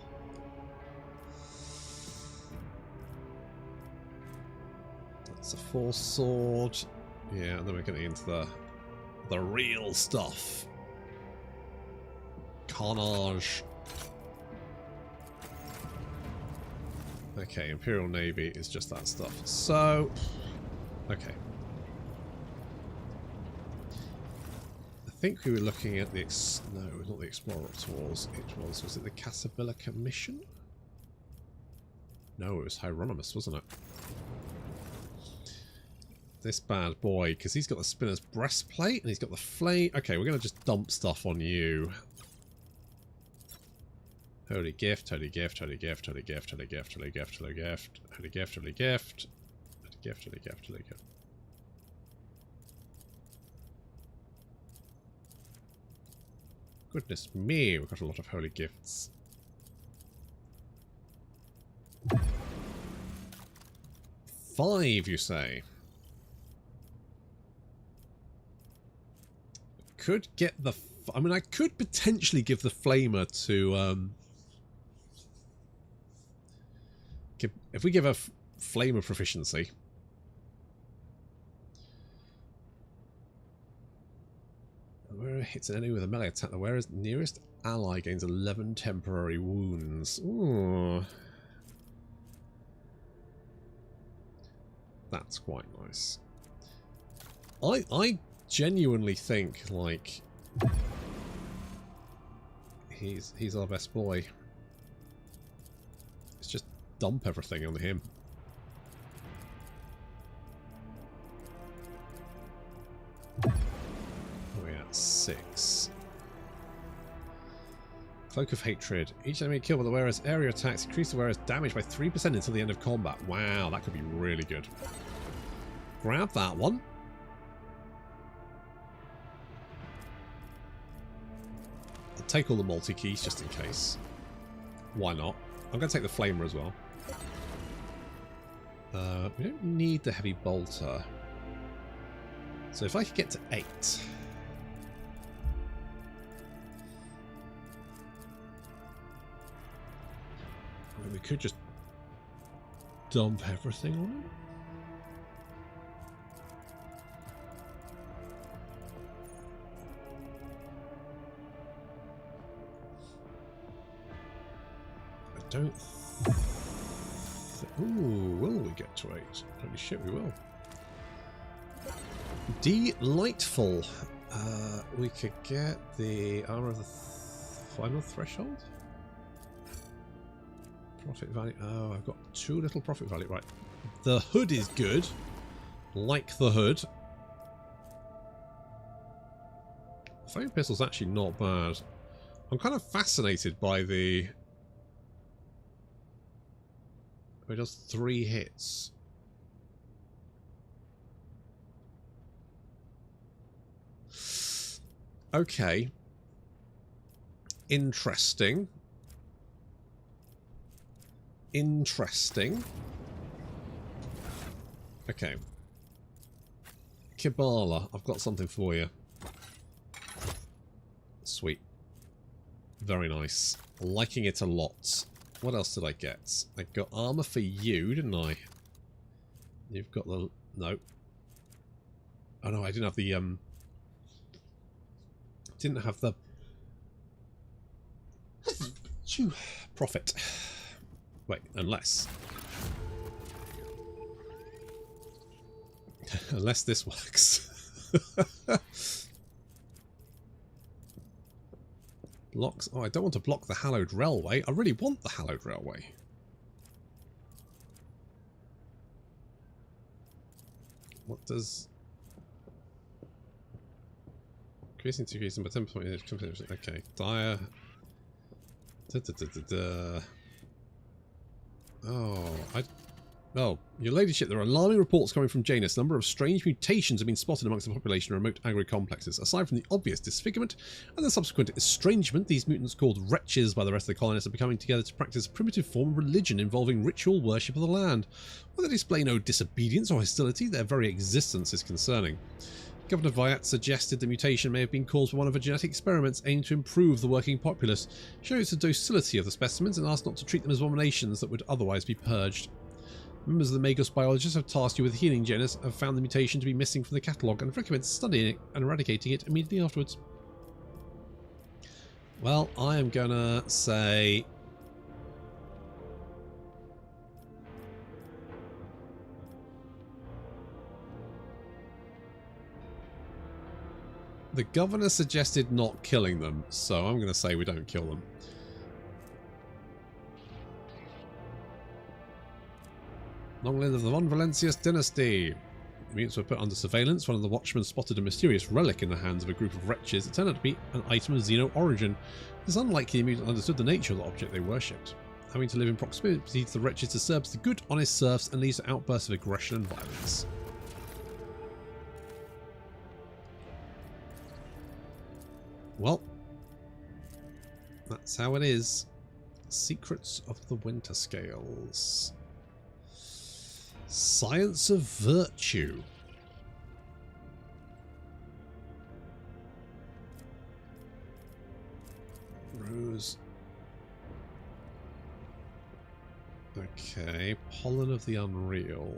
That's a false sword. Yeah, and then we're getting into the real stuff. Carnage. Okay, Imperial Navy is just that stuff. So, okay. I think we were looking at the no, not the Explorators. Was it the Casabilica mission? No, it was Hieronymus, wasn't it? This bad boy, because he's got the Spinner's breastplate and he's got the flame. Okay, we're going to just dump stuff on you. Holy gift, holy gift, holy gift, holy gift, holy gift, holy gift, holy gift, holy gift, holy gift, holy gift, holy gift, holy gift. Goodness me, we've got a lot of holy gifts. Five, you say? Could get the. I mean, I could potentially give the flamer to. If we give a flamer proficiency. Where hits an enemy with a melee attack, the wearer's nearest ally gains 11 temporary wounds. Ooh. That's quite nice. I genuinely think, like, he's our best boy. Let's just dump everything on him. We're at 6. Cloak of Hatred. Each enemy killed by the wearer's area attacks increase the wearer's damage by 3% until the end of combat. Wow, that could be really good. Grab that one. I'll take all the multi-keys just in case. Why not? I'm going to take the flamer as well. We don't need the heavy bolter. So if I could get to 8. We could just dump everything on him. don't... Ooh, will we get to 8? Holy shit, we will. Delightful. We could get the armor of the final threshold? Profit value. Oh, I've got too little profit value. Right. The hood is good. Like the hood. Flame pistol's actually not bad. I'm kind of fascinated by the... It does 3 hits. Okay. Interesting. Interesting. Okay. Kibala, I've got something for you. Sweet. Very nice. Liking it a lot. What else did I get? I got armor for you, didn't I? You've got the... No. Oh no, I didn't have the... Didn't have the... Profit. Wait, unless... Unless this works. Blocks. Oh, I don't want to block the Hallowed Railway. I really want the Hallowed Railway. What does... Increasing to increasing by 10%. Okay. Dire. Oh, your ladyship, there are alarming reports coming from Janus. A number of strange mutations have been spotted amongst the population of remote agri-complexes. Aside from the obvious disfigurement and the subsequent estrangement, these mutants, called wretches by the rest of the colonists, are becoming together to practice a primitive form of religion involving ritual worship of the land. While they display no disobedience or hostility, their very existence is concerning. Governor Viat suggested the mutation may have been caused by one of her genetic experiments aimed to improve the working populace, shows the docility of the specimens and asked not to treat them as abominations that would otherwise be purged. Members of the Magos biologists have tasked you with healing Janus, have found the mutation to be missing from the catalogue and recommend studying it and eradicating it immediately afterwards. Well, I am gonna say... The governor suggested not killing them, so I'm gonna say we don't kill them. Long live the Von Valentius dynasty. The mutants were put under surveillance. One of the watchmen spotted a mysterious relic in the hands of a group of wretches. It turned out to be an item of Xeno origin. It is unlikely the mutant understood the nature of the object they worshipped. Having to live in proximity to the wretches disturbs the good, honest serfs and leads to outbursts of aggression and violence. Well, that's how it is. Secrets of the Winter Scales. Science of Virtue. Rose. Okay, Pollen of the Unreal.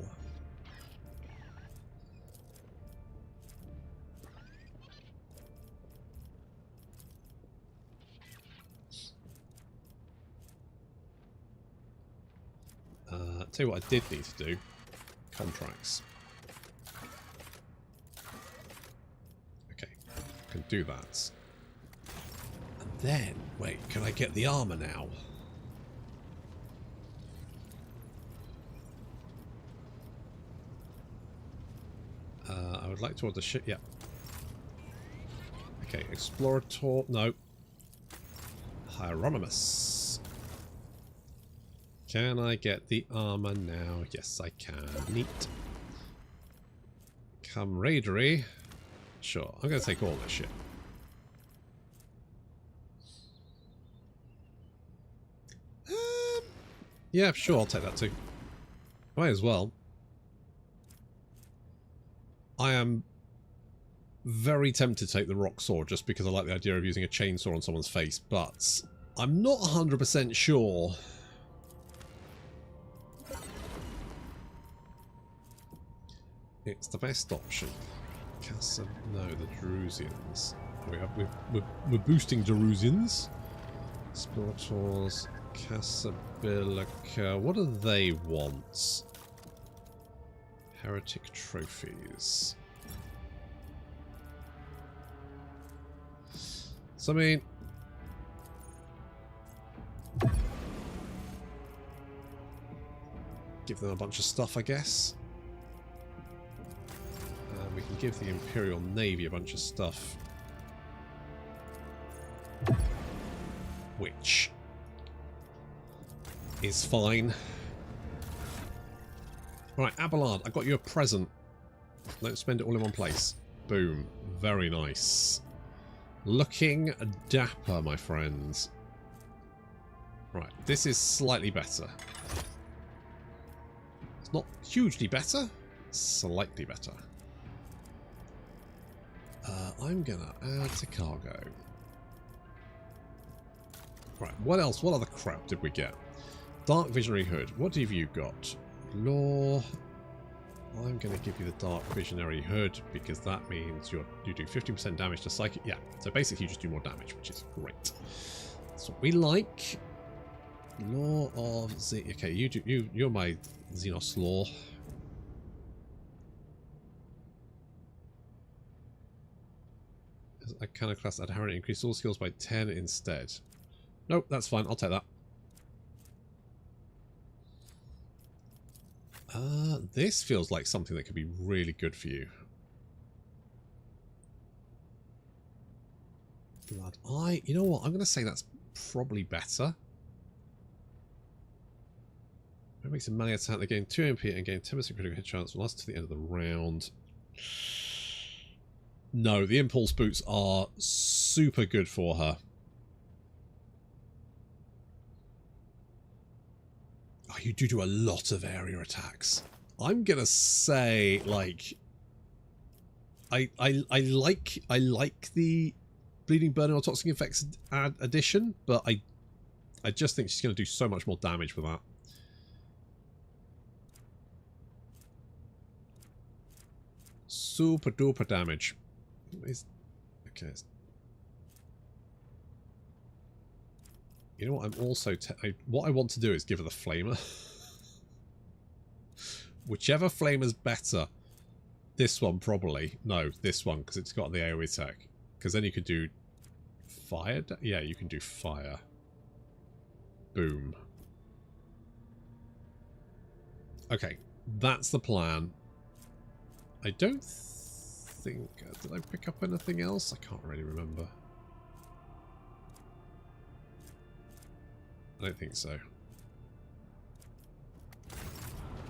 Tell you what I did need to do. Contracts. Okay, can do that. And then, wait, can I get the armor now? I would like to order shit. Yeah. Okay, Explorator. No. Hieronymus. Can I get the armor now? Yes, I can. Neat. Camaraderie. Sure, I'm going to take all this shit. Yeah, sure, I'll take that too. Might as well. I am very tempted to take the rock sword just because I like the idea of using a chainsaw on someone's face, but I'm not 100% sure. It's the best option. Casa, no, the Jerusians. We're boosting Jerusians. Explorators. Casabilica. What do they want? Heretic trophies. So, I mean... give them a bunch of stuff, I guess. We can give the Imperial Navy a bunch of stuff. Which is fine. Right, Abelard, I got you a present. Don't spend it all in one place. Boom. Very nice. Looking dapper, my friends. Right, this is slightly better. It's not hugely better. Slightly better. I'm gonna add to cargo. Right, what else? What other crap did we get? Dark Visionary Hood. What have you got? Law. I'm going to give you the Dark Visionary Hood because that means you do 50% damage to psychic. Yeah, so basically you just do more damage, which is great. That's what we like. Law of Z. Okay, you're my Xenos Law. I kind of class adherent increase all skills by 10 instead. Nope, that's fine. I'll take that. This feels like something that could be really good for you. Blood Eye. You know what? I'm going to say that's probably better. It makes a melee attack. They gain 2 MP and gain 10% critical hit chance. Will last to the end of the round. No, the impulse boots are super good for her. Oh, you do a lot of area attacks. I'm gonna say, like, I like the bleeding, burning, or toxic effects addition, but I just think she's gonna do so much more damage with that. Super duper damage. Okay. You know what? I'm also what I want to do is give her the flamer. Whichever flamer's better. This one probably. No, this one because it's got the AoE attack. Because then you could do fire. Yeah, you can do fire. Boom. Okay, that's the plan. I don't think... did I pick up anything else? I can't really remember. I don't think so.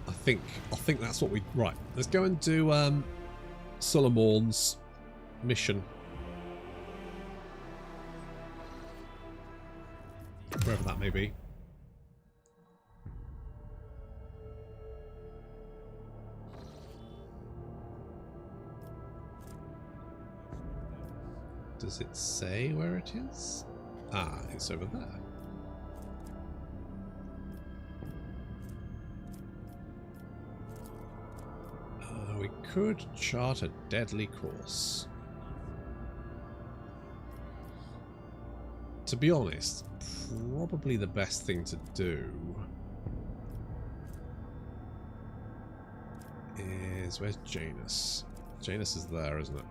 I think that's what we... Right, let's go and do Solomorn's mission. Wherever that may be. Does it say where it is? Ah, it's over there. We could chart a deadly course. To be honest, probably the best thing to do is... where's Janus? Janus is there, isn't it?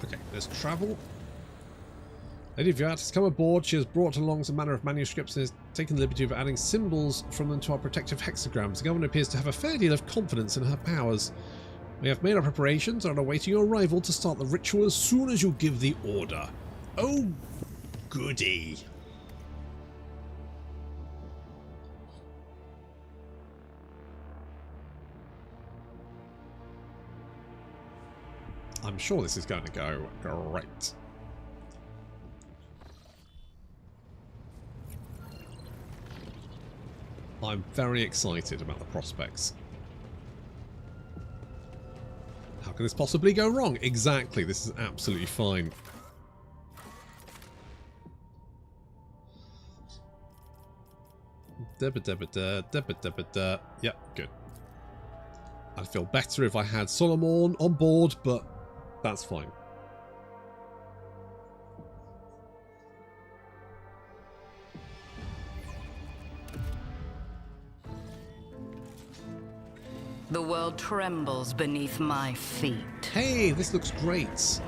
Okay, let's travel. Lady Viat has come aboard. She has brought along some manner of manuscripts and has taken the liberty of adding symbols from them to our protective hexagrams. The government appears to have a fair deal of confidence in her powers. We have made our preparations and are awaiting your arrival to start the ritual as soon as you give the order. Oh, goody. I'm sure this is going to go great. I'm very excited about the prospects. How can this possibly go wrong? Exactly, this is absolutely fine. Yep, good. I'd feel better if I had Solomon on board, but that's fine. The world trembles beneath my feet. Hey, this looks great.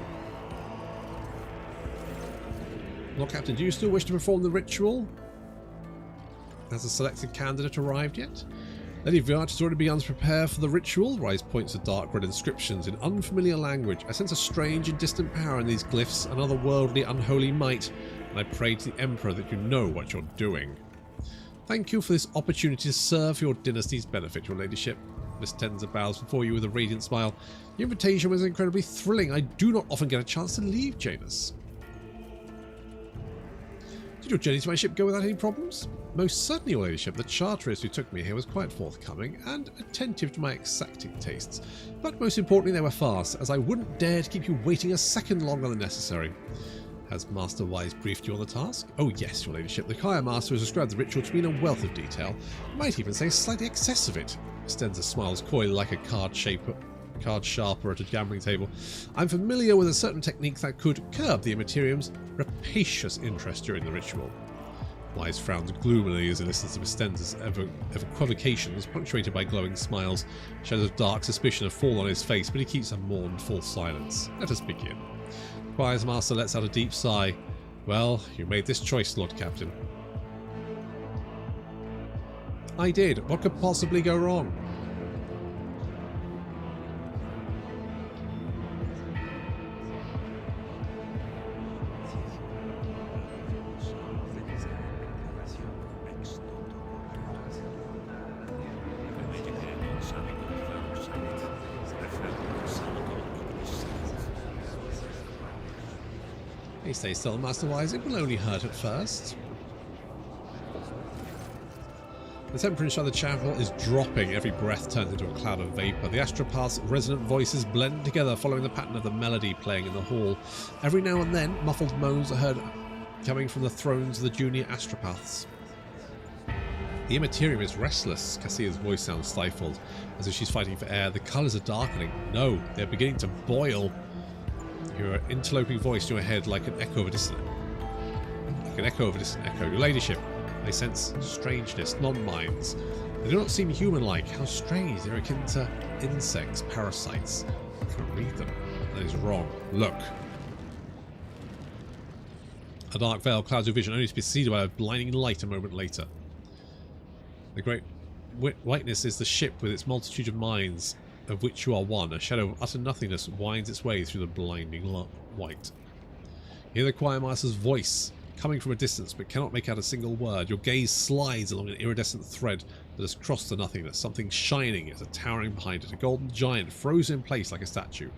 Lord Captain, do you still wish to perform the ritual? Has a selected candidate arrived yet? Lady Viart has already begun to prepare for the ritual. Rise points to dark red inscriptions in unfamiliar language. I sense a strange and distant power in these glyphs, an otherworldly, unholy might, and I pray to the Emperor that you know what you're doing. Thank you for this opportunity to serve your dynasty's benefit, your ladyship. Miss Tenza bows before you with a radiant smile. The invitation was incredibly thrilling. I do not often get a chance to leave Janus. Did your journey to my ship go without any problems? Most certainly, your ladyship. The charterist who took me here was quite forthcoming and attentive to my exacting tastes. But most importantly, they were fast, as I wouldn't dare to keep you waiting a second longer than necessary. Has Master Wise briefed you on the task? Oh yes, your ladyship. The Kaya Master has described the ritual to me in a wealth of detail. Might even say slightly excess of it. Stenza smiles coyly like a card sharper at a gambling table. I'm familiar with a certain technique that could curb the Immaterium's rapacious interest during the ritual. Wise frowns gloomily as he listens to Miss Stenza's equivocations, punctuated by glowing smiles. Shadows of dark suspicion have fallen on his face, but he keeps a mournful silence. Let us begin. Choir's Master lets out a deep sigh. Well, you made this choice, Lord Captain. I did. What could possibly go wrong? Hey, stay still, Master Wise. It will only hurt at first. The temperature inside the chapel is dropping. Every breath turns into a cloud of vapour. The astropath's resonant voices blend together, following the pattern of the melody playing in the hall. Every now and then, muffled moans are heard coming from the thrones of the junior astropaths. The Immaterium is restless. Cassia's voice sounds stifled, as if she's fighting for air. The colours are darkening. No, they're beginning to boil. You hear an interloping voice in your head like an echo of a distant echo. Your ladyship. They sense strangeness, non-minds. They do not seem human-like. How strange. They're akin to insects, parasites. I can't read them. That is wrong. Look. A dark veil clouds your vision, only to be preceded by a blinding light a moment later. The great whiteness is the ship with its multitude of minds, of which you are one. A shadow of utter nothingness winds its way through the blinding white. You hear the choir master's voice coming from a distance, but cannot make out a single word. Your gaze slides along an iridescent thread that has crossed the nothingness. Something shining is towering behind it. A golden giant frozen in place like a statue.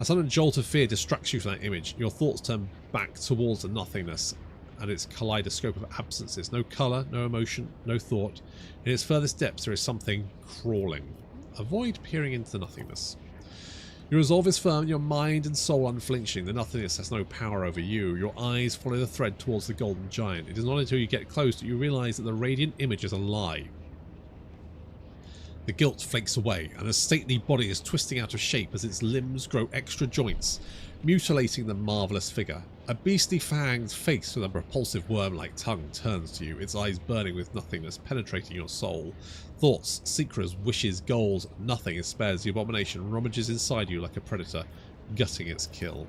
A sudden jolt of fear distracts you from that image. Your thoughts turn back towards the nothingness and its kaleidoscope of absences. No colour, no emotion, no thought. In its furthest depths there is something crawling. Avoid peering into the nothingness. Your resolve is firm, your mind and soul unflinching. The nothingness has no power over you. Your eyes follow the thread towards the golden giant. It is not until you get close that you realise that the radiant image is a lie. The gilt flakes away, and the stately body is twisting out of shape as its limbs grow extra joints, mutilating the marvellous figure. A beastly fanged face with a repulsive worm-like tongue turns to you, its eyes burning with nothingness, penetrating your soul. Thoughts, secrets, wishes, goals, nothing spares the abomination, rummages inside you like a predator, gutting its kill.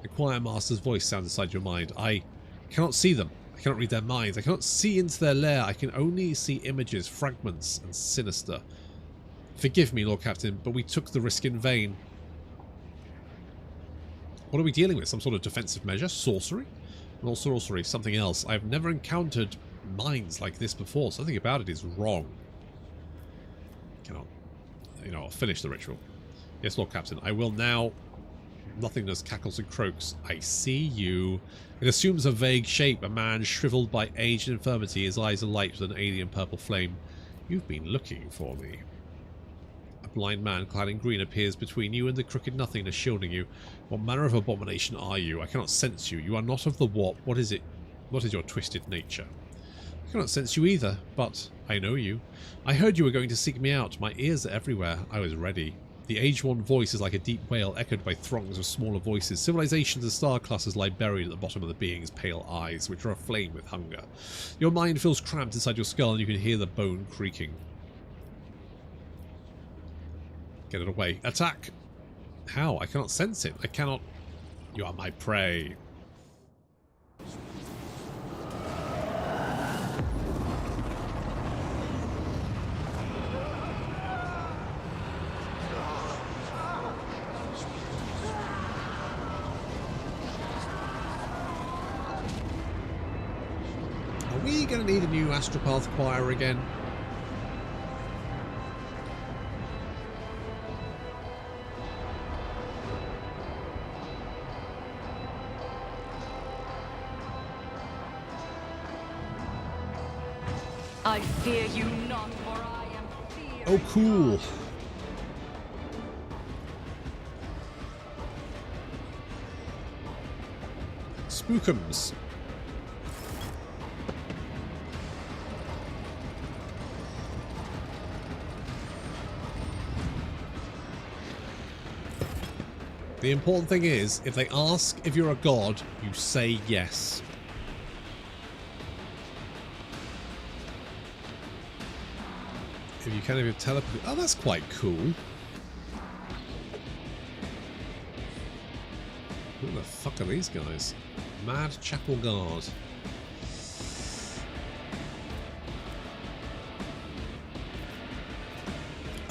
The choir master's voice sounds inside your mind. I cannot see them. I cannot read their minds. I cannot see into their lair. I can only see images, fragments, and sinister. Forgive me, Lord Captain, but we took the risk in vain. What are we dealing with? Some sort of defensive measure? Sorcery? Not sorcery, something else. I've never encountered minds like this before. Something about it is wrong. Cannot. I'll finish the ritual. Yes, Lord Captain, I will now. Nothingness cackles and croaks. I see you. It assumes a vague shape, a man shriveled by age and infirmity, his eyes alight with an alien purple flame. You've been looking for me. A blind man clad in green appears between you and the crooked nothingness shielding you. What manner of abomination are you? I cannot sense you. You are not of the warp. What is it? What is your twisted nature? I cannot sense you either, but I know you. I heard you were going to seek me out. My ears are everywhere. I was ready. The age-worn voice is like a deep wail echoed by throngs of smaller voices. Civilizations and star clusters lie buried at the bottom of the being's pale eyes, which are aflame with hunger. Your mind feels cramped inside your skull and you can hear the bone creaking. Get it away. Attack! How? I cannot sense it. I cannot... You are my prey. Are we going to need a new Astropath choir again? I fear you not, for I am fear. Oh, cool. Spookums. The important thing is, if they ask if you're a god, you say yes. If you can't even teleport... Oh, that's quite cool. Who the fuck are these guys? Mad Chapel Guard.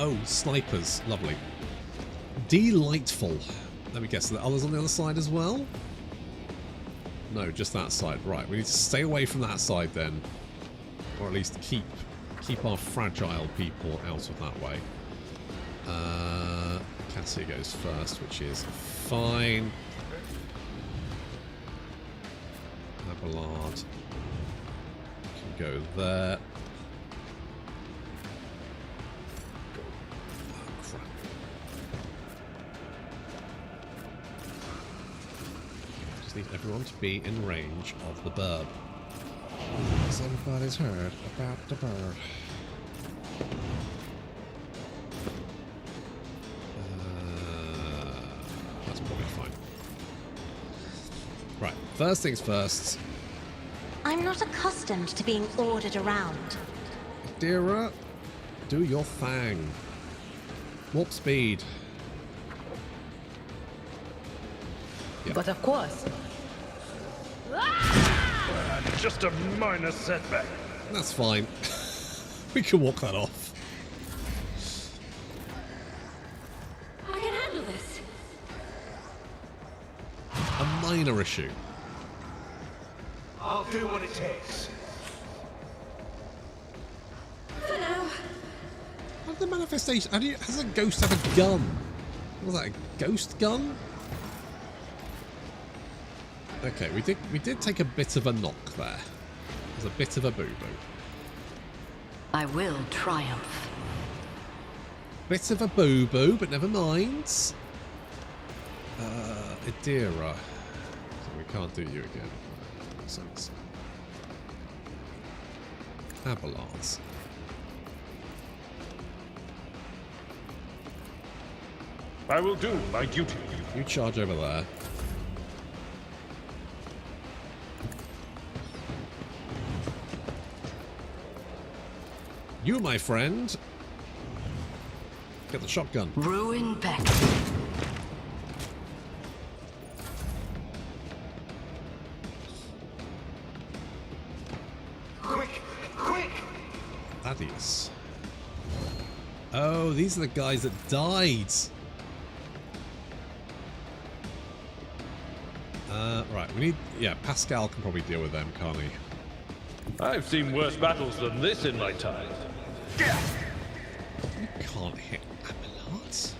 Oh, snipers. Lovely. Delightful. Let me guess, are there others on the other side as well? No, just that side. Right, we need to stay away from that side then. Or at least keep our fragile people out of that way. Cassia goes first, which is fine. Abelard can go there. Oh, crap. Just need everyone to be in range of the burb. Has everybody's heard about the bird? That's probably fine. Right, first things first. I'm not accustomed to being ordered around. Adira, do your thing. Warp speed. Yeah. But of course. Just a minor setback. That's fine. We can walk that off. I can handle this. A minor issue. I'll do what it takes. For now. What the manifestation? Has a ghost have a gun? Was that a ghost gun? Okay, we did take a bit of a knock there. There's a bit of a boo-boo. I will triumph. Bit of a boo-boo, but never mind. Adira. So we can't do you again. Makes sense. Abelards. I will do my duty. You charge over there. You, my friend, get the shotgun. Ruin back. Quick, quick! Adios. Oh, these are the guys that died. Right, we need... Yeah, Pascal can probably deal with them, can't he? I've seen worse battles than this in my time. You can't hit Abelards.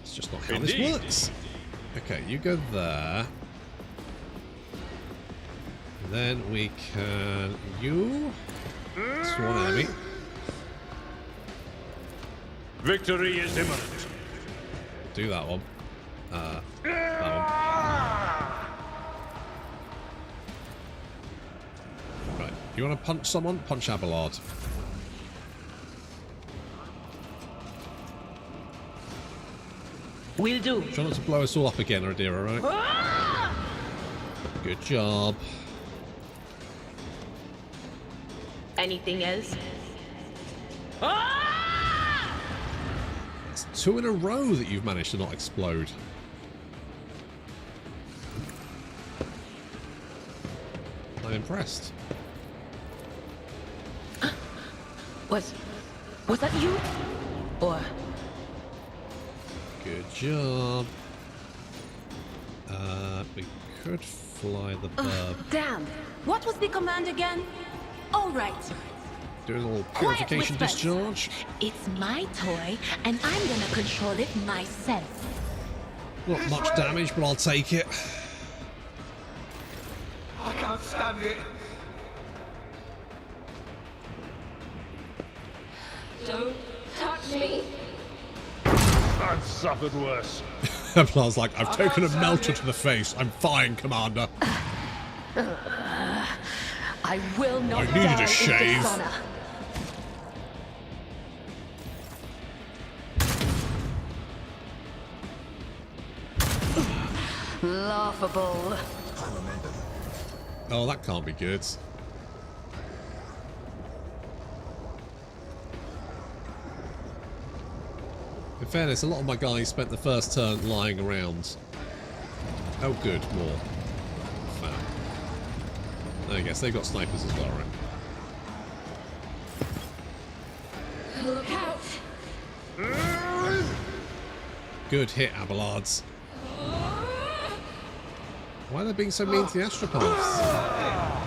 It's just not how this works. Okay, you go there. Then we can... You... Sworn enemy. Victory is imminent. Do that one. That one. Right, you want to punch someone? Punch Abelard. Will do. Try not to blow us all up again, Radira, right? Good job. Anything else? 2 in a row that you've managed to not explode. I'm impressed. Was that you? Or... Good job. We could fly the bird. Damn! What was the command again? All right. Doing a little purification discharge. It's my toy, and I'm gonna control it myself. Not much damage, but I'll take it. I can't stand it. Don't touch me. I've suffered worse. I was like, I've taken a melter to the face. I'm fine, Commander. I will not. I needed a shave. Laughable. Oh, that can't be good. In fairness, a lot of my guys spent the first turn lying around. Oh, good, more. Fab. I guess they've got snipers as well, right? Look out! Good hit, Abelards. Why are they being so mean to the astropaths?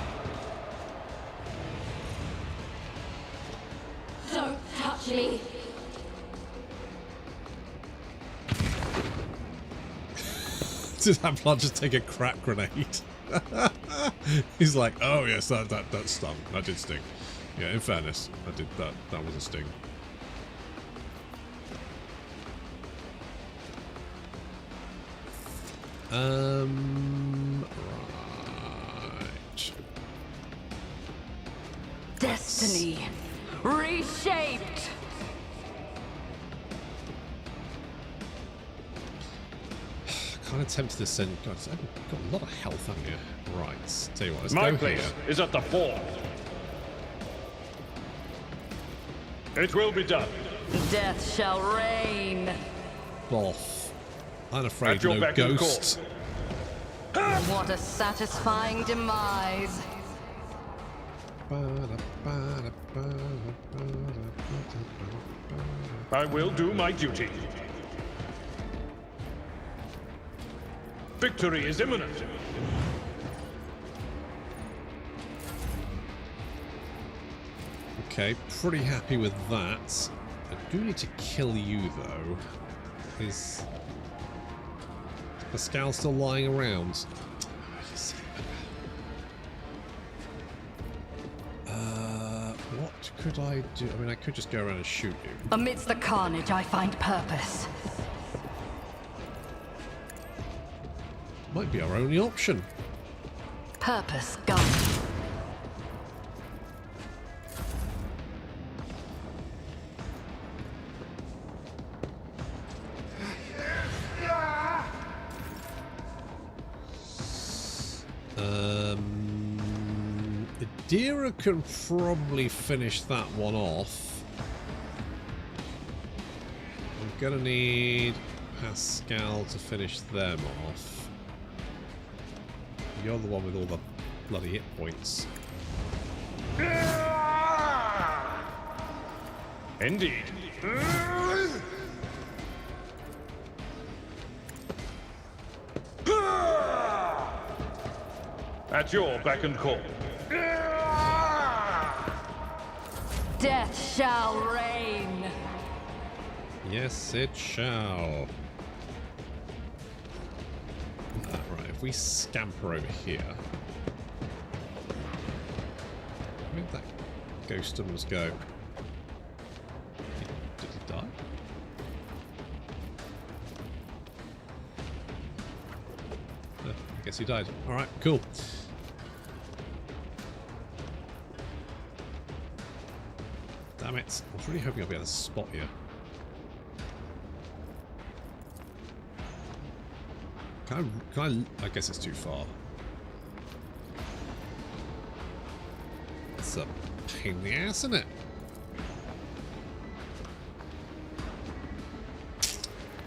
Don't touch me! Did Abelard just take a crack grenade? He's like, oh yes, that stung. That did sting. Yeah, in fairness, that was a sting. Right. Destiny reshaped. Kind of tempted to send. God, I've got a lot of health, haven't you? Right. Tell you what, let's My go place here. is at the fort. It will be done. Death shall reign. Boff. I'm afraid At your no beck and ghosts. What a satisfying demise. I will do my duty. Victory is imminent. Okay, pretty happy with that. I do need to kill you, though. Is Pascal still lying around? What could I do? I mean, I could just go around and shoot you. Amidst the carnage, I find purpose. Might be our only option. Purpose gone. Adira can probably finish that one off. I'm gonna need Pascal to finish them off. You're the one with all the bloody hit points. Indeed. At your beck and call. Death shall reign. Yes, it shall. Right, if we scamper over here. Where'd that ghostumers go? Did he die? I guess he died. Alright, cool. Damn it. I was really hoping I'll be able to spot you. Can I guess it's too far. It's a pain in the ass, isn't it?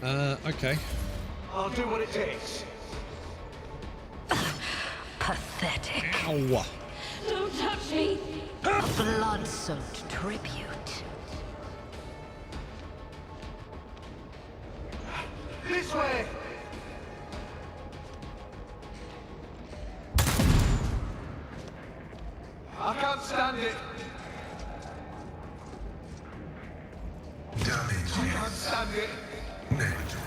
Okay. I'll do what it takes. Pathetic. Ow. Don't touch me! A blood-soaked tribute. This way! I can't stand it. Damage I can't stand it. negligible.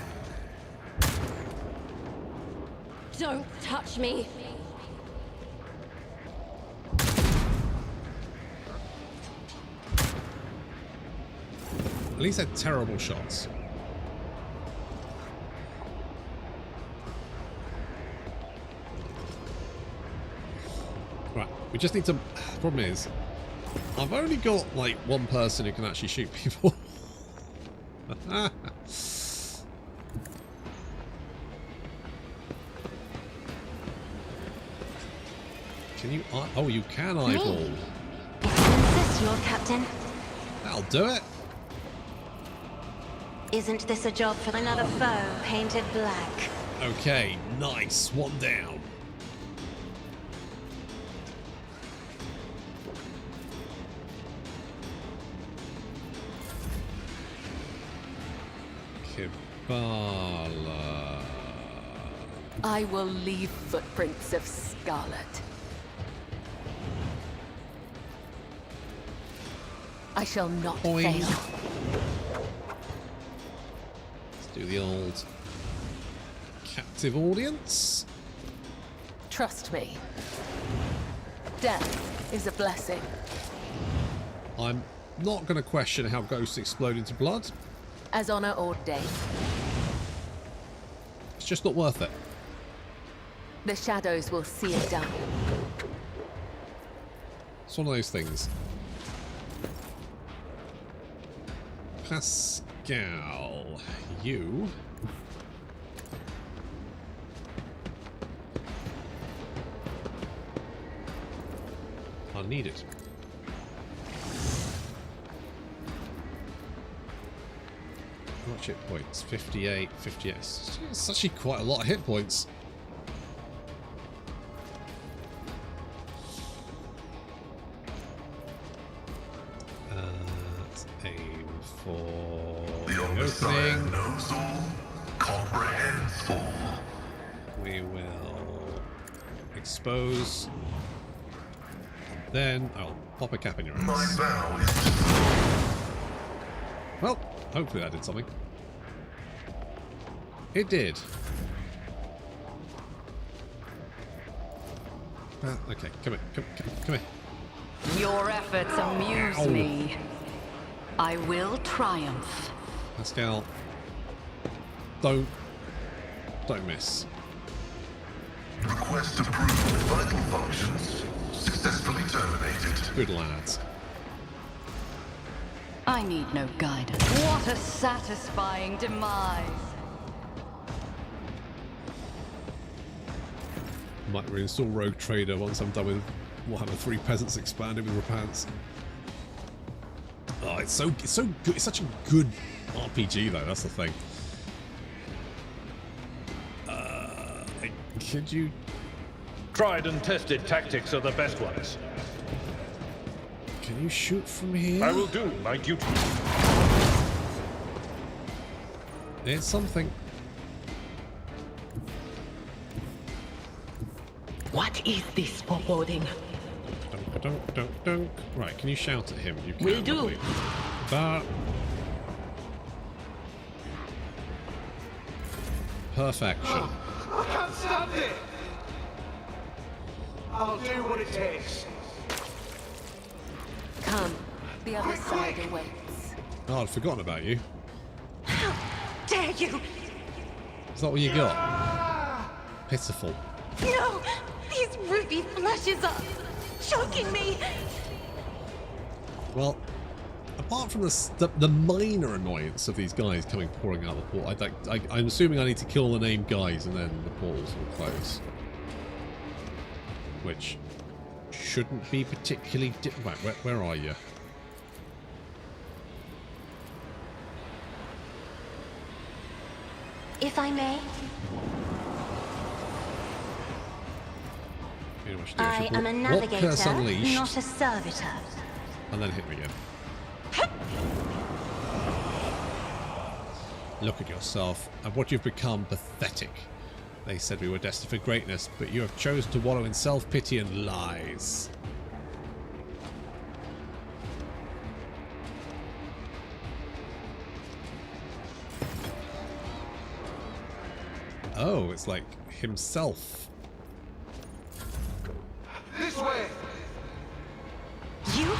Don't touch me! At least they're terrible shots. Right, we just need to... Problem is, I've only got like one person who can actually shoot people. Can you... Oh, you can eyeball. Insist, Lord Captain. That'll do it. Isn't this a job for another foe painted black? Okay, nice. One down. Kibala. I will leave footprints of scarlet. I shall not Boing. fail. Let's do the old captive audience. Trust me. Death is a blessing. I'm not going to question how ghosts explode into blood. As honor ordained. It's just not worth it. The shadows will see it done. It's one of those things. Pascal, you... are needed. How much hit points? 58, 58. It's actually quite a lot of hit points. Let's aim for The the Omnissiah opening. knows all, comprehends all. We will expose. Then I'll pop a cap in your My ass. vow is Well, hopefully that did something. It did. Okay, come here, come here. Your efforts amuse Ow. me. I will triumph. Pascal, don't miss. request approved. Vital functions successfully terminated. Good lads. I need no guidance. What a satisfying demise. Might reinstall Rogue Trader once I'm done with Warhammer 3 Peasants Expanded with Repants. Oh, it's so good. It's such a good RPG though. That's the thing. Could you? Tried and tested tactics are the best ones. Can you shoot from here? I will do my duty. It's something. What is this foreboding? Don't. Right, can you shout at him? You can. Will do. Lovely. But perfection. I can't stand it! I'll do what it takes. Come, the other side awaits. Oh, I'd forgotten about you. How dare you! Is that what you got? Pitiful. No! These ruby flashes are choking me! Well, apart from the minor annoyance of these guys coming pouring out of the port, I'm assuming I need to kill the named guys and then the portals will close. Which shouldn't be particularly... Right, where are you? If I may? You know what you do. I am a navigator, Unleashed, not a servitor. and then hit me again. Look at yourself and what you've become. Pathetic. They said we were destined for greatness, but you have chosen to wallow in self-pity and lies. Oh, it's like himself. This way! You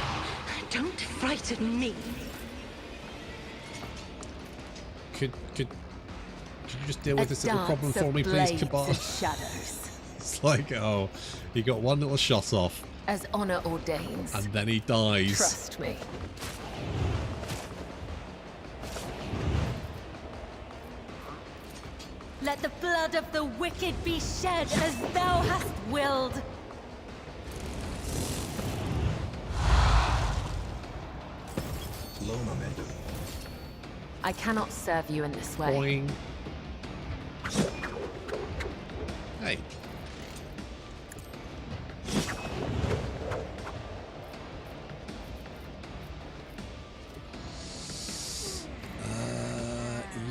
don't frighten me. Could you just deal with this little problem for me, please, Kabar? It's like, oh, he got one little shot off. As honor ordains. And then he dies. Trust me. Let the blood of the wicked be shed as thou hast willed. Low momentum. I cannot serve you in this way. Boing. Hey.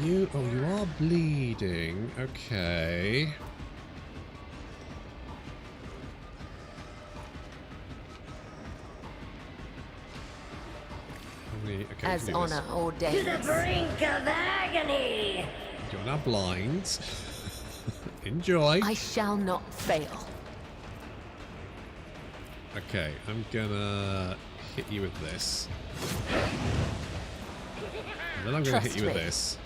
You are bleeding. Okay. Okay, as honor ordains. To the brink of agony. You're now blind. Enjoy. I shall not fail. Okay, I'm gonna hit you with this. And then I'm gonna hit you with this.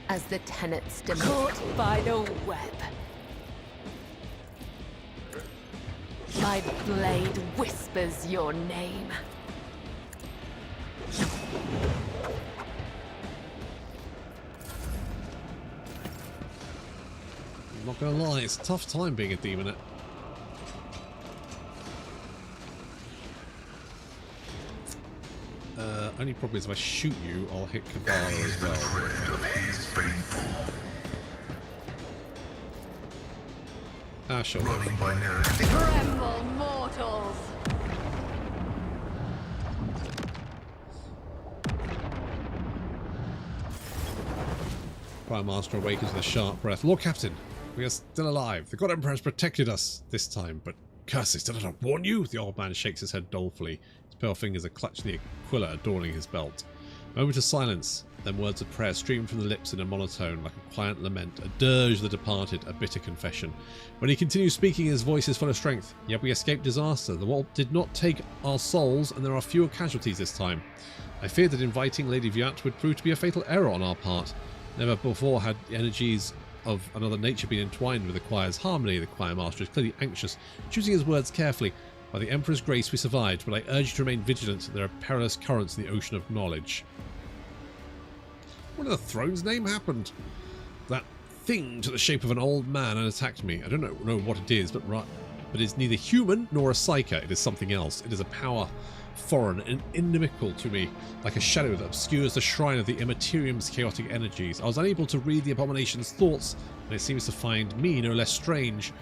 As the tenets demand. Caught by the web. My blade whispers your name. I'm not gonna lie, it's a tough time being a demonette. Only problem is if I shoot you, I'll hit Kabbalah as well. Ah, sure. Tremble, mortals! Prime Master awakens with a sharp breath. Lord Captain, we are still alive. The God Emperor has protected us this time, but curses, did I not warn you? The old man shakes his head dolefully. His pale fingers are clutching the aquila adorning his belt. A moment of silence, then words of prayer stream from the lips in a monotone, like a quiet lament, a dirge of the departed, a bitter confession. When he continues speaking, his voice is full of strength. Yet we escaped disaster. The war did not take our souls, and there are fewer casualties this time. I feared that inviting Lady Viat would prove to be a fatal error on our part. Never before had energies of another nature been entwined with the choir's harmony. The choir master is clearly anxious, choosing his words carefully. By the Emperor's grace we survived, but I urge you to remain vigilant. There are perilous currents in the ocean of knowledge. What in the throne's name happened? That thing to the shape of an old man and attacked me. I don't know what it is, but it's neither human nor a psyker. It is something else. It is a power foreign and inimical to me, like a shadow that obscures the shrine of the Immaterium's chaotic energies. I was unable to read the abomination's thoughts, and it seems to find me no less strange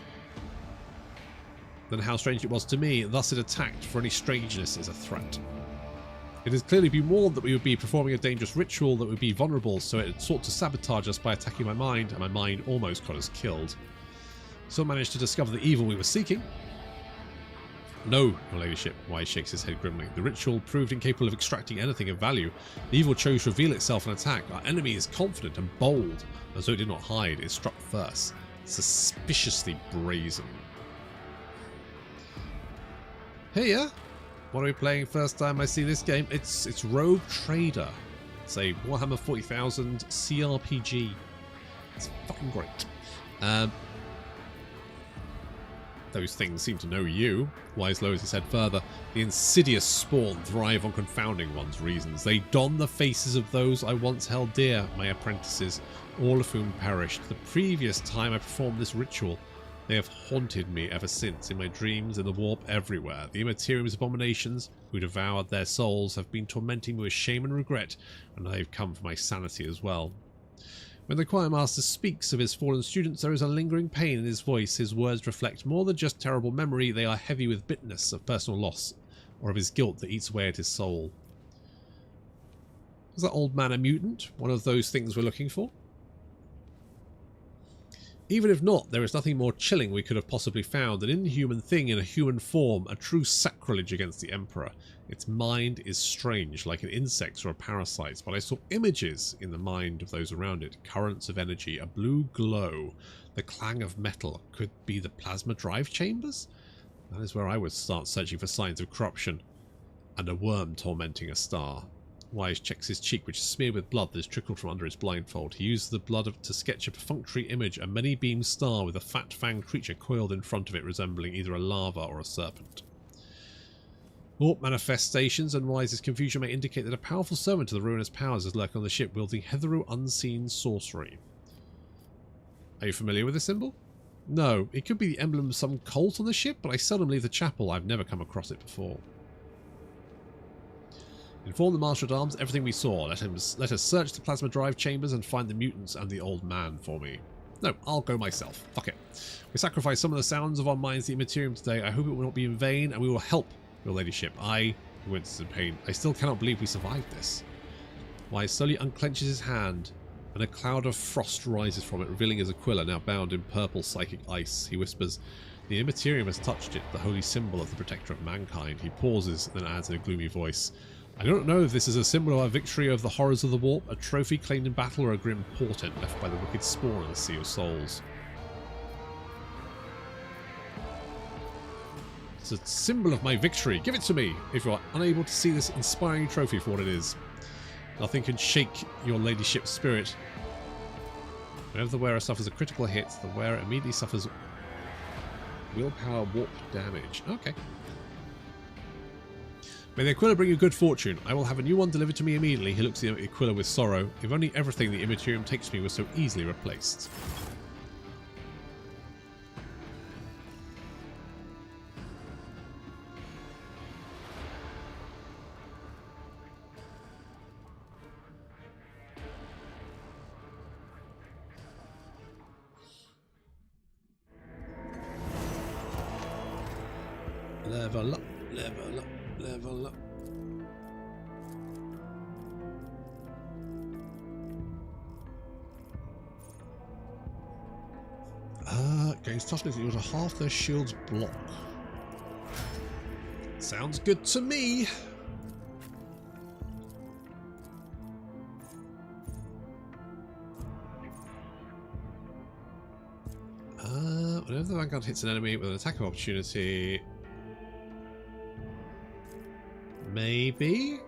than how strange it was to me. Thus it attacked, for any strangeness is a threat. It has clearly been warned that we would be performing a dangerous ritual that would be vulnerable, so it sought to sabotage us by attacking my mind, and my mind almost got us killed. So I managed to discover the evil we were seeking. No, your ladyship, Wise shakes his head grimly. The ritual proved incapable of extracting anything of value. The evil chose to reveal itself and attack. Our enemy is confident and bold, as though it did not hide. It struck first, suspiciously brazen. Hey, yeah? What are we playing first time I see this game? It's Rogue Trader. It's a Warhammer 40,000 CRPG. It's fucking great. Those things seem to know you. Wise lowers his head further. The insidious spawn thrive on confounding one's reasons. They don the faces of those I once held dear, my apprentices, all of whom perished. The previous time I performed this ritual, They have haunted me ever since, in my dreams, in the warp, everywhere. The Immaterium's abominations, who devoured their souls, have been tormenting me with shame and regret, and they've come for my sanity as well. When the choir master speaks of his fallen students, there is a lingering pain in his voice. His words reflect more than just terrible memory. They are heavy with bitterness of personal loss, or of his guilt that eats away at his soul. Is that old man a mutant? One of those things we're looking for? Even if not, there is nothing more chilling we could have possibly found. An inhuman thing in a human form, a true sacrilege against the Emperor. Its mind is strange, like an insect or a parasite, but I saw images in the mind of those around it. Currents of energy, a blue glow, the clang of metal. Could be the plasma drive chambers? That is where I would start searching for signs of corruption. And a worm tormenting a star. Wise checks his cheek, which is smeared with blood that has trickled from under his blindfold. He uses the blood to sketch a perfunctory image, a many-beamed star with a fat-fanged creature coiled in front of it, resembling either a larva or a serpent. Warp manifestations and Wise's confusion may indicate that a powerful servant to the ruinous powers is lurking on the ship, wielding hitherto unseen sorcery. Are you familiar with this symbol? No, it could be the emblem of some cult on the ship, but I seldom leave the chapel. I've never come across it before. Inform the Master at Arms everything we saw. Let us search the plasma drive chambers and find the mutants and the old man for me. No, I'll go myself. Fuck it. We sacrificed some of the sounds of our minds to the Immaterium today. I hope it will not be in vain, and we will help your ladyship. I went in pain. I still cannot believe we survived this. Wise slowly unclenches his hand, and a cloud of frost rises from it, revealing his Aquila, now bound in purple psychic ice. He whispers, "The Immaterium has touched it, the holy symbol of the protector of mankind." He pauses, then adds in a gloomy voice, "I don't know if this is a symbol of our victory over the horrors of the warp, a trophy claimed in battle, or a grim portent left by the wicked spawn in the Sea of Souls." It's a symbol of my victory. Give it to me, if you are unable to see this inspiring trophy for what it is. Nothing can shake your ladyship's spirit. Whenever the wearer suffers a critical hit, the wearer immediately suffers willpower warp damage. Okay. May the Aquila bring you good fortune. I will have a new one delivered to me immediately. He looks at the Aquila with sorrow. If only everything the Immaterium takes me was so easily replaced. Level up, level up. Level up. Gains toughness equal to half their shield's block. Sounds good to me. Whenever the Vanguard hits an enemy with an attack of opportunity. Maybe?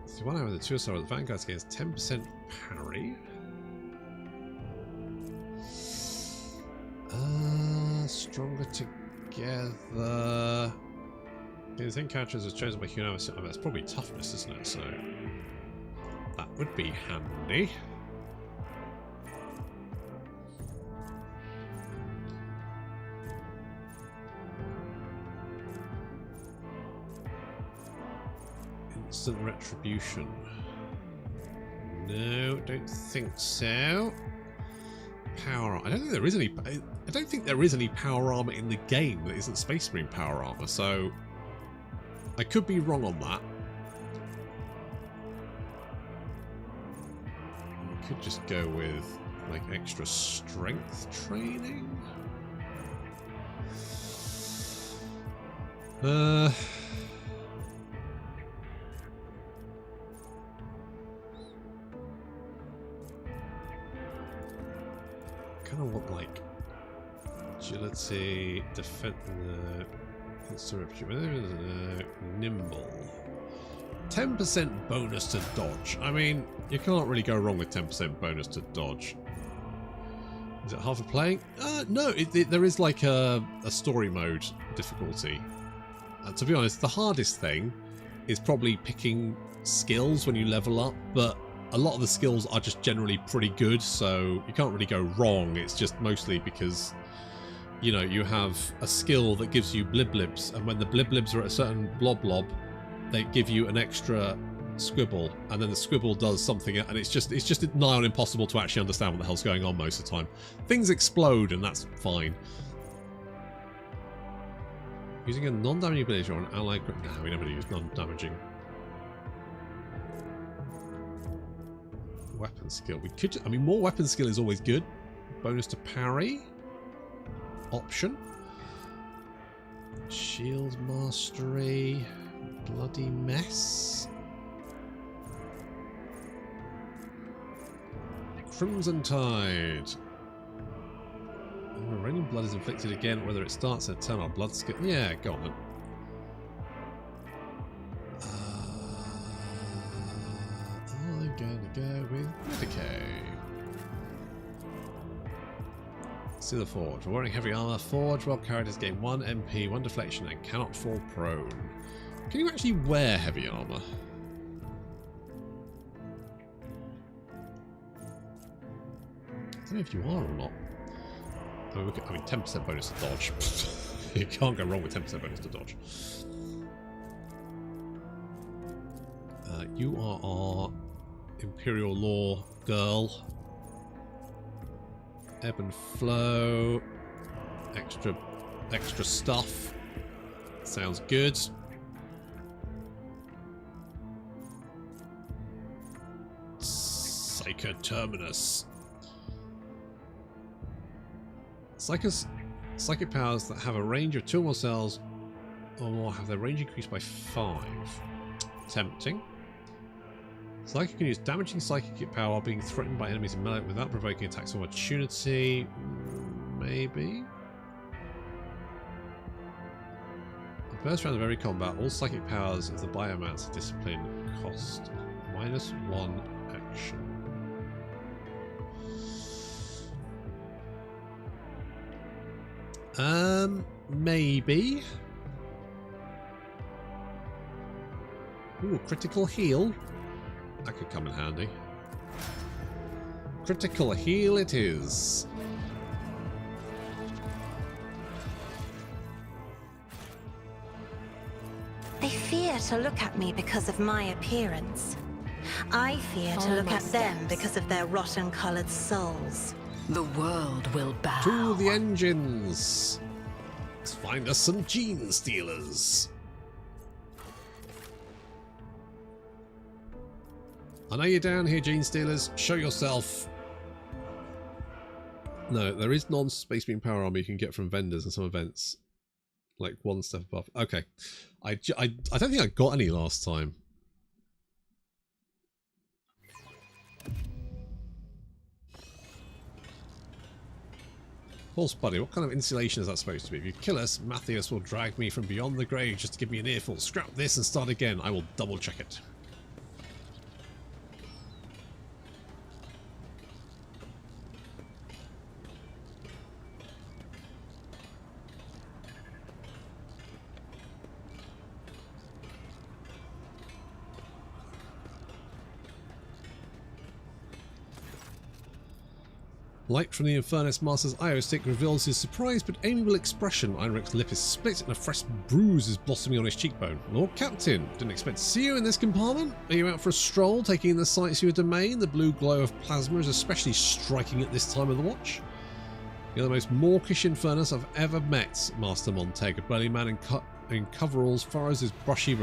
See, one hour with the 2-star with the Vanguard gains 10% parry. Stronger together. The thing characters is chosen by human. That's probably toughness, isn't it? So that would be handy. Instant retribution. No, don't think so. Power. I don't think there is any. I don't think there is any power armor in the game that isn't Space Marine power armor. So I could be wrong on that. I could just go with like extra strength training. Kind of want like agility, defense, nimble. 10% bonus to dodge. I mean, you can't really go wrong with 10% bonus to dodge. Is it half a playing? No, there is like a story mode difficulty. To be honest, the hardest thing is probably picking skills when you level up, but a lot of the skills are just generally pretty good, so you can't really go wrong. It's just mostly because you know, you have a skill that gives you blib-blibs, and when the blib-blibs are at a certain blob, they give you an extra squibble, and then the squibble does something, and it's just nigh on impossible to actually understand what the hell's going on most of the time. Things explode, and that's fine. Using a non-damaging ability or an allied grip. No, we never use non-damaging. Weapon skill. We could. I mean, more weapon skill is always good. Bonus to parry. Option. Shield mastery. Bloody mess. Crimson Tide. Raining blood is inflicted again, whether it starts a turn or blood skill. Yeah, go on then. I'm gonna go with Medicae. See the Forge. We're wearing heavy armor. Forge well carried has gained 1 MP, 1 deflection, and cannot fall prone. Can you actually wear heavy armor? I don't know if you are or not. I mean, 10% bonus to dodge. You can't go wrong with 10% bonus to dodge. You are our Imperial Law girl. Ebb and flow. Extra stuff. Sounds good. Psycho Terminus. Psychic powers that have a range of 2 or more cells or more have their range increased by 5. Tempting. Psychic can use damaging psychic power while being threatened by enemies in melee without provoking attacks of opportunity. Maybe. The first round of every combat, all psychic powers of the Biomancer discipline cost -1 action. Maybe. Ooh, critical heal. That could come in handy. Critical heal it is. They fear to look at me because of my appearance. I fear to look at them because of their rotten-colored souls. The world will bow. To the engines. Let's find us some gene stealers. I know you're down here, gene stealers. Show yourself. No, there is non-space marine power armor you can get from vendors and some events. Like 1 step above. Okay. I don't think I got any last time. False body, what kind of insulation is that supposed to be? If you kill us, Matthias will drag me from beyond the grave just to give me an earful. Scrap this and start again. I will double check it. Light from the Infernus Master's IO stick reveals his surprised but amiable expression. Einrich's lip is split and a fresh bruise is blossoming on his cheekbone. Lord Captain, didn't expect to see you in this compartment. Are you out for a stroll, taking in the sights of your domain? The blue glow of plasma is especially striking at this time of the watch. You're the most mawkish Infernus I've ever met, Master Monteg. A burly man in coveralls furrows his bushy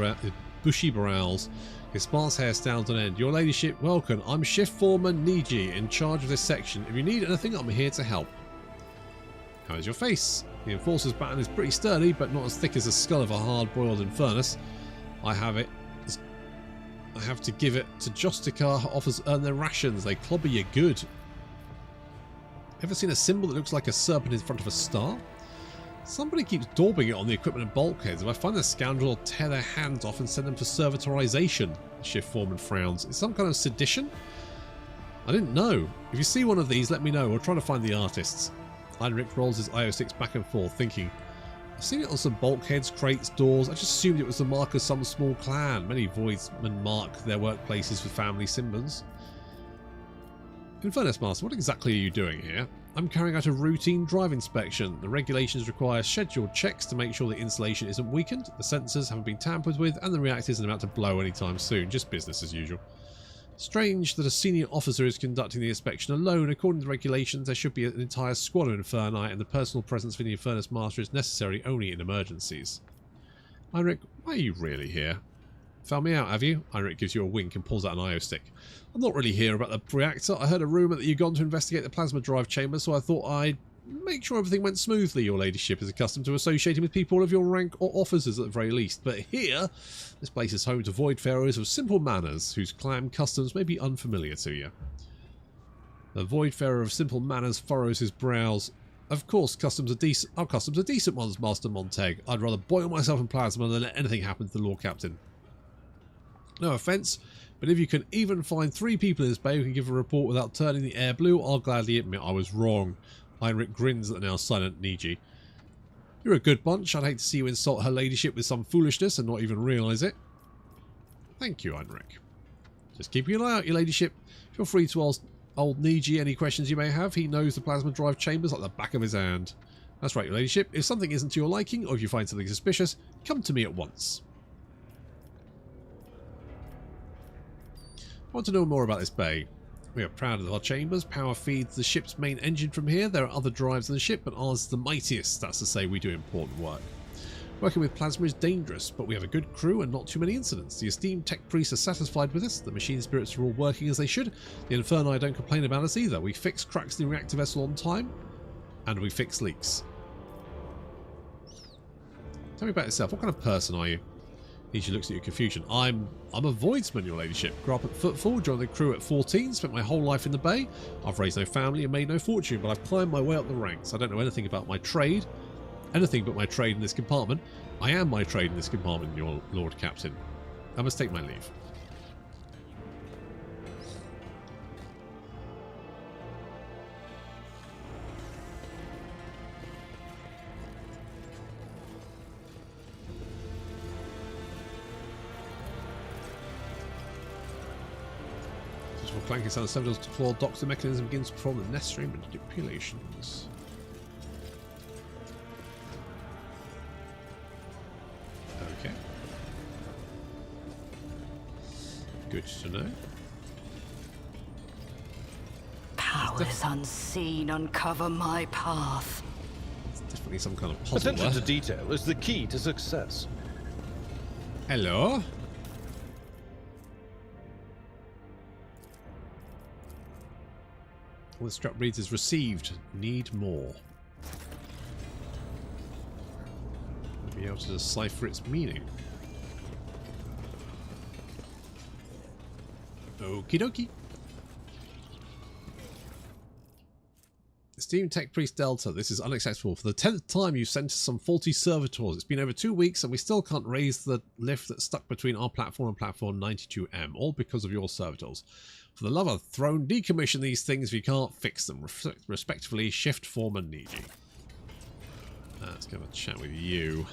brows. His sparse hair stands on end. Your ladyship, welcome. I'm Shift Foreman Niji, in charge of this section. If you need anything, I'm here to help. How is your face? The Enforcer's baton is pretty sturdy, but not as thick as the skull of a hard-boiled Infernus. I have to give it to Josticar. Offers earn their rations. They clobber you good. Ever seen a symbol that looks like a serpent in front of a star? Somebody keeps daubing it on the equipment and bulkheads. If I find the scoundrel, I'll tear their hands off and send them for servitorization. Shift Foreman frowns. It's some kind of sedition? I didn't know. If you see one of these, let me know. We're trying to find the artists. Heinrich rolls his IO6 back and forth, thinking, I've seen it on some bulkheads, crates, doors. I just assumed it was the mark of some small clan. Many voidsmen mark their workplaces with family symbols. Infernus Master, what exactly are you doing here? I'm carrying out a routine drive inspection. The regulations require scheduled checks to make sure the insulation isn't weakened, the sensors haven't been tampered with, and the reactor isn't about to blow anytime soon. Just business as usual. Strange that a senior officer is conducting the inspection alone. According to the regulations, there should be an entire squad of Inferni, and the personal presence of the Infernus Master is necessary only in emergencies. Heinrich, why are you really here? Found me out, have you? Heinrich gives you a wink and pulls out an IO stick. I'm not really here about the reactor. I heard a rumour that you'd gone to investigate the plasma drive chamber, so I thought I'd make sure everything went smoothly. Your ladyship is accustomed to associating with people of your rank or officers at the very least. But here, this place is home to Voidfarers of simple manners, whose clan customs may be unfamiliar to you. The Voidfarer of simple manners furrows his brows. Of course, customs are decent. Our customs are decent ones, Master Montag. I'd rather boil myself in plasma than let anything happen to the Lord Captain. No offence, but if you can even find 3 people in this bay who can give a report without turning the air blue, I'll gladly admit I was wrong. Heinrich grins at the now silent Niji. You're a good bunch. I'd hate to see you insult her ladyship with some foolishness and not even realise it. Thank you, Heinrich. Just keeping an eye out, your ladyship. Feel free to ask old Niji any questions you may have. He knows the plasma drive chambers like the back of his hand. That's right, your ladyship. If something isn't to your liking, or if you find something suspicious, come to me at once. I want to know more about this bay. We are proud of our chambers. Power feeds the ship's main engine from here. There are other drives in the ship, but ours is the mightiest. That's to say, we do important work. Working with plasma is dangerous, but we have a good crew and not too many incidents. The esteemed tech priests are satisfied with us. The machine spirits are all working as they should. The Inferni don't complain about us either. We fix cracks in the reactor vessel on time, and we fix leaks. Tell me about yourself. What kind of person are you? Nietzsche looks at your confusion. I'm a voidsman, your ladyship. Grew up at Footfall, joined the crew at 14, spent my whole life in the bay. I've raised no family and made no fortune, but I've climbed my way up the ranks. I don't know anything about my trade. Anything but my trade in this compartment. I am my trade in this compartment, your Lord Captain. I must take my leave. Clanking sound of 7 to floor docks, the mechanism begins to perform the necessary manipulations. Okay. Good to know. Powers unseen uncover my path. It's definitely some kind of puzzle. Attention to detail is the key to success. Hello? All the strap reads is received. Need more. Be able to decipher its meaning. Okie dokie. Esteemed Tech Priest Delta, this is unacceptable. For the 10th time you've sent us some faulty servitors. It's been over 2 weeks and we still can't raise the lift that's stuck between our platform and platform 92M, all because of your servitors. For the love of throne, decommission these things if you can't fix them. Respectfully, Shift Foreman Niji. Let's go have a chat with you.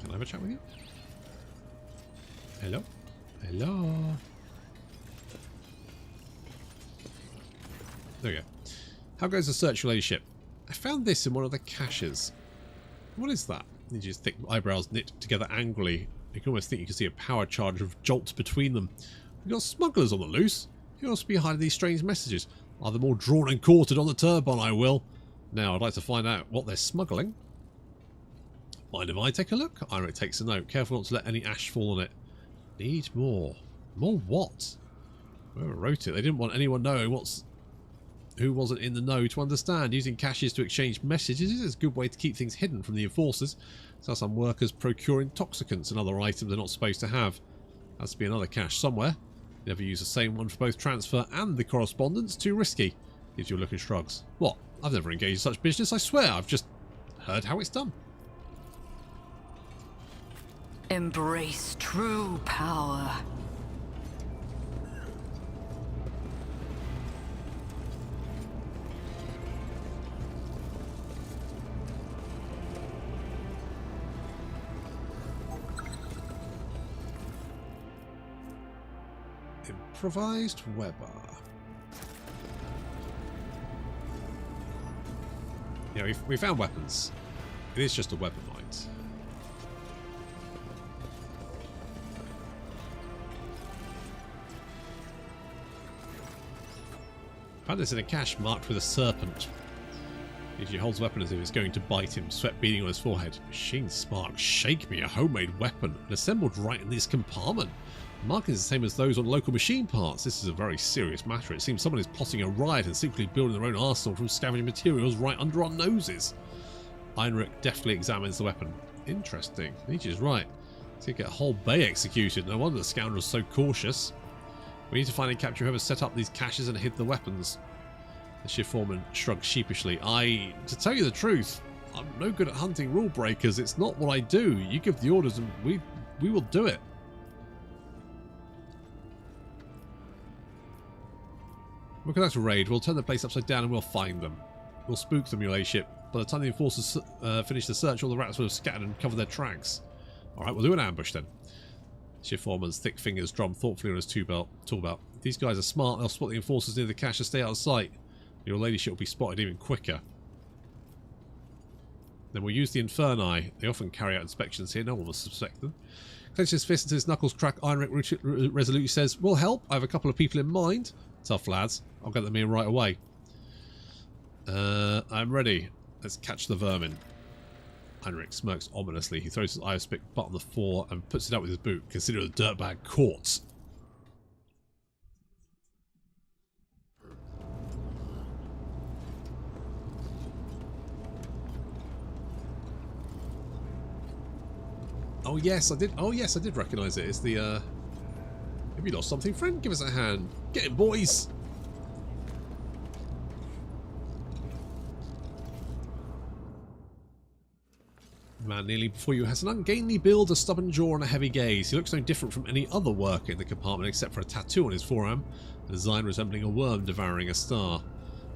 Can I have a chat with you? Hello? Hello? There we go. How goes the search, your ladyship? I found this in one of the caches. What is that? Niji's thick eyebrows knit together angrily. You can almost think you can see a power charge of jolts between them. We've got smugglers on the loose. Who else be hiding these strange messages? I'll have them all drawn and quartered on the turbine, I will. Now, I'd like to find out what they're smuggling. Mind if I take a look? Ira takes a note. Careful not to let any ash fall on it. Need more. More what? Whoever wrote it, they didn't want anyone knowing who wasn't in the know to understand. Using caches to exchange messages is a good way to keep things hidden from the enforcers. So some workers procure intoxicants and other items they're not supposed to have. Has to be another cache somewhere. Never use the same one for both transfer and the correspondence. Too risky. Gives you a look and shrugs. What? I've never engaged in such business, I swear. I've just heard how it's done. Embrace true power. Improvised Weber. Yeah, we found weapons. It is just a weapon light. Found this in a cache marked with a serpent. He holds the weapon as if it's going to bite him, sweat beading on his forehead. Machine sparks shake me, a homemade weapon, and assembled right in this compartment. The marking is the same as those on local machine parts. This is a very serious matter. It seems someone is plotting a riot and secretly building their own arsenal from scavenging materials right under our noses. Heinrich deftly examines the weapon. Interesting. Nietzsche's right. He's going to get a whole bay executed. No wonder the scoundrel's so cautious. We need to find and capture whoever set up these caches and hid the weapons. The shift foreman shrugged sheepishly. To tell you the truth, I'm no good at hunting rule breakers. It's not what I do. You give the orders and we will do it. We'll conduct a raid. We'll turn the place upside down and we'll find them. We'll spook them, your ladyship. By the time the enforcers finish the search, all the rats will have scattered and covered their tracks. Alright, we'll do an ambush then. Shift foreman's thick fingers drum thoughtfully on his tool belt. If these guys are smart, they'll spot the enforcers near the cache and stay out of sight. Your ladyship will be spotted even quicker. Then we'll use the Inferni. They often carry out inspections here. No one will suspect them. Clenches his fist until his knuckles crack. Heinrich resolutely says, "We'll help. I have a couple of people in mind." Tough lads. I'll get them in right away. I'm ready. Let's catch the vermin. Heinrich smirks ominously. He throws his ice pick butt on the floor and puts it out with his boot. Consider the dirtbag caught. Oh yes, I did. Oh yes, I did recognise it. It's the. Have you lost something, friend? Give us a hand. Get it, boys. The man nearly before you has an ungainly build, a stubborn jaw, and a heavy gaze. He looks no different from any other worker in the compartment except for a tattoo on his forearm, a design resembling a worm devouring a star.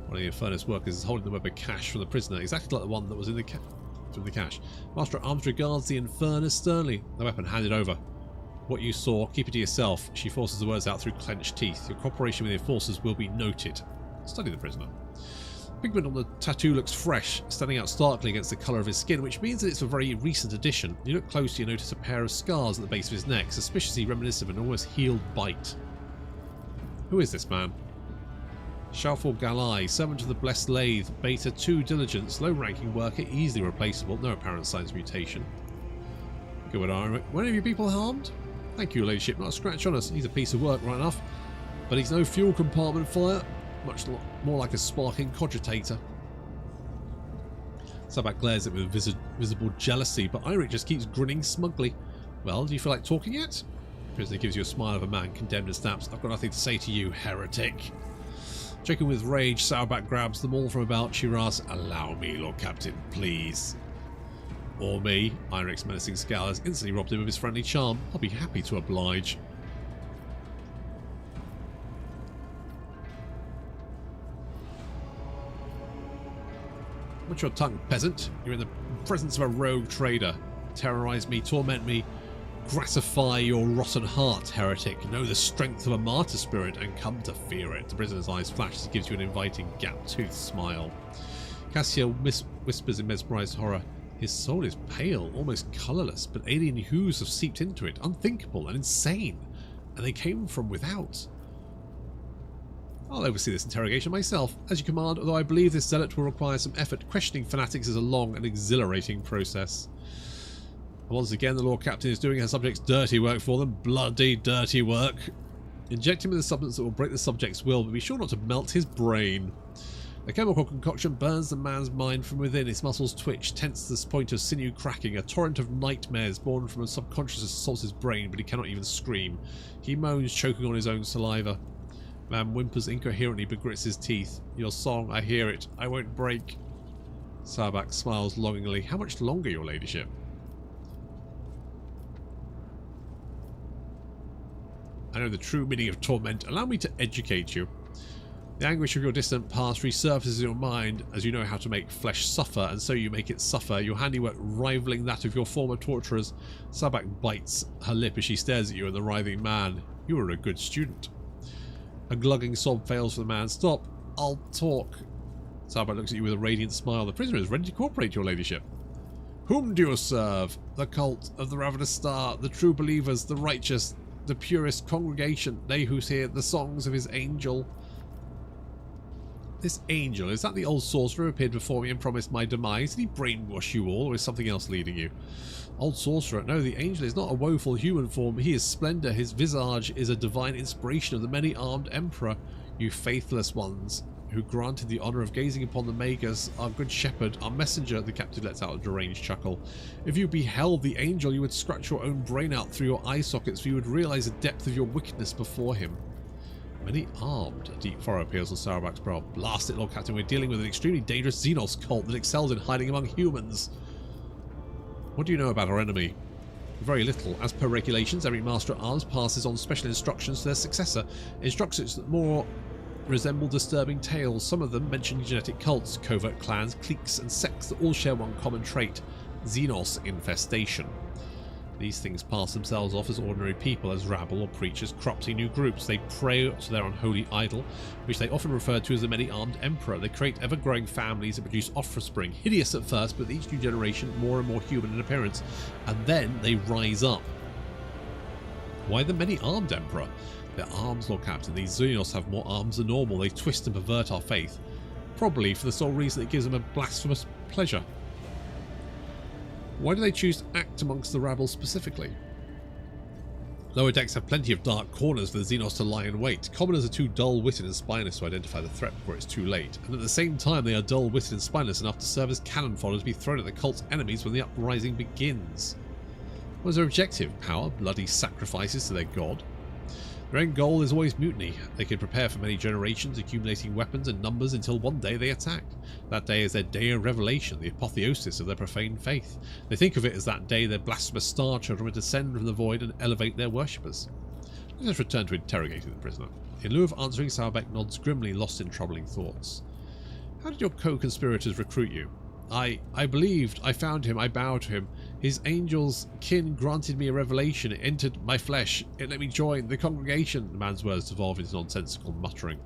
One of the Infernus workers is holding the Weber cache from the prisoner, exactly like the one that was in the cache. Master at Arms regards the Infernus sternly. The weapon handed over. What you saw, keep it to yourself. She forces the words out through clenched teeth. Your cooperation with the enforcers will be noted. Study the prisoner. Pigment on the tattoo looks fresh, standing out starkly against the colour of his skin, which means that it's a very recent addition. You look closely and notice a pair of scars at the base of his neck, suspiciously reminiscent of an almost healed bite. Who is this man? Shalfor Galai, servant of the Blessed Lathe, Beta 2 Diligence, low-ranking worker, easily replaceable, no apparent signs of mutation. Good eye. Were any of you people harmed? Thank you, your ladyship, not a scratch on us. He's a piece of work, right enough. But he's no fuel compartment fire, much more like a sparking cogitator. Sabak glares at me with visible jealousy, but Heinrich just keeps grinning smugly. Well, do you feel like talking yet? The prisoner gives you a smile of a man condemned and snaps. I've got nothing to say to you, heretic. Choking with rage, Sauerback grabs them all from about. She asks, "Allow me, Lord Captain, please." Or me. Heinrich's menacing scowl has instantly robbed him of his friendly charm. I'll be happy to oblige. What's your tongue, peasant? You're in the presence of a rogue trader. Terrorize me, torment me, gratify your rotten heart, heretic. Know the strength of a martyr spirit and come to fear it. The prisoner's eyes flash as he gives you an inviting, gap-toothed smile. Cassio whispers in mesmerized horror. His soul is pale, almost colourless, but alien hues have seeped into it, unthinkable and insane, and they came from without. I'll oversee this interrogation myself, as you command, although I believe this zealot will require some effort. Questioning fanatics is a long and exhilarating process. And once again, the Lord Captain is doing her subjects' dirty work for them. Bloody dirty work. Inject him with a substance that will break the subject's will, but be sure not to melt his brain. The chemical concoction burns the man's mind from within. His muscles twitch, tense to the point of sinew cracking. A torrent of nightmares born from a subconscious assaults his brain, but he cannot even scream. He moans, choking on his own saliva. Man whimpers incoherently but grits his teeth. Your song, I hear it. I won't break. Sauerback smiles longingly. How much longer, your ladyship? I know the true meaning of torment. Allow me to educate you. The anguish of your distant past resurfaces in your mind as you know how to make flesh suffer, and so you make it suffer, your handiwork rivaling that of your former torturers. Sauerback bites her lip as she stares at you and the writhing man. You are a good student. A glugging sob fails for the man. Stop. I'll talk. Sauerback looks at you with a radiant smile. The prisoner is ready to cooperate, your ladyship. Whom do you serve? The cult of the Ravenous Star, the true believers, the righteous, the purest congregation, they who hear the songs of his angel. This angel, is that the old sorcerer who appeared before me and promised my demise? Did he brainwash you all, or is something else leading you? Old sorcerer, no, the angel is not a woeful human form. He is splendor. His visage is a divine inspiration of the many-armed emperor. You faithless ones, who granted the honour of gazing upon the Magus, our good shepherd, our messenger, the captive lets out a deranged chuckle. If you beheld the angel, you would scratch your own brain out through your eye sockets, for you would realise the depth of your wickedness before him. Many armed. A deep furrow appears on Sauerback's brow. Blast it, Lord Captain, we're dealing with an extremely dangerous Xenos cult that excels in hiding among humans. What do you know about our enemy? Very little. As per regulations, every Master at Arms passes on special instructions to their successor. Instructions that more resemble disturbing tales. Some of them mention genetic cults, covert clans, cliques and sects that all share one common trait: Xenos infestation. These things pass themselves off as ordinary people, as rabble or preachers corrupting new groups. They pray to their unholy idol, which they often refer to as the many-armed emperor. They create ever-growing families that produce offspring, hideous at first, but each new generation more and more human in appearance, and then they rise up. Why the many-armed emperor? Their arms, Lord Captain. These Xenos have more arms than normal. They twist and pervert our faith, probably for the sole reason it gives them a blasphemous pleasure. Why do they choose to act amongst the rabble specifically? Lower decks have plenty of dark corners for the Xenos to lie in wait. Commoners are too dull-witted and spineless to identify the threat before it's too late, and at the same time they are dull-witted and spineless enough to serve as cannon fodder to be thrown at the cult's enemies when the uprising begins. What is their objective? Power? Bloody sacrifices to their god? Their end goal is always mutiny. They can prepare for many generations, accumulating weapons and numbers until one day they attack. That day is their day of revelation, the apotheosis of their profane faith. They think of it as that day their blasphemous star children will descend from the void and elevate their worshippers. Let us return to interrogating the prisoner. In lieu of answering, Sauerback nods grimly, lost in troubling thoughts. How did your co-conspirators recruit you? I believed, I found him, I bowed to him. His angel's kin granted me a revelation, it entered my flesh, it let me join the congregation. The man's words devolved into nonsensical muttering.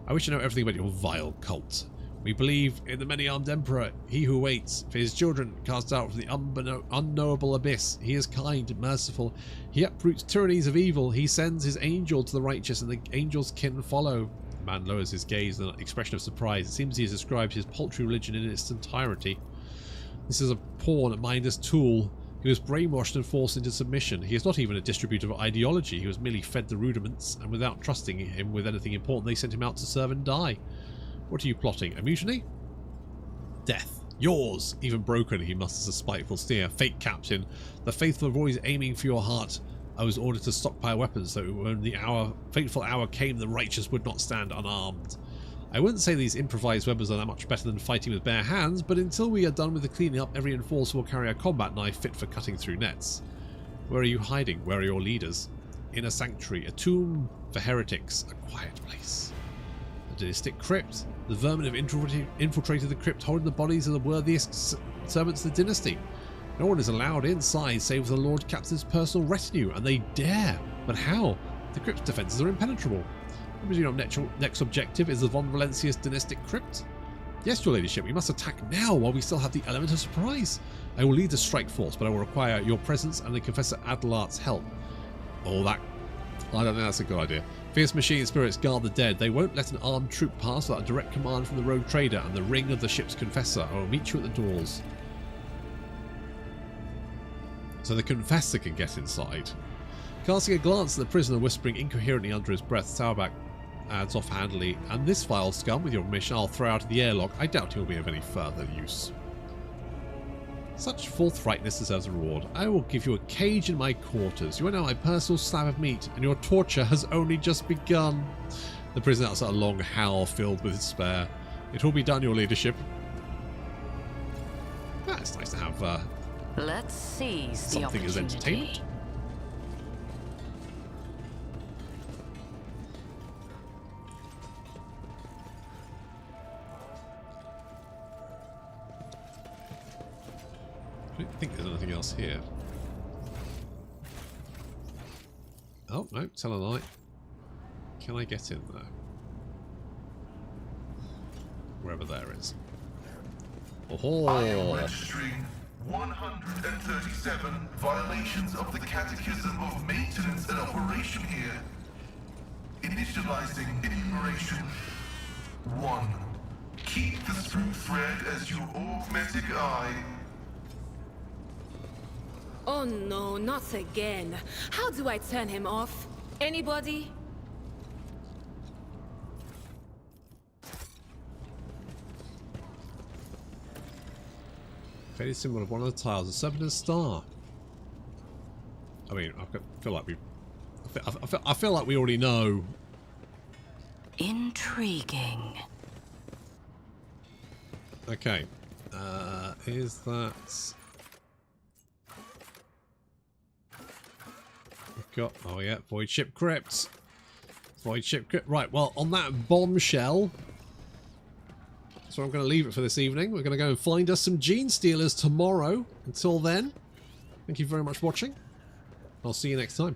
I wish to know everything about your vile cult. We believe in the many-armed emperor, he who waits for his children cast out from the unknowable abyss. He is kind, merciful, he uproots tyrannies of evil, he sends his angel to the righteous and the angel's kin follow. The man lowers his gaze with an expression of surprise. It seems he has described his paltry religion in its entirety. This is a pawn, a mindless tool. He was brainwashed and forced into submission. He is not even a distributor of ideology. He was merely fed the rudiments, and without trusting him with anything important, they sent him out to serve and die. What are you plotting? A mutiny? Death. Yours! Even broken, he musters a spiteful sneer. Fake captain. The faithful are always aiming for your heart. I was ordered to stockpile weapons, so when the fateful hour came, the righteous would not stand unarmed. I wouldn't say these improvised weapons are that much better than fighting with bare hands, but until we are done with the cleaning up, every enforcer will carry a combat knife fit for cutting through nets. Where are you hiding? Where are your leaders? In a sanctuary, a tomb for heretics, a quiet place. A dynastic crypt. The vermin have infiltrated the crypt, holding the bodies of the worthiest servants of the dynasty. No one is allowed inside save the Lord Captain's personal retinue, and they dare. But how? The crypt's defences are impenetrable. I presume your next objective is the Von Valencius dynastic crypt? Yes, your ladyship, we must attack now while we still have the element of surprise. I will lead the strike force, but I will require your presence and the Confessor Adelart's help. Oh, that... I don't think that's a good idea. Fierce machine spirits guard the dead. They won't let an armed troop pass without a direct command from the rogue trader and the ring of the ship's Confessor. I will meet you at the doors. So the Confessor can get inside. Casting a glance at the prisoner whispering incoherently under his breath, Sauerback adds offhandedly, and this vile scum, with your permission, I'll throw out of the airlock. I doubt he'll be of any further use. Such forthrightness deserves a reward. I will give you a cage in my quarters. You are now my personal slab of meat, and your torture has only just begun. The prisoner lets out a long howl filled with despair. It will be done, your ladyship. It's nice to have Let's seize something as entertainment. I don't think there's anything else here. Oh, no, tell a lie. Can I get in there? Wherever there is. Oh, I am registering 137 violations of the Catechism of Maintenance and Operation here. Initializing enumeration. 1. Keep the screw thread as your augmetic eye. Oh no, not again. How do I turn him off? Anybody? Very similar to one of the tiles, a serpent and star. I mean, I feel like we. I feel like we already know. Intriguing. Okay, is that? We've got. Oh yeah, void ship crypt. Void ship crypt. Right. Well, on that bombshell. So I'm going to leave it for this evening. We're going to go and find us some gene stealers tomorrow. Until then, thank you very much for watching. I'll see you next time.